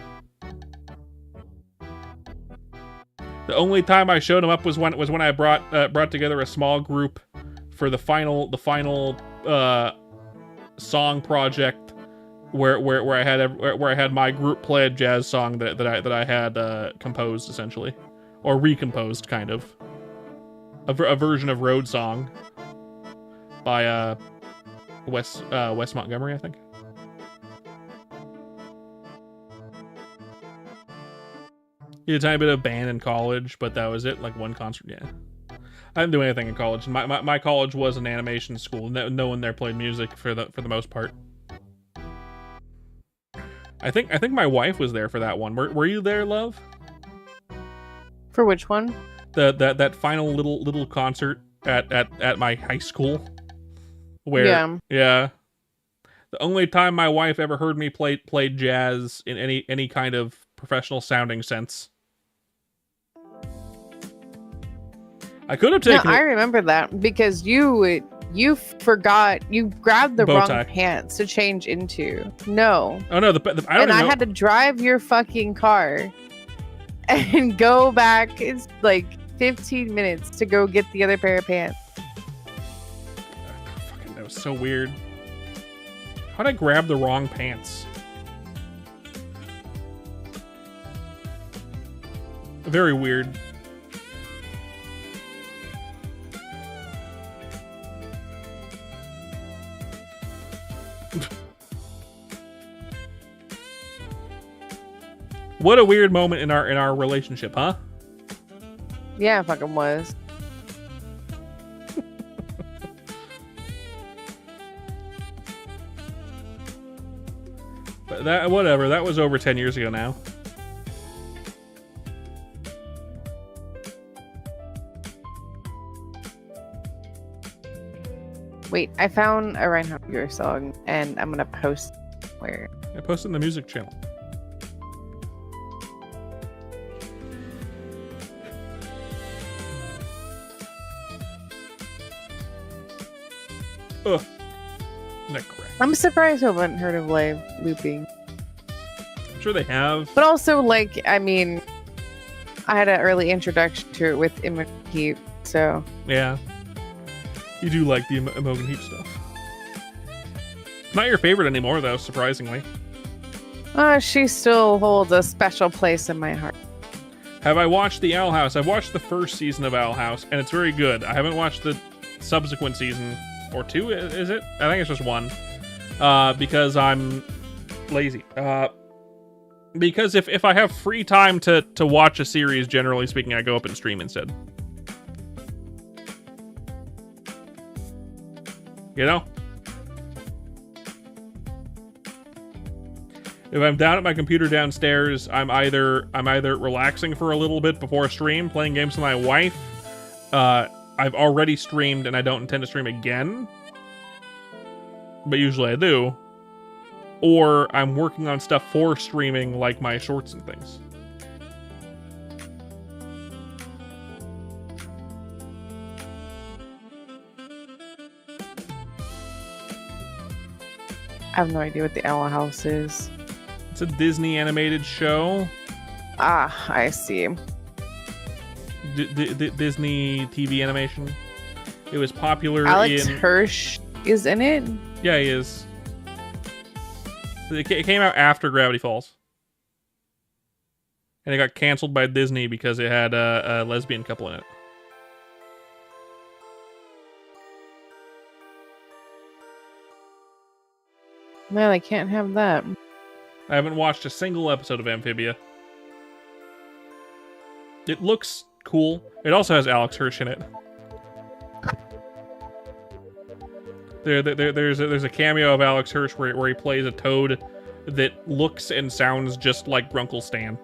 The only time I showed him up was when I brought together a small group for the final song project where I had my group play a jazz song that I had composed essentially, or recomposed kind of, a version of Road Song by Wes Montgomery, I think. Did a tiny bit of band in college, but that was it. Like one concert, yeah. I didn't do anything in college. My college was an animation school. No one there played music for the most part. I think my wife was there for that one. Were you there, love? For which one? That final little concert at my high school. Where yeah. The only time my wife ever heard me play jazz in any kind of professional sounding sense. I could have taken. No, I remember that because you forgot, you grabbed the Bow wrong tie. pants to change into. No. Oh no, I had to drive your fucking car and go back. It's like 15 minutes to go get the other pair of pants. Fucking, that was so weird. How'd I grab the wrong pants? Very weird. What a weird moment in our relationship, huh? Yeah, it fucking was. But that, whatever, that was over 10 years ago now. Wait, I found a Reinhard Buer song and I'm gonna post where. I posted in the music channel. Ugh. That crap. I'm surprised I haven't heard of live looping. I'm sure they have. But also, like, I mean, I had an early introduction to it with Imogen Heap, so. Yeah. You do like the Imogen Heap stuff. Not your favorite anymore, though, surprisingly. She still holds a special place in my heart. Have I watched the Owl House? I've watched the first season of Owl House, and it's very good. I haven't watched the subsequent season, or two, is it? I think it's just one. Because I'm lazy. Because if I have free time to watch a series, generally speaking, I go up and stream instead. You know? If I'm down at my computer downstairs, I'm either relaxing for a little bit before a stream, playing games with my wife. I've already streamed and I don't intend to stream again. But usually I do. Or I'm working on stuff for streaming, like my shorts and things. I have no idea what the Owl House is. It's a Disney animated show. Ah, I see. Disney TV animation. It was popular Alex in... Hirsch is in it? Yeah, he is. It came out after Gravity Falls. And it got canceled by Disney because it had a lesbian couple in it. Man, I can't have that. I haven't watched a single episode of Amphibia. It looks cool. It also has Alex Hirsch in it. There's a cameo of Alex Hirsch where he plays a toad that looks and sounds just like Grunkle Stan.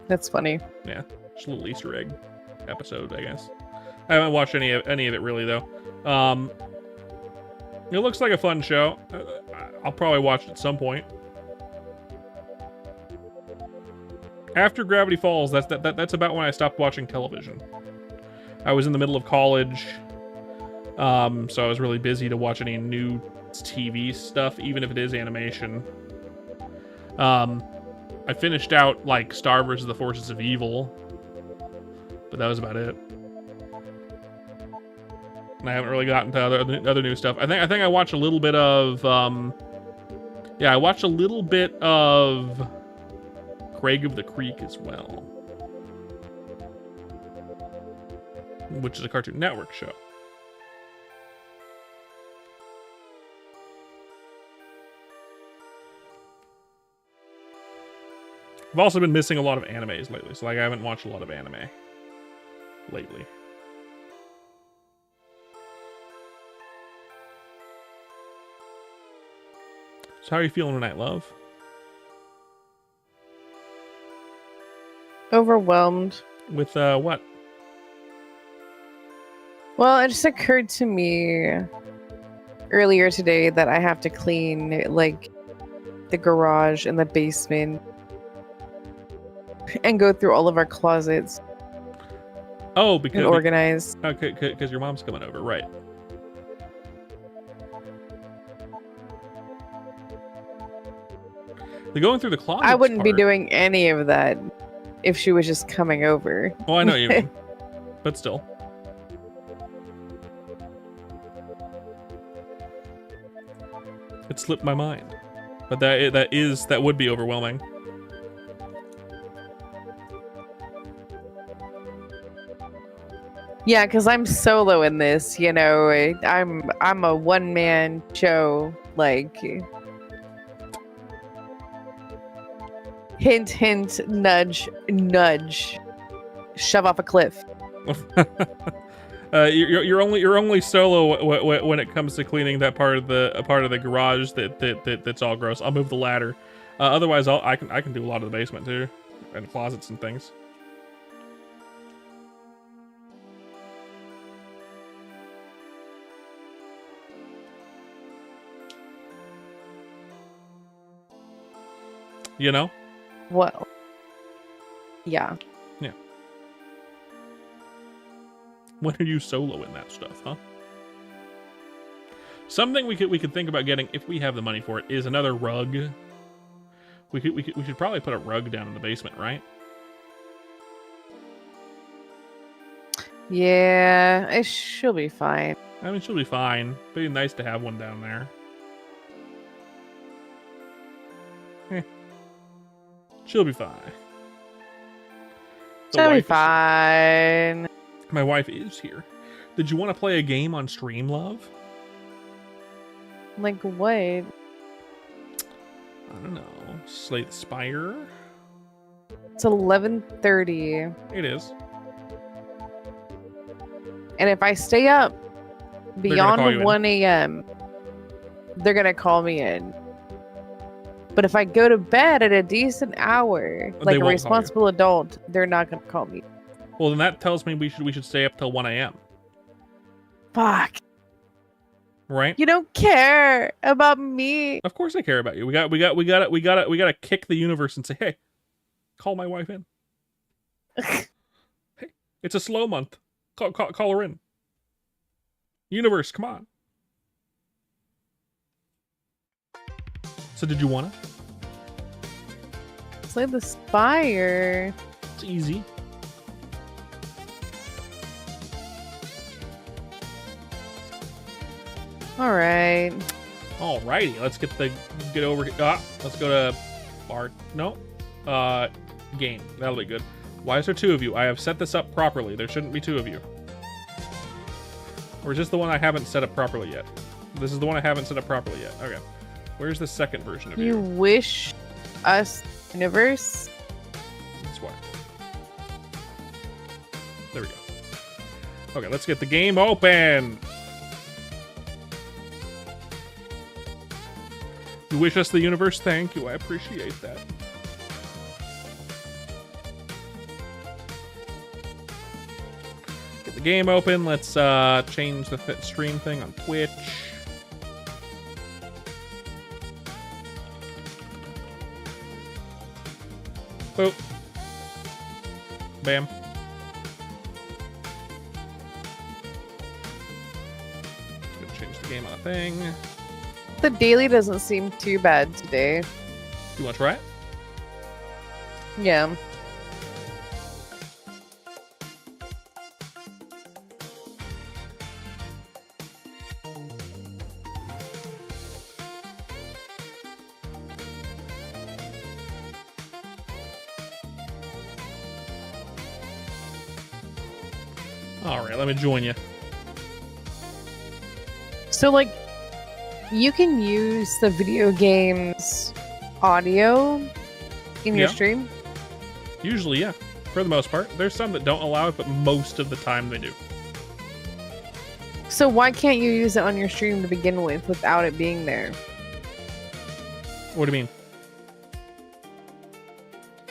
That's funny. Yeah, just a little Easter egg episode, I guess. I haven't watched any of it really though. It looks like a fun show. I'll probably watch it at some point. After Gravity Falls, that's about when I stopped watching television. I was in the middle of college, so I was really busy to watch any new TV stuff, even if it is animation. I finished out like Star vs. the Forces of Evil, but that was about it. And I haven't really gotten to other new stuff. I think I watched a little bit of yeah, I watched a little bit of Craig of the Creek as well, which is a Cartoon Network show. I've also been missing a lot of animes lately, so like I haven't watched a lot of anime lately. So how are you feeling tonight, love? Overwhelmed. With what? Well, it just occurred to me earlier today that I have to clean like the garage and the basement and go through all of our closets. Oh, because and organize. Okay, because your mom's coming over, right? The going through the closet. I wouldn't be doing any of that if she was just coming over. Oh, I know you mean, but still. It slipped my mind, but that would be overwhelming. Yeah, because I'm solo in this, you know. I'm a one-man show, like. Hint, hint, nudge, nudge. Shove off a cliff. You're only solo when it comes to cleaning that part of the garage that's all gross. I'll move the ladder. Otherwise, I can do a lot of the basement too, and closets and things. You know? Well. Yeah. Yeah. When are you solo in that stuff, huh? Something we could think about getting, if we have the money for it, is another rug. We should probably put a rug down in the basement, right? Yeah, she'll be fine. I mean, she'll be fine. But it'd be nice to have one down there. She'll be fine. She'll be fine. My wife is here. Did you want to play a game on stream, love? Like what? I don't know. Slay the Spire? It's 11:30. It is. And if I stay up beyond 1 a.m., they're going to call me in. But if I go to bed at a decent hour, like a responsible adult, they're not going to call me. Well, then that tells me we should stay up till 1 a.m. Fuck. Right? You don't care about me. Of course I care about you. We gotta kick the universe and say, hey, call my wife in. Hey, it's a slow month. Call her in. Universe, come on. So did you wanna? Slay the Spire. It's easy. All right. Alrighty, let's get over. Let's go to art. No, game. That'll be good. Why is there two of you? I have set this up properly. There shouldn't be two of you. Or is this the one I haven't set up properly yet? This is the one I haven't set up properly yet. Okay. Where's the second version of you? You wish us universe? That's why. There we go. Okay, let's get the game open. You wish us the universe? Thank you. I appreciate that. Get the game open. Let's change the stream thing on Twitch. Boop. Bam. Gonna change the game on a thing. The daily doesn't seem too bad today. You want to try it? Yeah. All right, let me join you. So, like, you can use the video game's audio in your Yeah. stream? Usually, yeah, for the most part. There's some that don't allow it, but most of the time they do. So why can't you use it on your stream to begin with without it being there? What do you mean?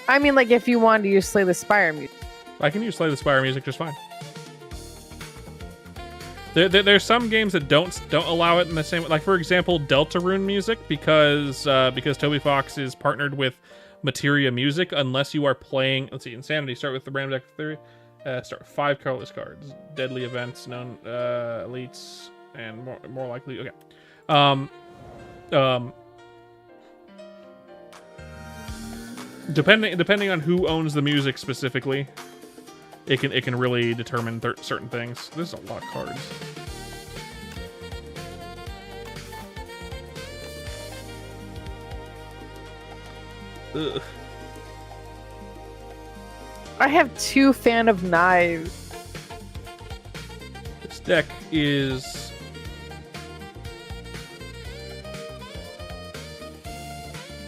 I mean, like, if you wanted to use Slay the Spire music. I can use Slay the Spire music just fine. There's some games that don't allow it in the same way. Like, for example, Deltarune music, because Toby Fox is partnered with Materia Music. Unless you are playing, let's see, Insanity. Start with the random deck theory. Start with 5 colorless cards. Deadly events, known elites, and more likely. Okay. Depending on who owns the music specifically, it can really determine certain things. There's a lot of cards. Ugh. I have 2 Fan of Knives. This deck is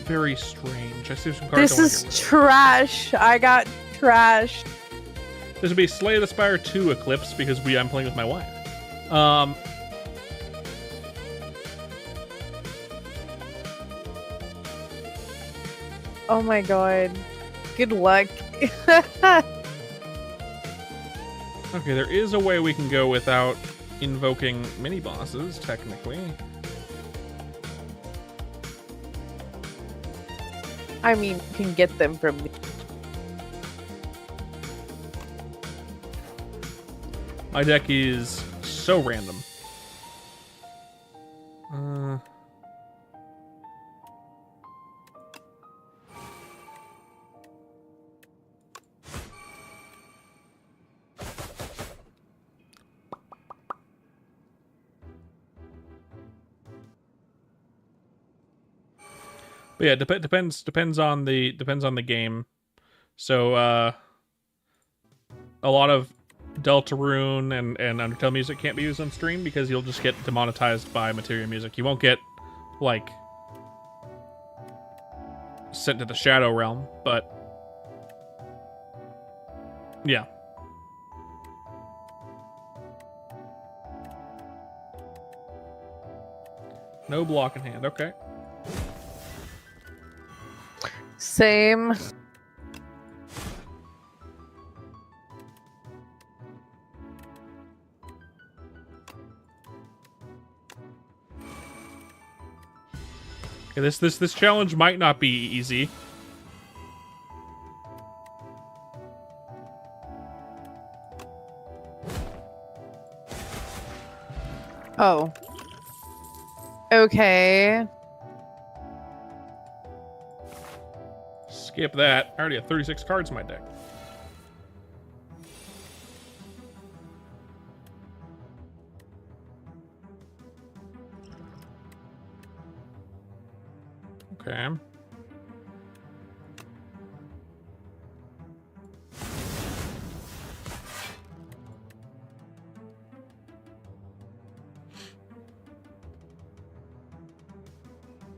very strange. I see some cards. This is trash. I got trash. This would be Slay the Spire 2 Eclipse because I'm playing with my wife. Oh my god. Good luck. Okay, there is a way we can go without invoking mini bosses, technically. I mean, you can get them from the... My deck is so random. But yeah, depends on the game. So a lot of Deltarune and Undertale music can't be used on stream because you'll just get demonetized by Materia Music. You won't get like sent to the Shadow Realm, but yeah. No block in hand. Okay. Same. Okay, this challenge might not be easy. Oh. Okay. Skip that. I already have 36 cards in my deck. Okay.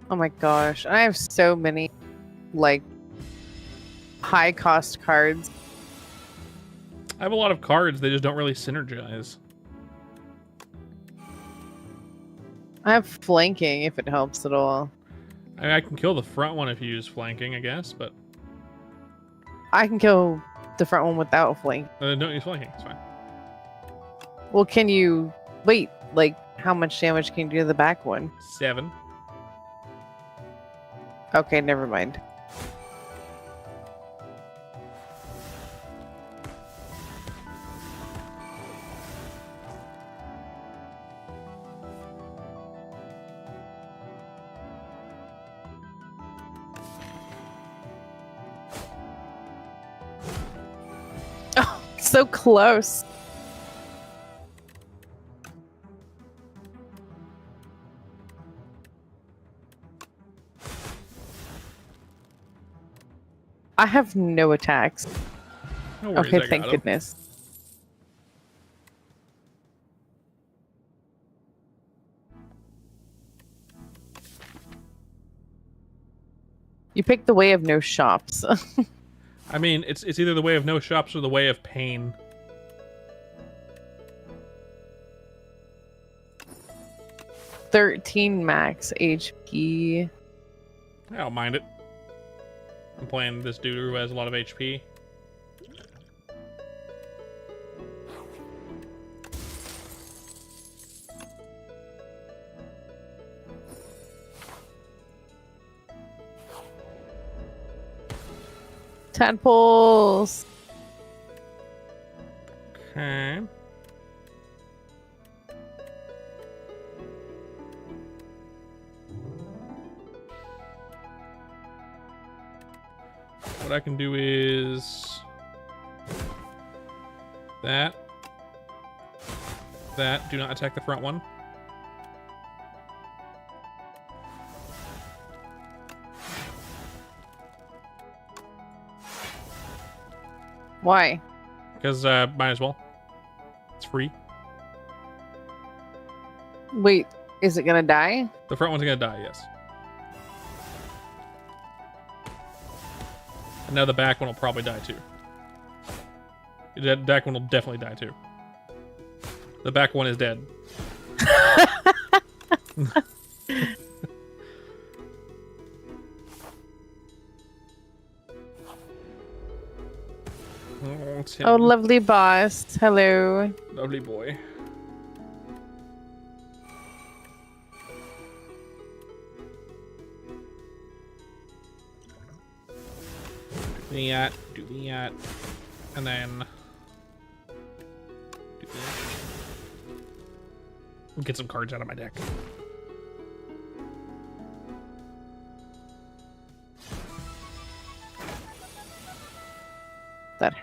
Oh my gosh. I have so many, like, high cost cards. I have a lot of cards, they just don't really synergize. I have flanking if it helps at all. I mean, I can kill the front one if you use flanking, I guess, but I can kill the front one without flank. don't use flanking, it's fine. Well, can you... Wait, like, how much damage can you do to the back one? 7. Okay, never mind. So close. I have no attacks. No worries, Okay, I thank got 'em. goodness. You picked the way of no shops. I mean, it's either the way of no shops or the way of pain. $13 max HP. I don't mind it. I'm playing this dude who has a lot of HP. Tadpoles. Okay. What I can do is that. Do not attack the front one. Why? Because might as well. It's free. Wait, is it gonna die? The front one's gonna die, yes. And now the back one will probably die too. The back one will definitely die too. The back one is dead. Oh, it's him. Oh, lovely boss. Hello. Lovely boy. Do that, and then do that. Get some cards out of my deck. That.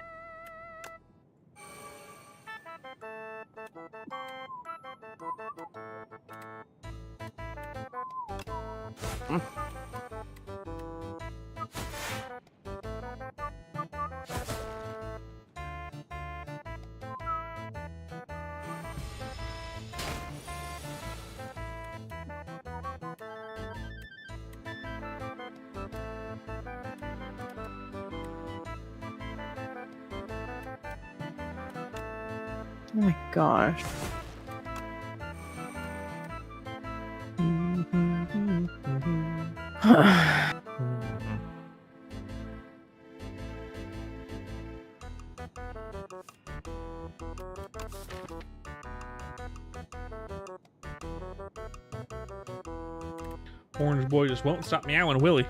Oh my gosh. Orange boy just won't stop meowing, will he?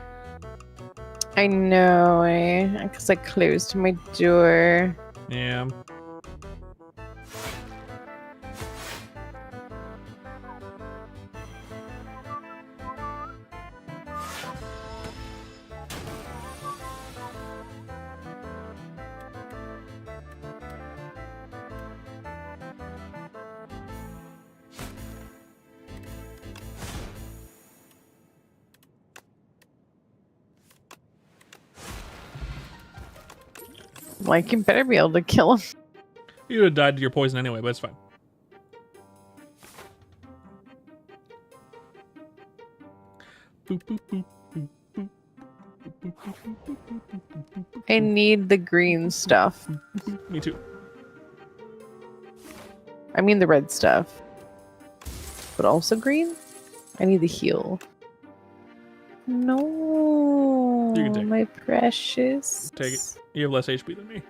I know, because I closed my door. Yeah. Like, you better be able to kill him. You would have died to your poison anyway, but it's fine. Boop, boop, boop, boop, boop, boop, boop, boop, boop, boop, boop, boop, boop, I need the green stuff. boop. Me too. I mean the red stuff. But also green? I need the heal. No, You can take it. my precious. Take it. You have less HP than me.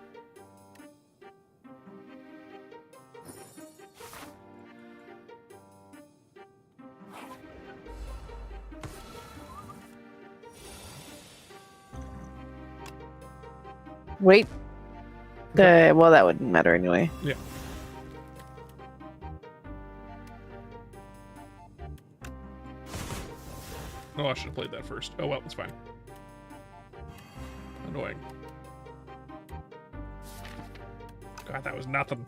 Wait. Well, that wouldn't matter anyway. Yeah. Oh, I should have played that first. Oh well, it's fine. Annoying. God, that was nothing.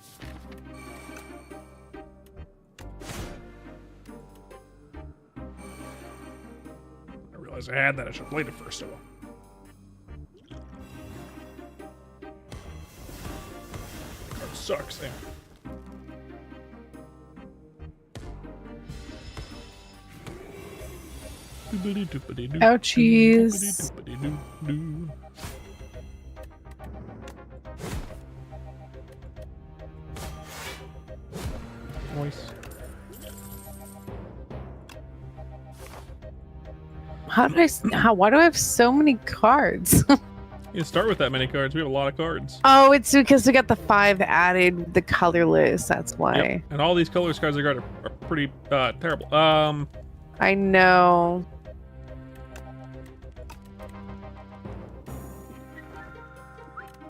I realized I had that. I should have played it first. So card sucks. Yeah. Ouchies. Voice. Why do I have so many cards? You start with that many cards. We have a lot of cards. Oh, it's because we got the 5 added, the colorless. That's why. Yep. And all these colorless cards I got are pretty terrible. I know.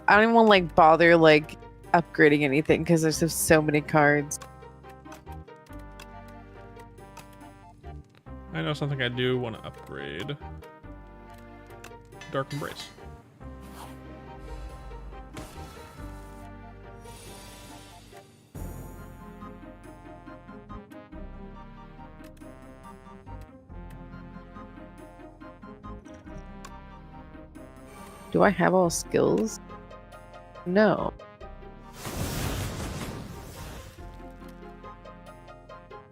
I don't even want to like bother like upgrading anything because there's just so many cards. I know something I do want to upgrade. Dark Embrace. Do I have all skills? No.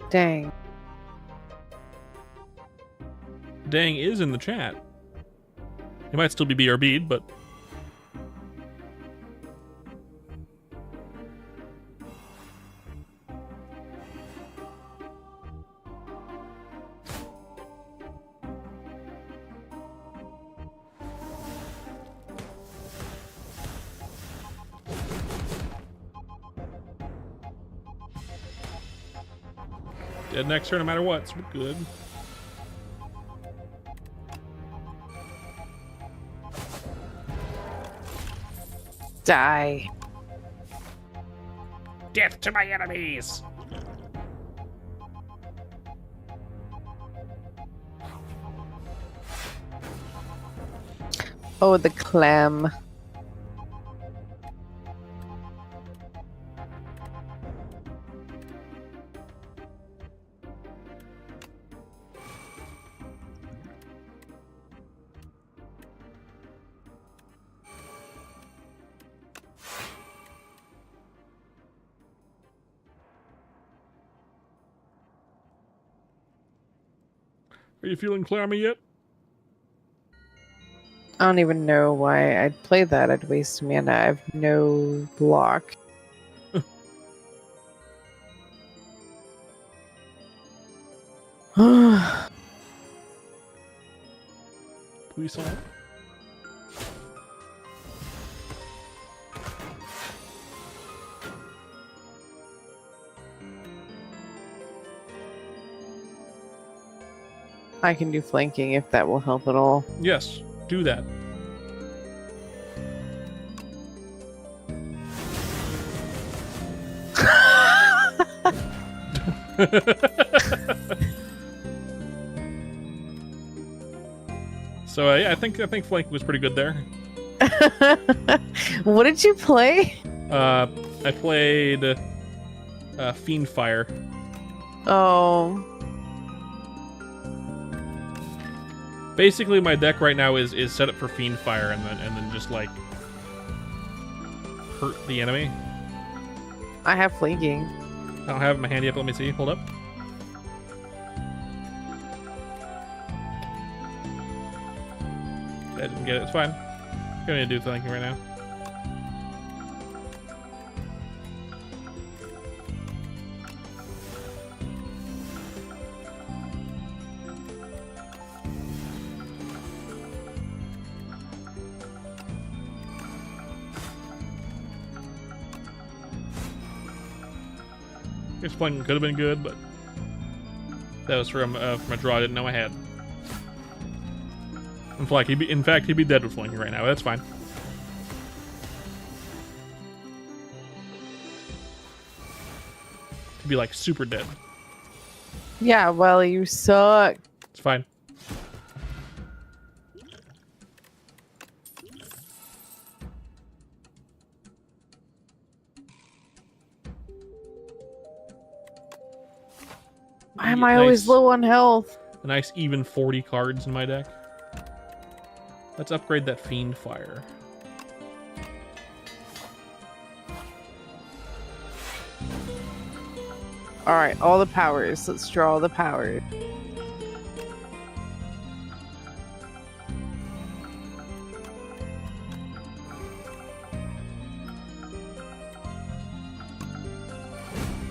Dang. Dang is in the chat. It might still be BRB'd, but dead next turn no matter what, so we're good. Die. Death to my enemies! Oh, the clam. Are you feeling clammy yet? I don't even know why I'd play that. I'd waste mana. I have no block. Puissant. I can do flanking if that will help at all. Yes, do that. So yeah, I think flanking was pretty good there. What did you play? I played Fiend Fire. Oh. Basically, my deck right now is set up for Fiend Fire and then just like hurt the enemy. I have flanking. I don't have it in my hand yet. Let me see. Hold up. I didn't get it. It's fine. I don't need to do flanking right now. Guess flanking could have been good, but that was from a draw I didn't know I had. In fact, he'd be dead with flanking right now. That's fine. He'd be like super dead. Yeah, well, you suck. It's fine. Why am I always low on health? A nice even 40 cards in my deck. Let's upgrade that Fiend Fire. All right, all the powers. Let's draw all the powers.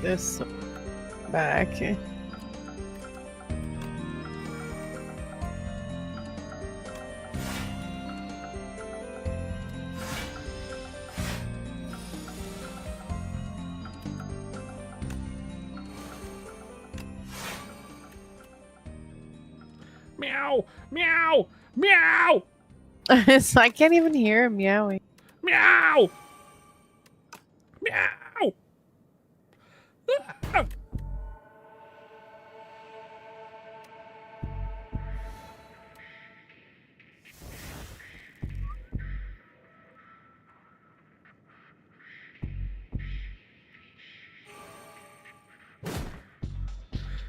This back. Meow! Meow! Meow! I can't even hear him meowing. Meow! Meow! Ah!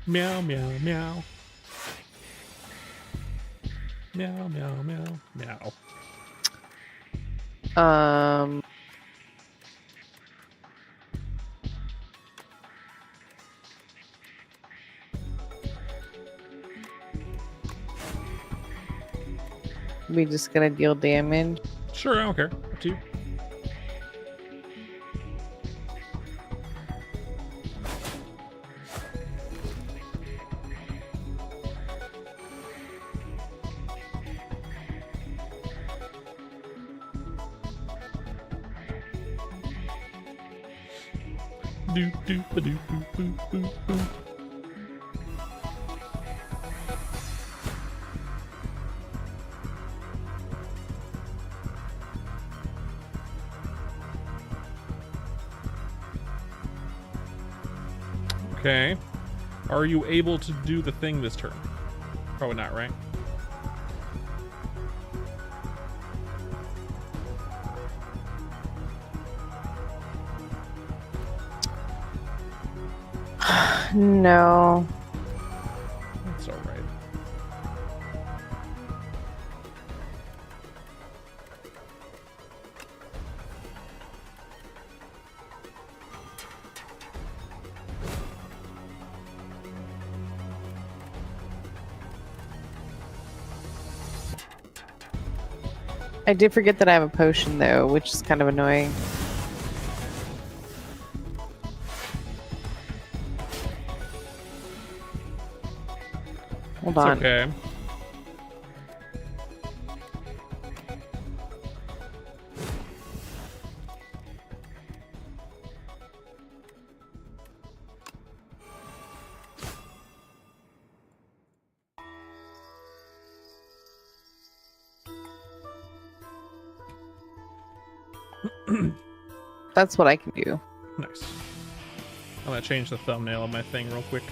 Meow, meow, meow. Meow, meow, meow, meow. We just gonna deal damage. Sure, I don't care. Up to you. Do do ba do boo boo boo boo. Okay. Are you able to do the thing this turn? Probably not, right? No. That's all right. I did forget that I have a potion though, which is kind of annoying. Hold It's on. okay. That's what I can do. Nice. I'm gonna change the thumbnail of my thing real quick.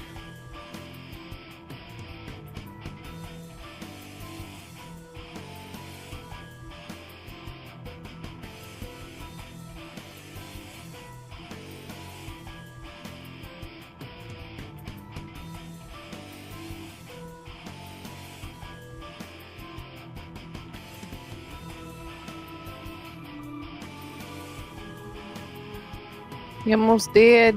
You almost did.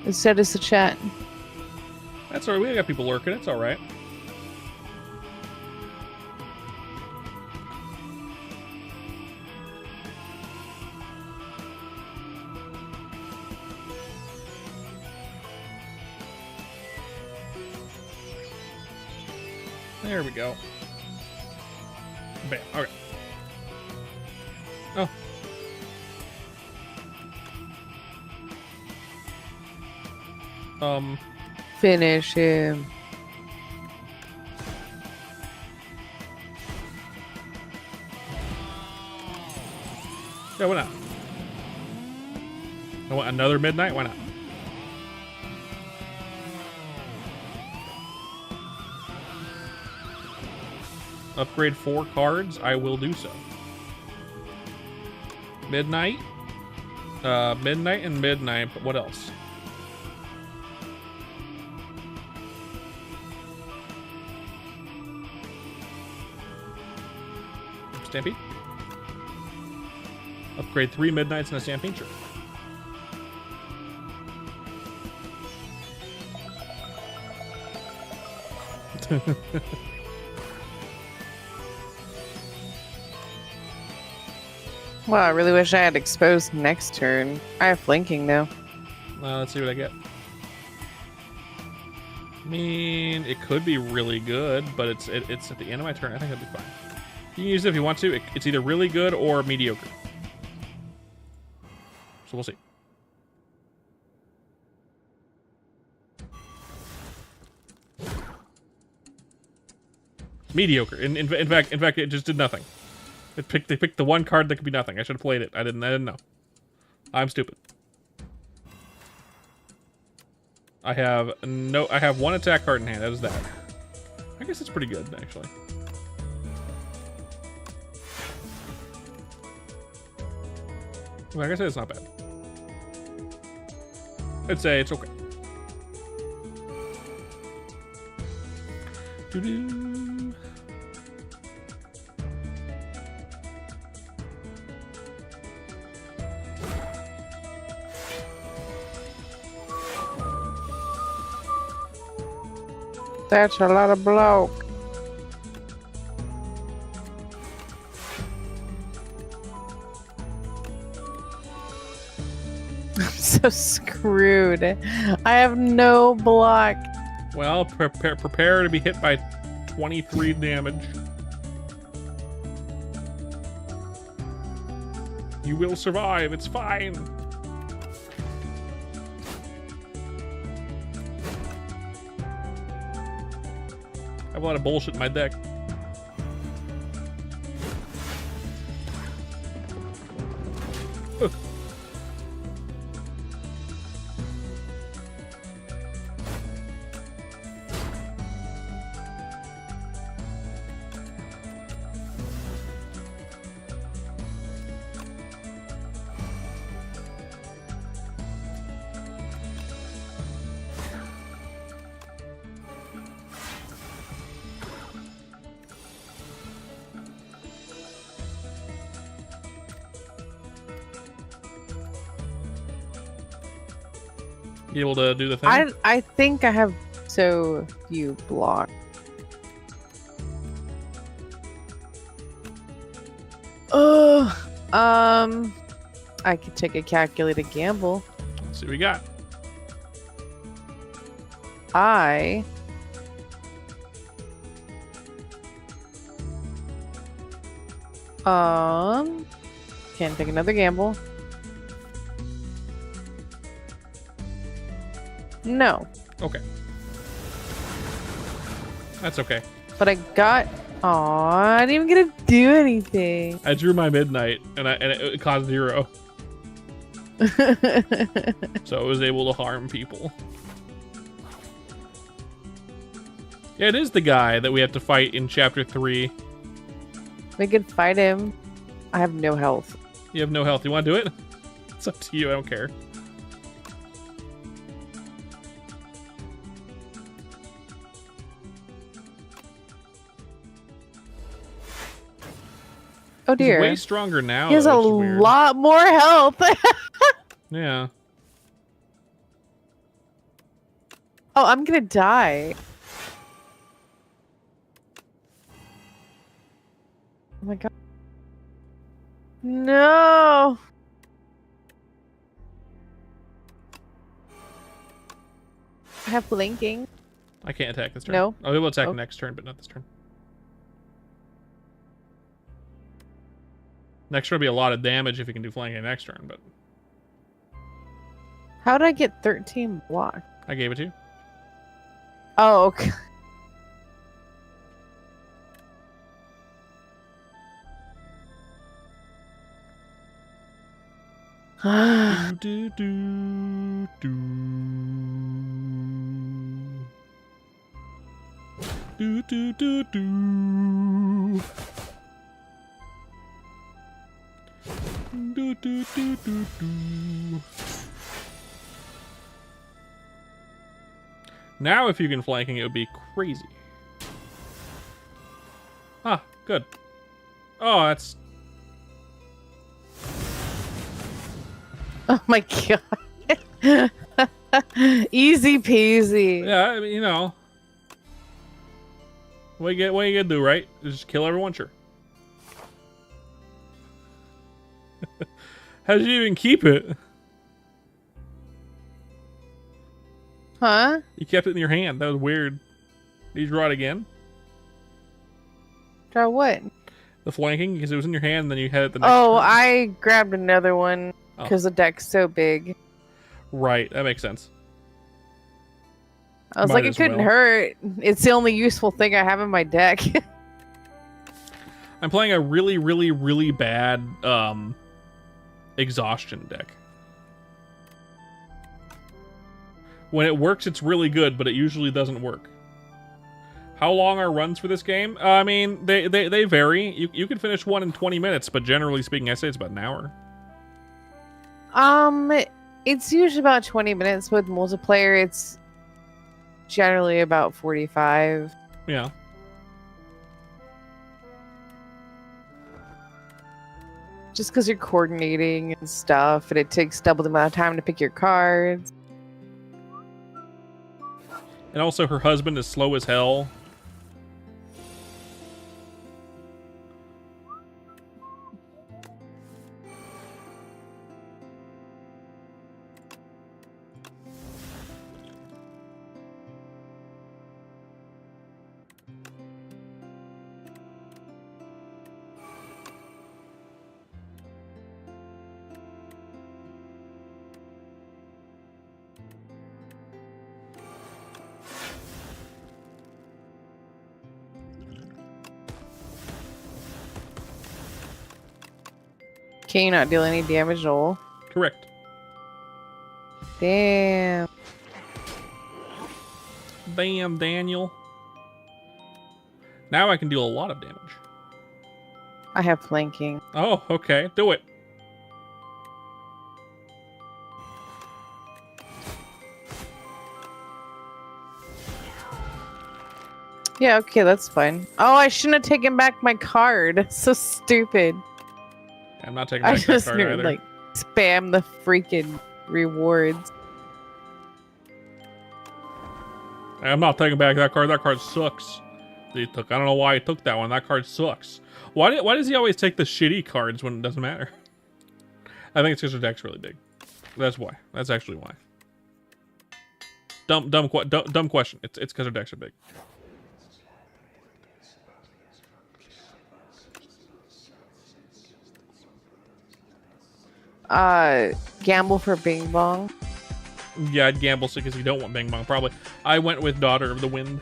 Instead, it's the chat. That's all right. We got people lurking. It's all right. There we go. Bam. Okay. Oh. Finish him. Yeah, why not? I want another midnight? Why not? Upgrade 4 cards? I will do so. Midnight. Midnight and midnight, but what else? Stampede? Upgrade 3 midnights and a stampede, sure. Well, I really wish I had exposed next turn. I have flanking now. Let's see what I get. I mean, it could be really good, but it's at the end of my turn. I think that'd be fine. You can use it if you want to. It's either really good or mediocre. So we'll see. Mediocre. In fact, it just did nothing. They picked the one card that could be nothing. I should have played it. I didn't know. I'm stupid. I have one attack card in hand. That is that. I guess it's pretty good, actually. Like I said, it's not bad. I'd say it's okay. Doo-doo. That's a lot of blow. I'm so screwed. I have no block. Well, prepare to be hit by 23 damage. You will survive. It's fine. I have a lot of bullshit in my deck. Ugh. You able to do the thing? I think I have so few blocks. Oh, I could take a calculated gamble. Let's see what we got. I can take another gamble. No. Okay. That's okay. But I got. Aw, I didn't even get to do anything. I drew my midnight, and it caused 0, so I was able to harm people. Yeah, it is the guy that we have to fight in chapter 3. We could fight him. I have no health. You have no health. You want to do it? It's up to you. I don't care. Oh dear. He's way stronger now. He has a though, which is weird. lot more health. Yeah. Oh, I'm gonna die. Oh my god. No. I have blinking. I can't attack this turn. No. I'll be able to attack Oh. next turn, but not this turn. Next turn will be a lot of damage if you can do flanking next turn, but How did I get 13 blocks? I gave it to you. Oh, okay. do, do, do. Do, do, do, do. Do, do, do, do, do. Now, if you can flanking, it would be crazy. Ah, good. Oh, that's... Oh my god. Easy peasy. Yeah, I mean, you know. What you gonna do, right? Just kill everyone, sure. How did you even keep it? Huh? You kept it in your hand. That was weird. Did you draw it again? Draw what? The flanking? Because it was in your hand, and then you had it the next Oh, turn. I grabbed another one Oh. because the deck's so big. Right, that makes sense. I was Might like, as it couldn't well. hurt. It's the only useful thing I have in my deck. I'm playing a really, really, really bad exhaustion deck. When it works, it's really good, but it usually doesn't work. How long are runs for this game? I mean, they vary. You can finish one in 20 minutes, but generally speaking, I say it's about an hour. It's usually about 20 minutes. With multiplayer, it's generally about 45. Yeah. Just because you're coordinating and stuff, and it takes double the amount of time to pick your cards. And also, her husband is slow as hell. Can you not deal any damage at all? Correct. Damn. Damn, Daniel. Now I can deal a lot of damage. I have flanking. Oh, okay. Do it. Yeah, okay, that's fine. Oh, I shouldn't have taken back my card. So stupid. I'm not taking I back that just card knew, either. like, spam the freaking rewards. I'm not taking back that card. That card sucks. He took. I don't know why he took that one. That card sucks. Why does he always take the shitty cards when it doesn't matter? I think it's because her deck's really big. That's why. That's actually why. Dumb question. It's because her decks are big. Gamble for Bing Bong. Yeah, I'd gamble because you don't want Bing Bong, probably. I went with Daughter of the Wind.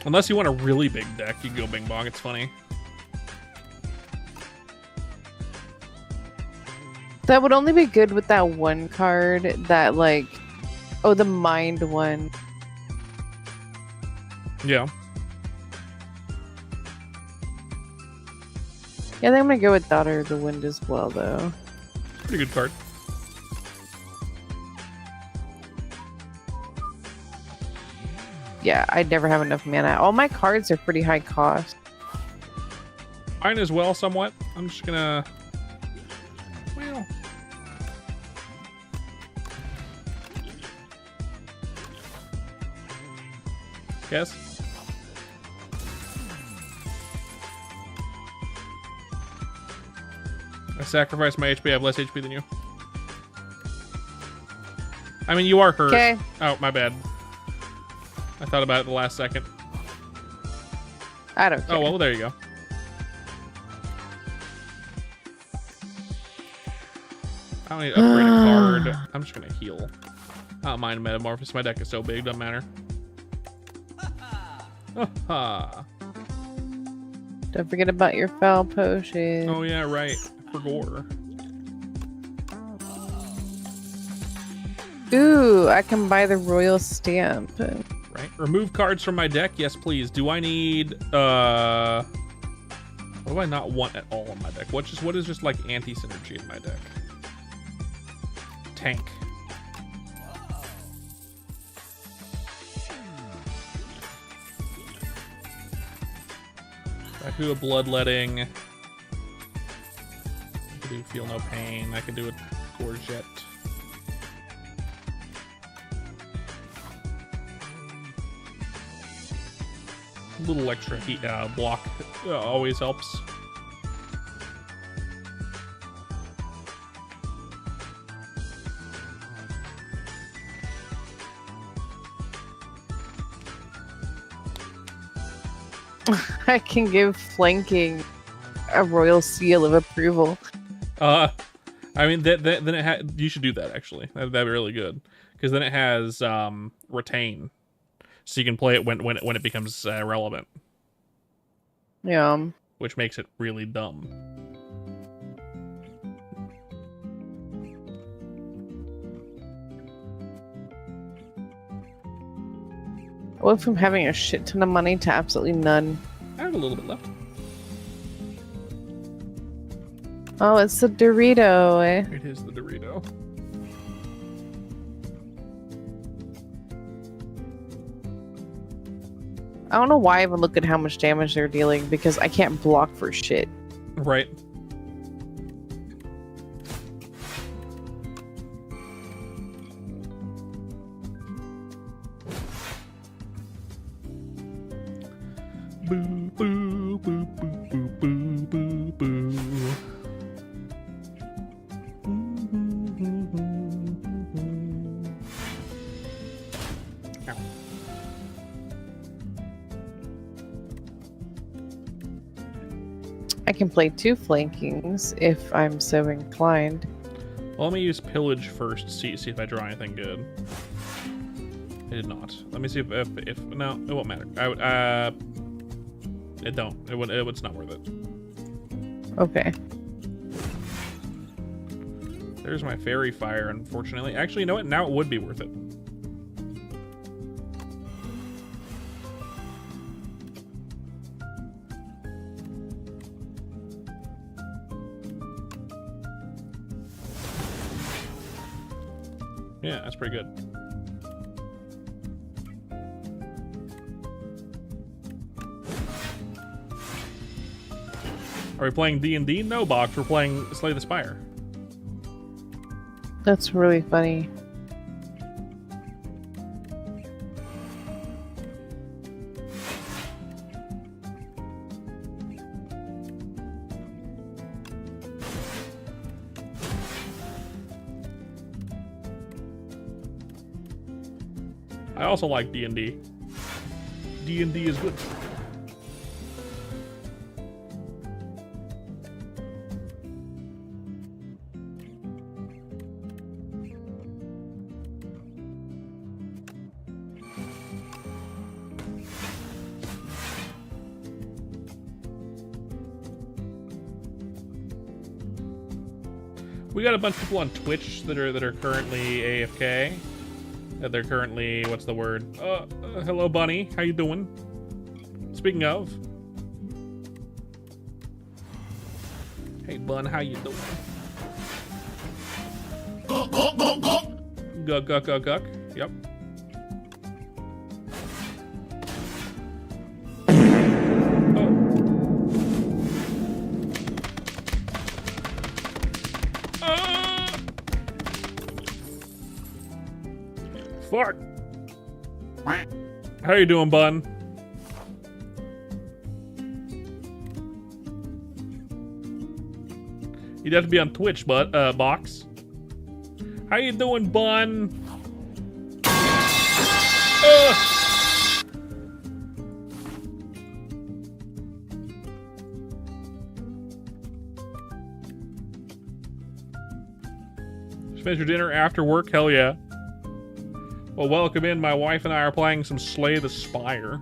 Unless you want a really big deck, you can go Bing Bong. It's funny. That would only be good with that one card that, like, oh, the Mind one. Yeah. Yeah, I think I'm gonna go with Daughter of the Wind as well, though. Pretty good card. Yeah, I'd never have enough mana. All my cards are pretty high cost. Mine as well, somewhat. I'm just gonna... Well... Guess? I sacrificed my HP. I have less HP than you. I mean, you are hurt. Okay. Oh, my bad. I thought about it the last second. I don't care. Oh, well, there you go. I don't need to upgrade a card. I'm just going to heal. I don't mind Metamorphosis. My deck is so big, doesn't matter. Don't forget about your foul potion. Oh, yeah, right. For gore. Ooh, I can buy the royal stamp. Right. Remove cards from my deck. Yes, please. Do I need What do I not want at all in my deck? What is just like anti-synergy in my deck? Tank. I could do a bloodletting. I could do feel no pain. I could do a courgette. A little extra heat block always helps. I can give flanking a royal seal of approval. I mean, then you should do that actually. That'd be really good because then it has retain, so you can play it when it becomes relevant. Yeah. Which makes it really dumb. I went from having a shit ton of money to absolutely none. I have a little bit left. Oh, it's the Dorito. It is the Dorito. I don't know why I even look at how much damage they're dealing because I can't block for shit. Right. Boo, boo, boo, boo, boo, boo, boo, boo. Ow. I can play 2 flankings if I'm so inclined. Well, let me use pillage first. See if I draw anything good. I did not. Let me see if no, it won't matter. I would it don't. It's not worth it. Okay. There's my fairy fire, unfortunately. Actually, you know what? Now it would be worth it. Yeah, that's pretty good. Are we playing D&D? No, Box. We're playing Slay the Spire. That's really funny. I also like D&D. D&D is good. We got a bunch of people on Twitch that are currently AFK. They're currently, what's the word? Hello, Bunny. How you doing? Speaking of. Hey, Bun, how you doing? Guck, guck, guck, guck. Yep. Fuck. How you doing, Bun? You'd have to be on Twitch, but Box. How you doing, Bun? Just finished your dinner after work? Hell yeah. Well, welcome in. My wife and I are playing some Slay the Spire.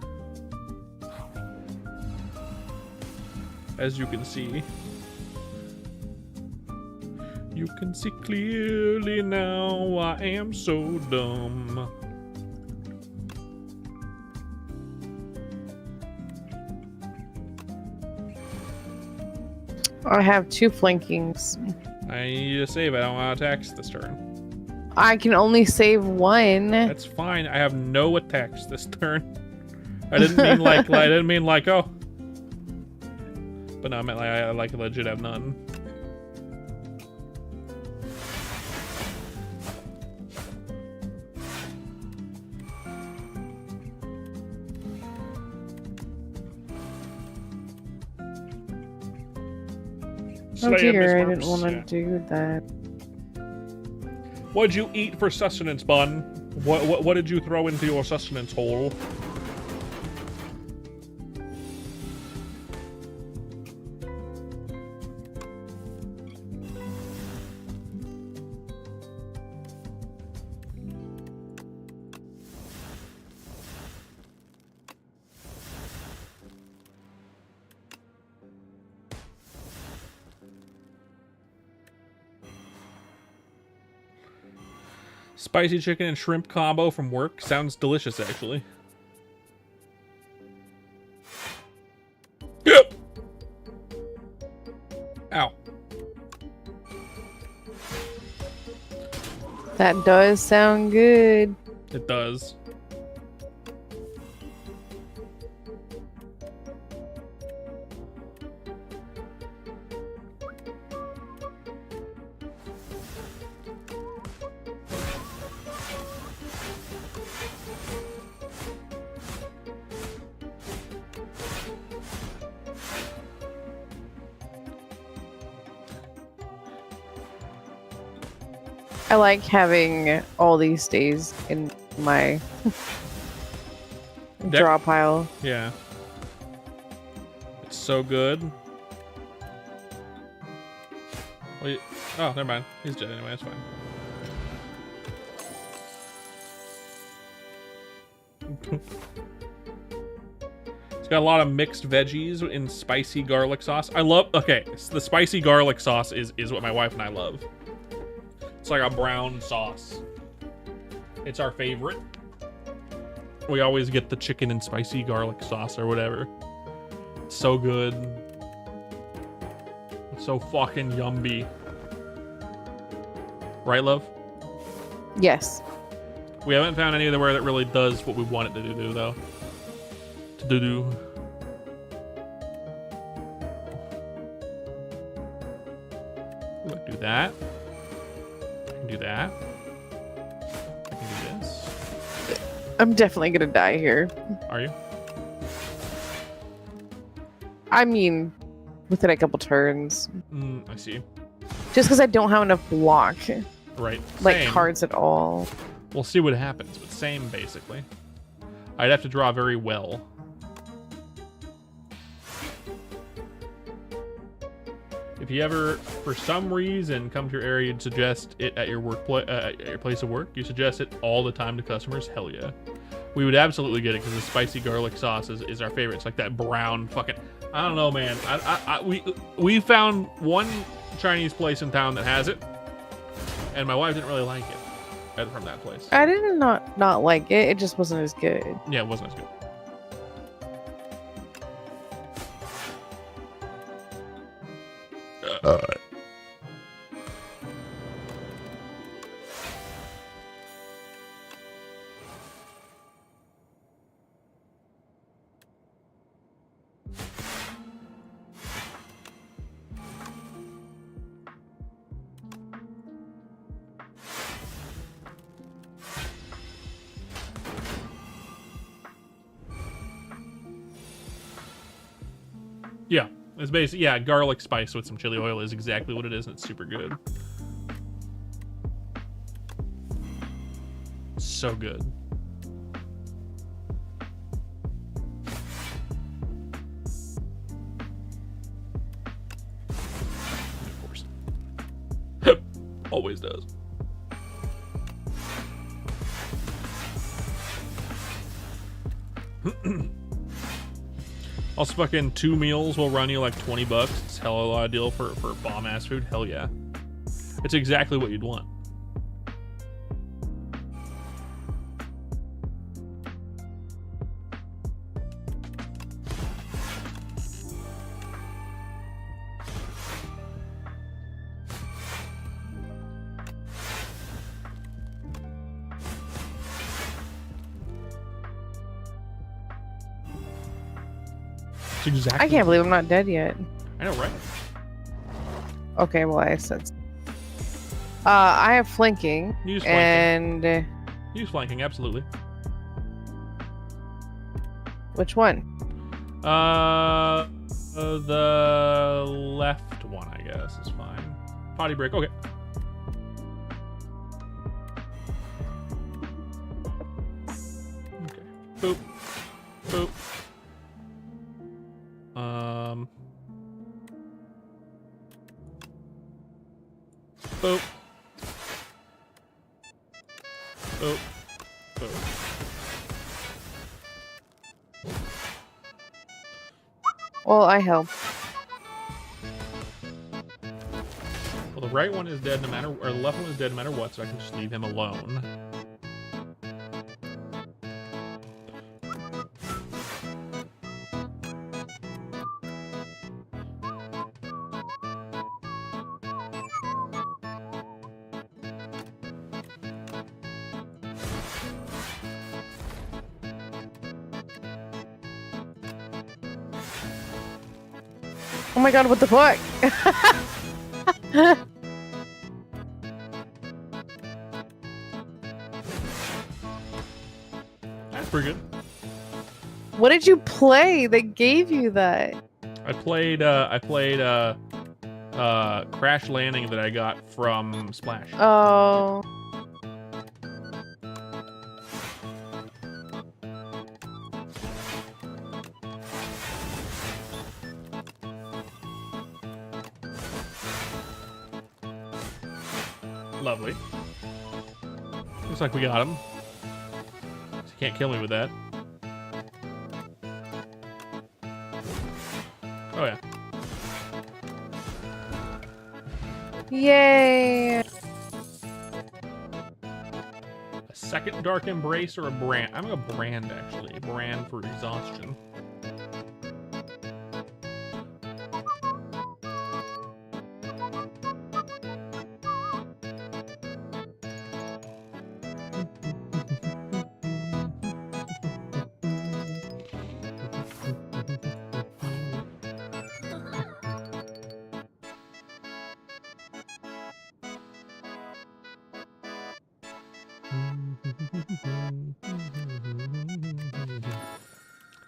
As you can see. You can see clearly now, I am so dumb. I have 2 flankings. I need to save. I don't want attacks this turn. I can only save 1. That's fine. I have no attacks this turn. I didn't mean like I didn't mean like oh. But no, I meant like I like legit have none. Oh Slay 'em, Miss dear, I didn't Merps. want to Yeah. do that. What'd you eat for sustenance, Bun? What did you throw into your sustenance hole? Spicy chicken and shrimp combo from work. Sounds delicious, actually. Yep. Ow. That does sound good. It does. I like having all these days in my draw pile. Yeah. It's so good. Wait. Oh, never mind. He's dead anyway. That's fine. It's got a lot of mixed veggies in spicy garlic sauce. I love. Okay, so the spicy garlic sauce is what my wife and I love. It's like a brown sauce. It's our favorite. We always get the chicken and spicy garlic sauce or whatever. It's so good. It's so fucking yummy. Right, love? Yes. We haven't found anywhere that really does what we want it to do, though. To do. Do that. I can do that. I can do this. I'm definitely gonna die here. Are you? I mean, within a couple turns. I see. Just because I don't have enough block, Right. like Same. cards at all. We'll see what happens, but same, basically. I'd have to draw very well. If you ever, for some reason, come to your area and suggest it at your at your place of work, you suggest it all the time to customers, hell yeah. We would absolutely get it because the spicy garlic sauce is our favorite. It's like that brown fucking, I don't know, man. We found one Chinese place in town that has it, and my wife didn't really like it from that place. I did not like it. It just wasn't as good. Yeah, it wasn't as good. Yeah, it's basically, yeah, garlic spice with some chili oil is exactly what it is, and it's super good. So good. Of course. Always does. Also, fucking 2 meals will run you like $20. It's hella a lot of deal for bomb ass food. Hell yeah. It's exactly what you'd want. It's exactly. I can't believe I'm not dead yet. I know, right? Okay, well I said. I have flanking, Use flanking. and Use flanking, absolutely. which one? The left one, I guess, is fine. Potty break, okay. Okay. Boop. Boop. Boop. Boop. Boop. Well, I help. Well, the right one is dead no matter, or the left one is dead no matter what, so I can just leave him alone. Oh my god, what the fuck? That's pretty good. What did you play that gave you that? I played Crash Landing that I got from Splash. Oh. Lovely. Looks like we got him. So you can't kill me with that. Oh yeah. Yay! A second Dark Embrace or a brand? I'm gonna brand actually. A brand for exhaustion.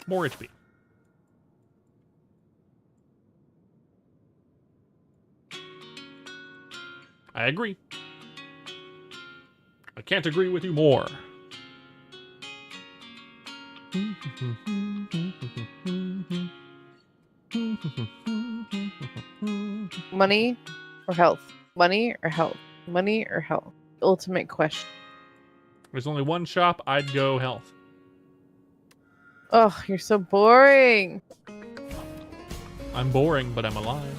More HP. I agree. I can't agree with you more. Money or health? Money or health? Money or health? Ultimate question. There's only one shop, I'd go health. Oh, you're so boring. I'm boring, but I'm alive.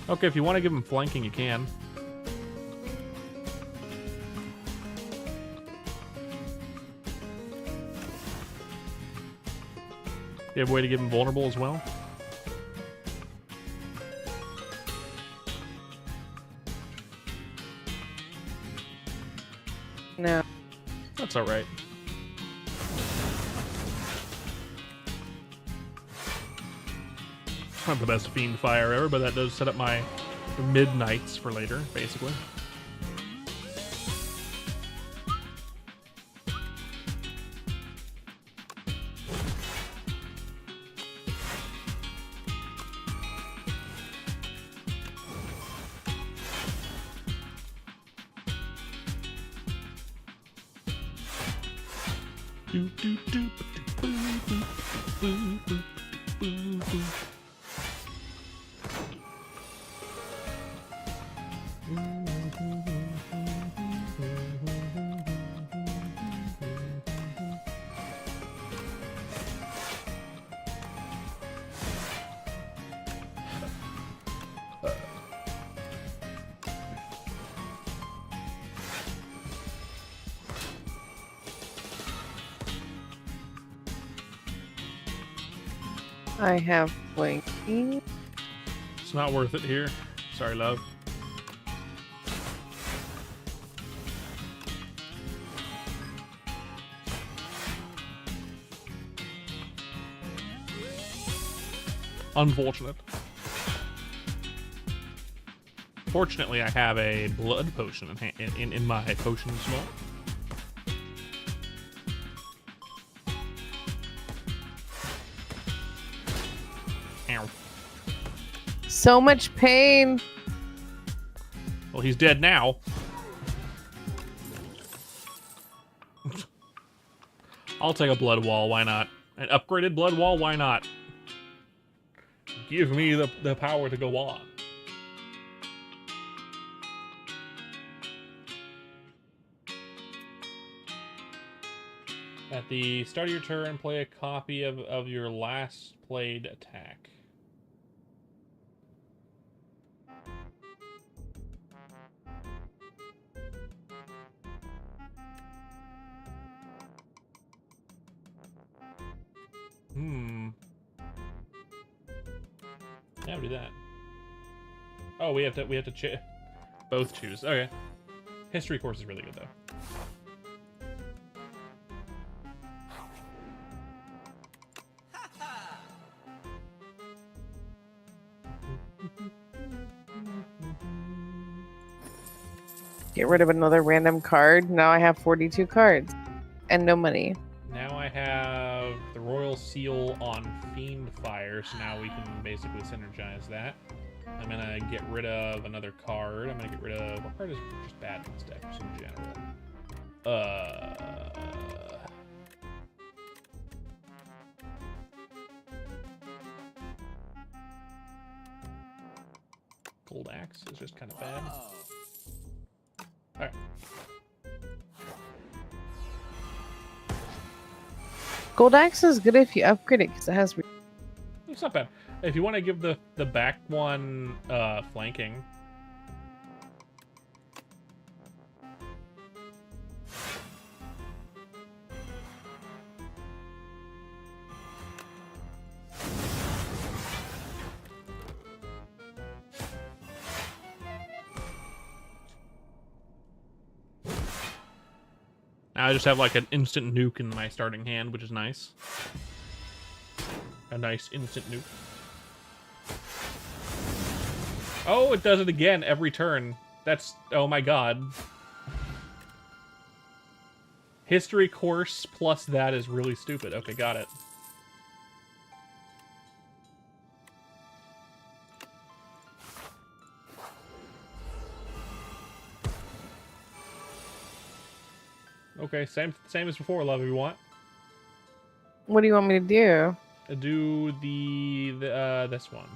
Okay, if you want to give him flanking, you can. You have a way to give him vulnerable as well? No. That's alright. Not the best fiend fire ever, but that does set up my midnights for later, basically. I have flanking. It's not worth it here. Sorry, love. Unfortunate. Fortunately, I have a blood potion in my potion slot. Ow. So much pain. Well, he's dead now. I'll take a blood wall, why not? An upgraded blood wall, why not? Give me the power to go on. At the start of your turn, play a copy of your last played attack. Yeah, we'll do that. Oh, we have to both choose. Okay. History course is really good though. Get rid of another random card. Now I have 42 cards and no money. Now I have the Royal Seal on Fiend Fire, so now we can basically synergize that. I'm gonna get rid of another card. I'm gonna get rid of what card is just bad in this deck, just in general. Gold Axe is just kind of bad. Alright. Gold Axe is good if you upgrade it because it has. It's not bad. If you want to give the back one flanking. Now I just have like an instant nuke in my starting hand, which is nice. A nice instant nuke. Oh, it does it again every turn. That's, oh my god. History course plus that is really stupid. Okay, got it. Okay, same as before, love, if you want. What do you want me to do? Do the this one.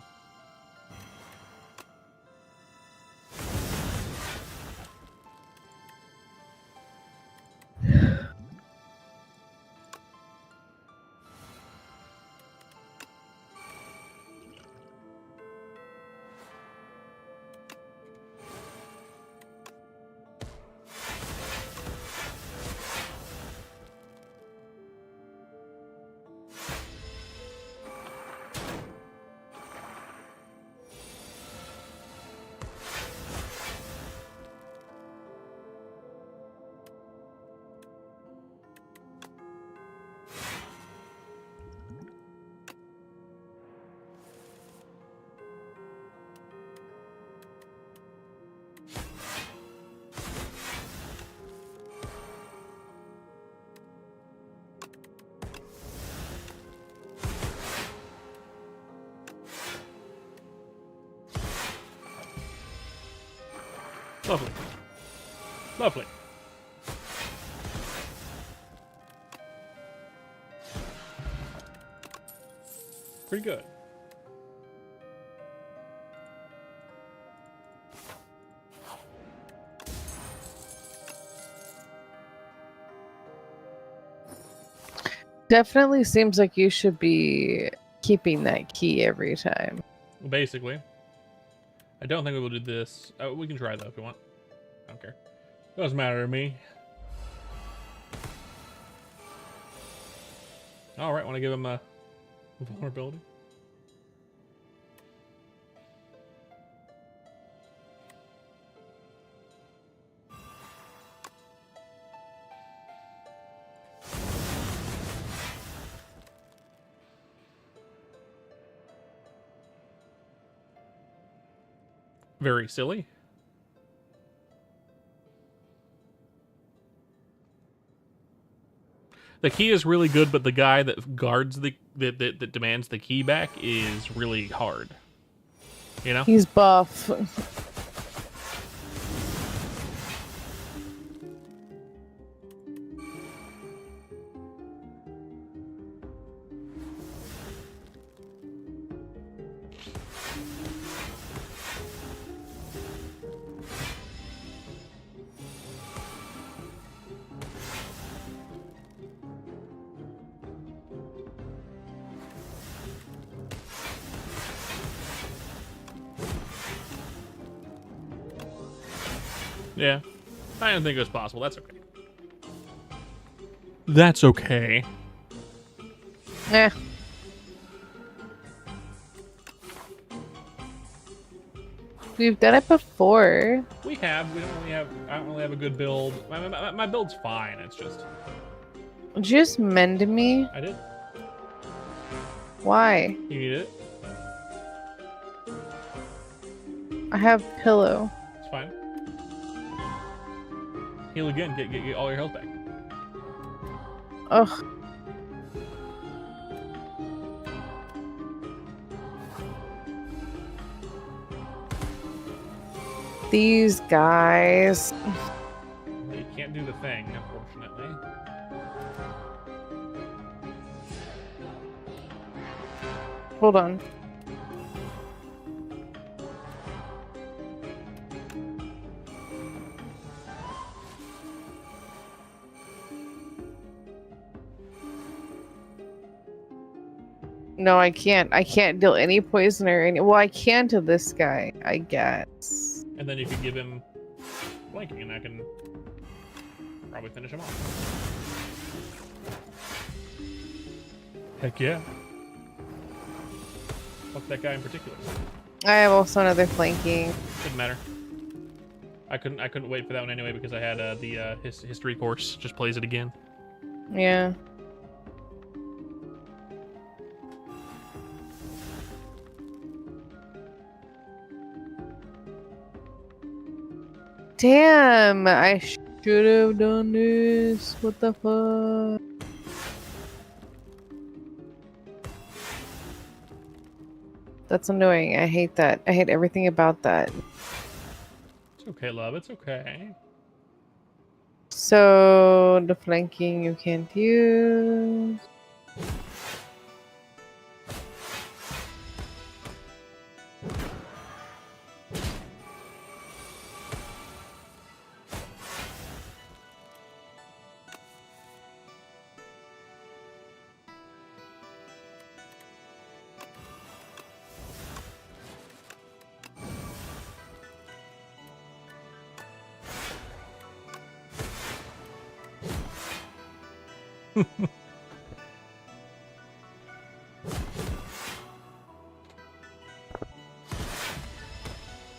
Lovely. Lovely. Pretty good. Definitely seems like you should be keeping that key every time. Basically. I don't think we will do this. We can try though if you want. I don't care. Doesn't matter to me. Alright, want to give him a vulnerability? Very silly. The key is really good, but the guy that guards that demands the key back is really hard. You know? He's buff. Yeah. I didn't think it was possible. That's okay. That's okay. Eh. We've done it before. We have. We don't really have. I don't really have a good build. My build's fine. It's just. Did you just mend me? I did. Why? You need it. I have pillow. It's fine. Heal again. Get all your health back. Ugh. These guys. You can't do the thing, unfortunately. Hold on. No, I can't. I can't deal any poison or any. Well, I can to this guy, I guess. And then you can give him flanking, and I can probably finish him off. Heck yeah. Fuck that guy in particular. I have also another flanking. Didn't matter. I couldn't wait for that one anyway because I had the history course. Just plays it again. Yeah. Damn, I should have done this. What the fuck? That's annoying. I hate that. I hate everything about that. It's okay, love. It's okay. So, the flanking you can't use.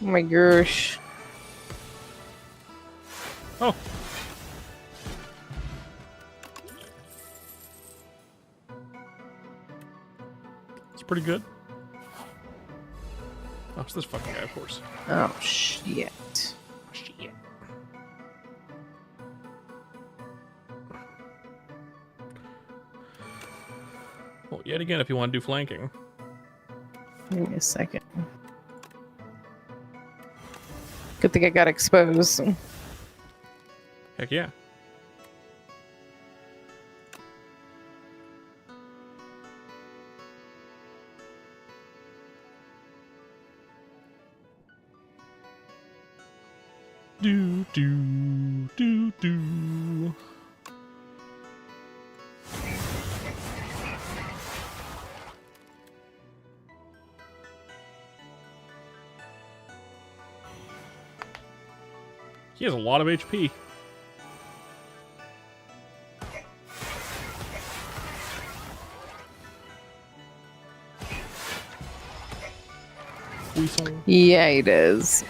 Oh my gosh. Oh. It's pretty good. Oh, it's this fucking guy, of course. Oh shit. Shit. Well, yet again, if you want to do flanking. Give me a second. Good thing I got exposed. Heck yeah. Do do do do. He has a lot of HP. Whistle. Yeah, he does.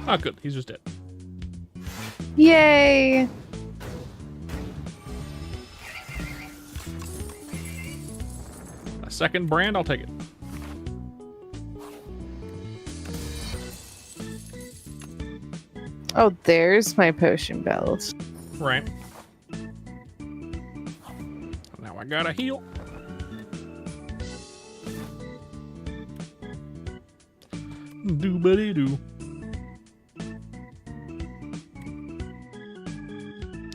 Oh, good. He's just dead. Yay! A second brand, I'll take it. Oh, there's my potion belt. Right. Now I gotta heal. Doobity-doo.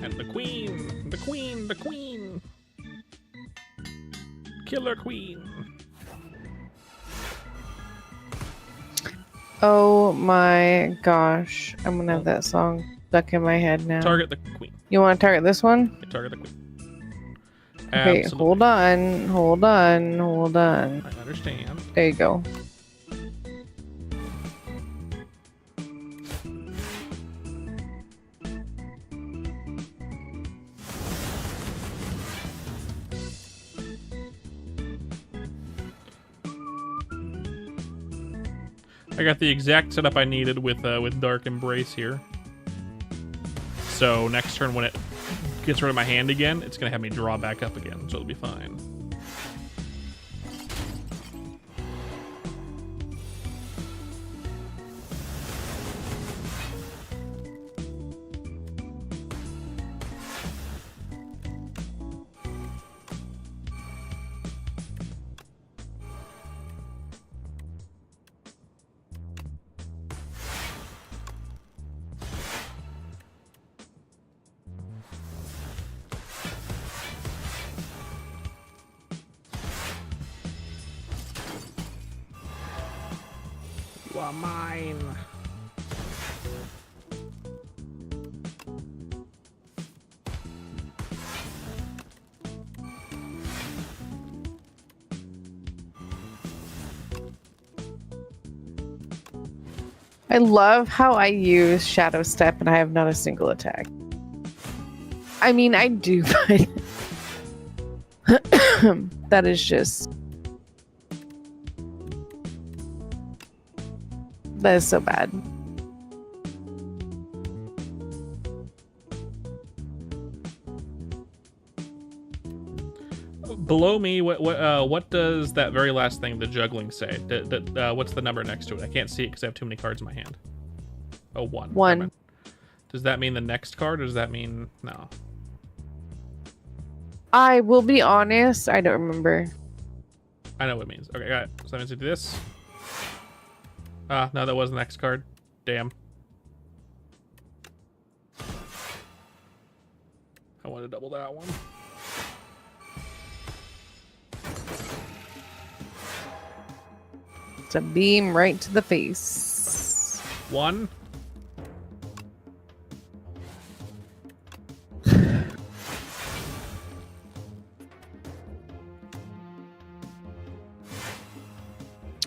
And the queen, the queen, the queen. Killer queen. Oh my gosh. I'm gonna have that song stuck in my head now. Target the queen. You want to target this one? Target the queen. Okay, Absolutely. hold on, hold on, hold on. I understand. There you go. I got the exact setup I needed with Dark Embrace here. So next turn when it gets rid of my hand again, it's gonna have me draw back up again, so it'll be fine. You are mine. I love how I use Shadow Step and I have not a single attack. I mean, I do, but that is just... That is so bad. Below me, what does that very last thing, the juggling, say? What's the number next to it? I can't see it because I have too many cards in my hand. Oh, 1. One. Never mind. Does that mean the next card, or does that mean no? I will be honest, I don't remember. I know what it means. Okay, got it. So that means I do this. Ah, no, that was the next card. Damn. I want to double that one. It's a beam right to the face. 1.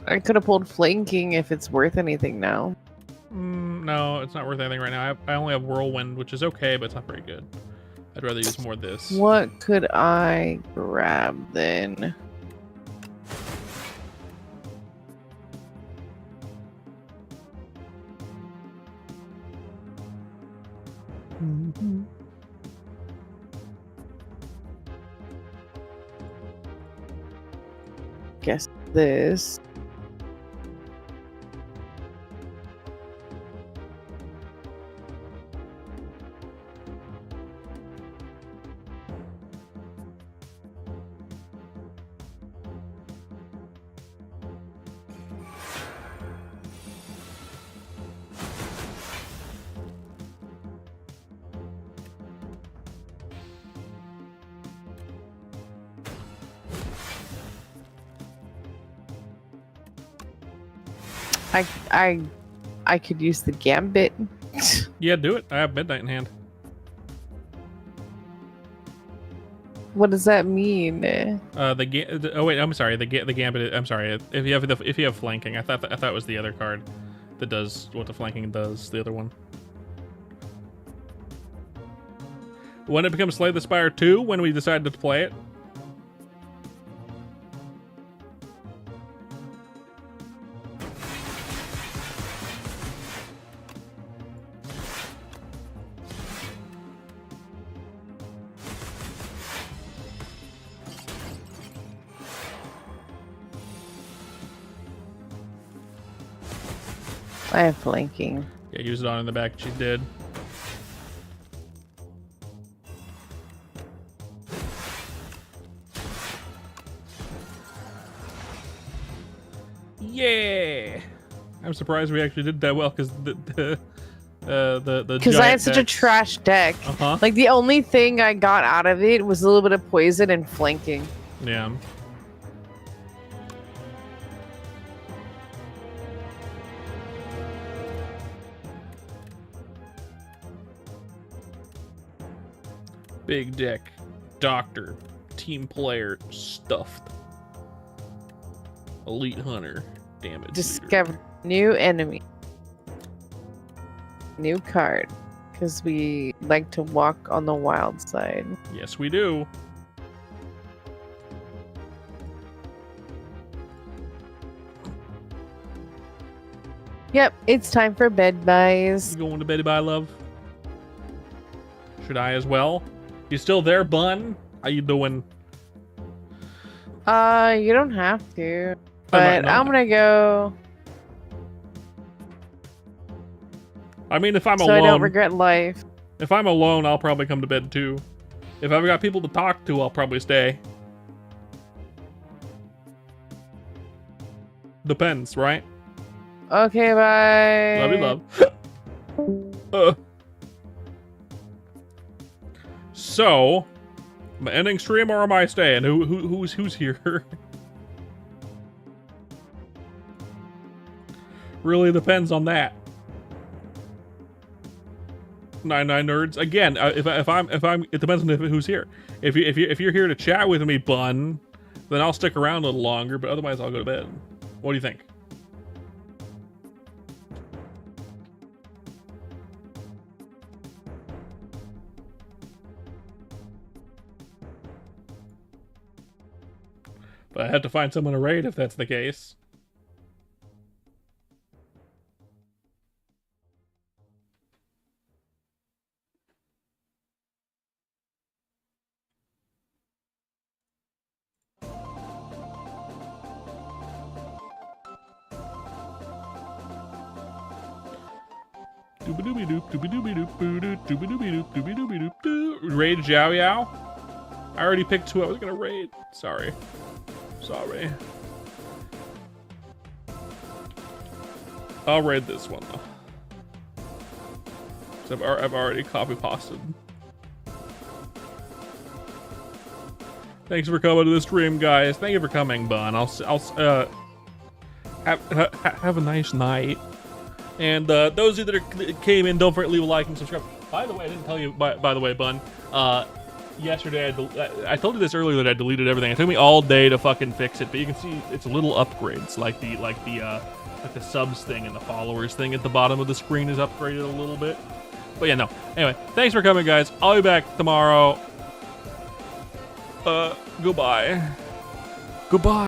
I could have pulled flanking if it's worth anything now. No, it's not worth anything right now. I only have Whirlwind, which is okay, but it's not very good. I'd rather use more of this. What could I grab then? Guess this. I could use the gambit. Yeah, do it. I have Midnight in hand. What does that mean? Oh wait, I'm sorry. The gambit. I'm sorry. If you have flanking, I thought it was the other card that does what the flanking does. The other one. When it becomes Slay the Spire 2, when we decided to play it. I have flanking. Yeah, use it on in the back. She did. Yeah. I'm surprised we actually did that well because the Because I had such a trash deck. Uh-huh. Like the only thing I got out of it was a little bit of poison and flanking. Yeah. Big deck, doctor, team player, stuffed, elite hunter, damage leader. Discover new enemy. New card. Because we like to walk on the wild side. Yes, we do. Yep, it's time for bed, guys. You going to bed, bye, love? Should I as well? You still there, Bun? How you doing? You don't have to. But I'm gonna go. I mean, if I'm so alone, I don't regret life. if I'm alone, I'll probably come to bed too. If I've got people to talk to, I'll probably stay. Depends, right? Okay, bye. Love you, love. So, am I ending stream or am I staying? Who's here? Really depends on that. 99 nerds again. If I'm, it depends on who's here. If you're here to chat with me, Bun, then I'll stick around a little longer. But otherwise, I'll go to bed. What do you think? But I have to find someone to raid if that's the case. Raid Zhao Yao? I already picked who I was gonna raid. Sorry. I'll raid this one though. So I've already copy pasted. Thanks for coming to the stream, guys. Thank you for coming, Bun. I'll have a nice night. And those of you that came in, don't forget to leave a like and subscribe. By the way, I didn't tell you. By the way, Bun. Yesterday, I told you this earlier that I deleted everything. It took me all day to fucking fix it, but you can see it's little upgrades, like the subs thing and the followers thing at the bottom of the screen is upgraded a little bit. But yeah, no. Anyway, thanks for coming, guys. I'll be back tomorrow. Goodbye. Goodbye.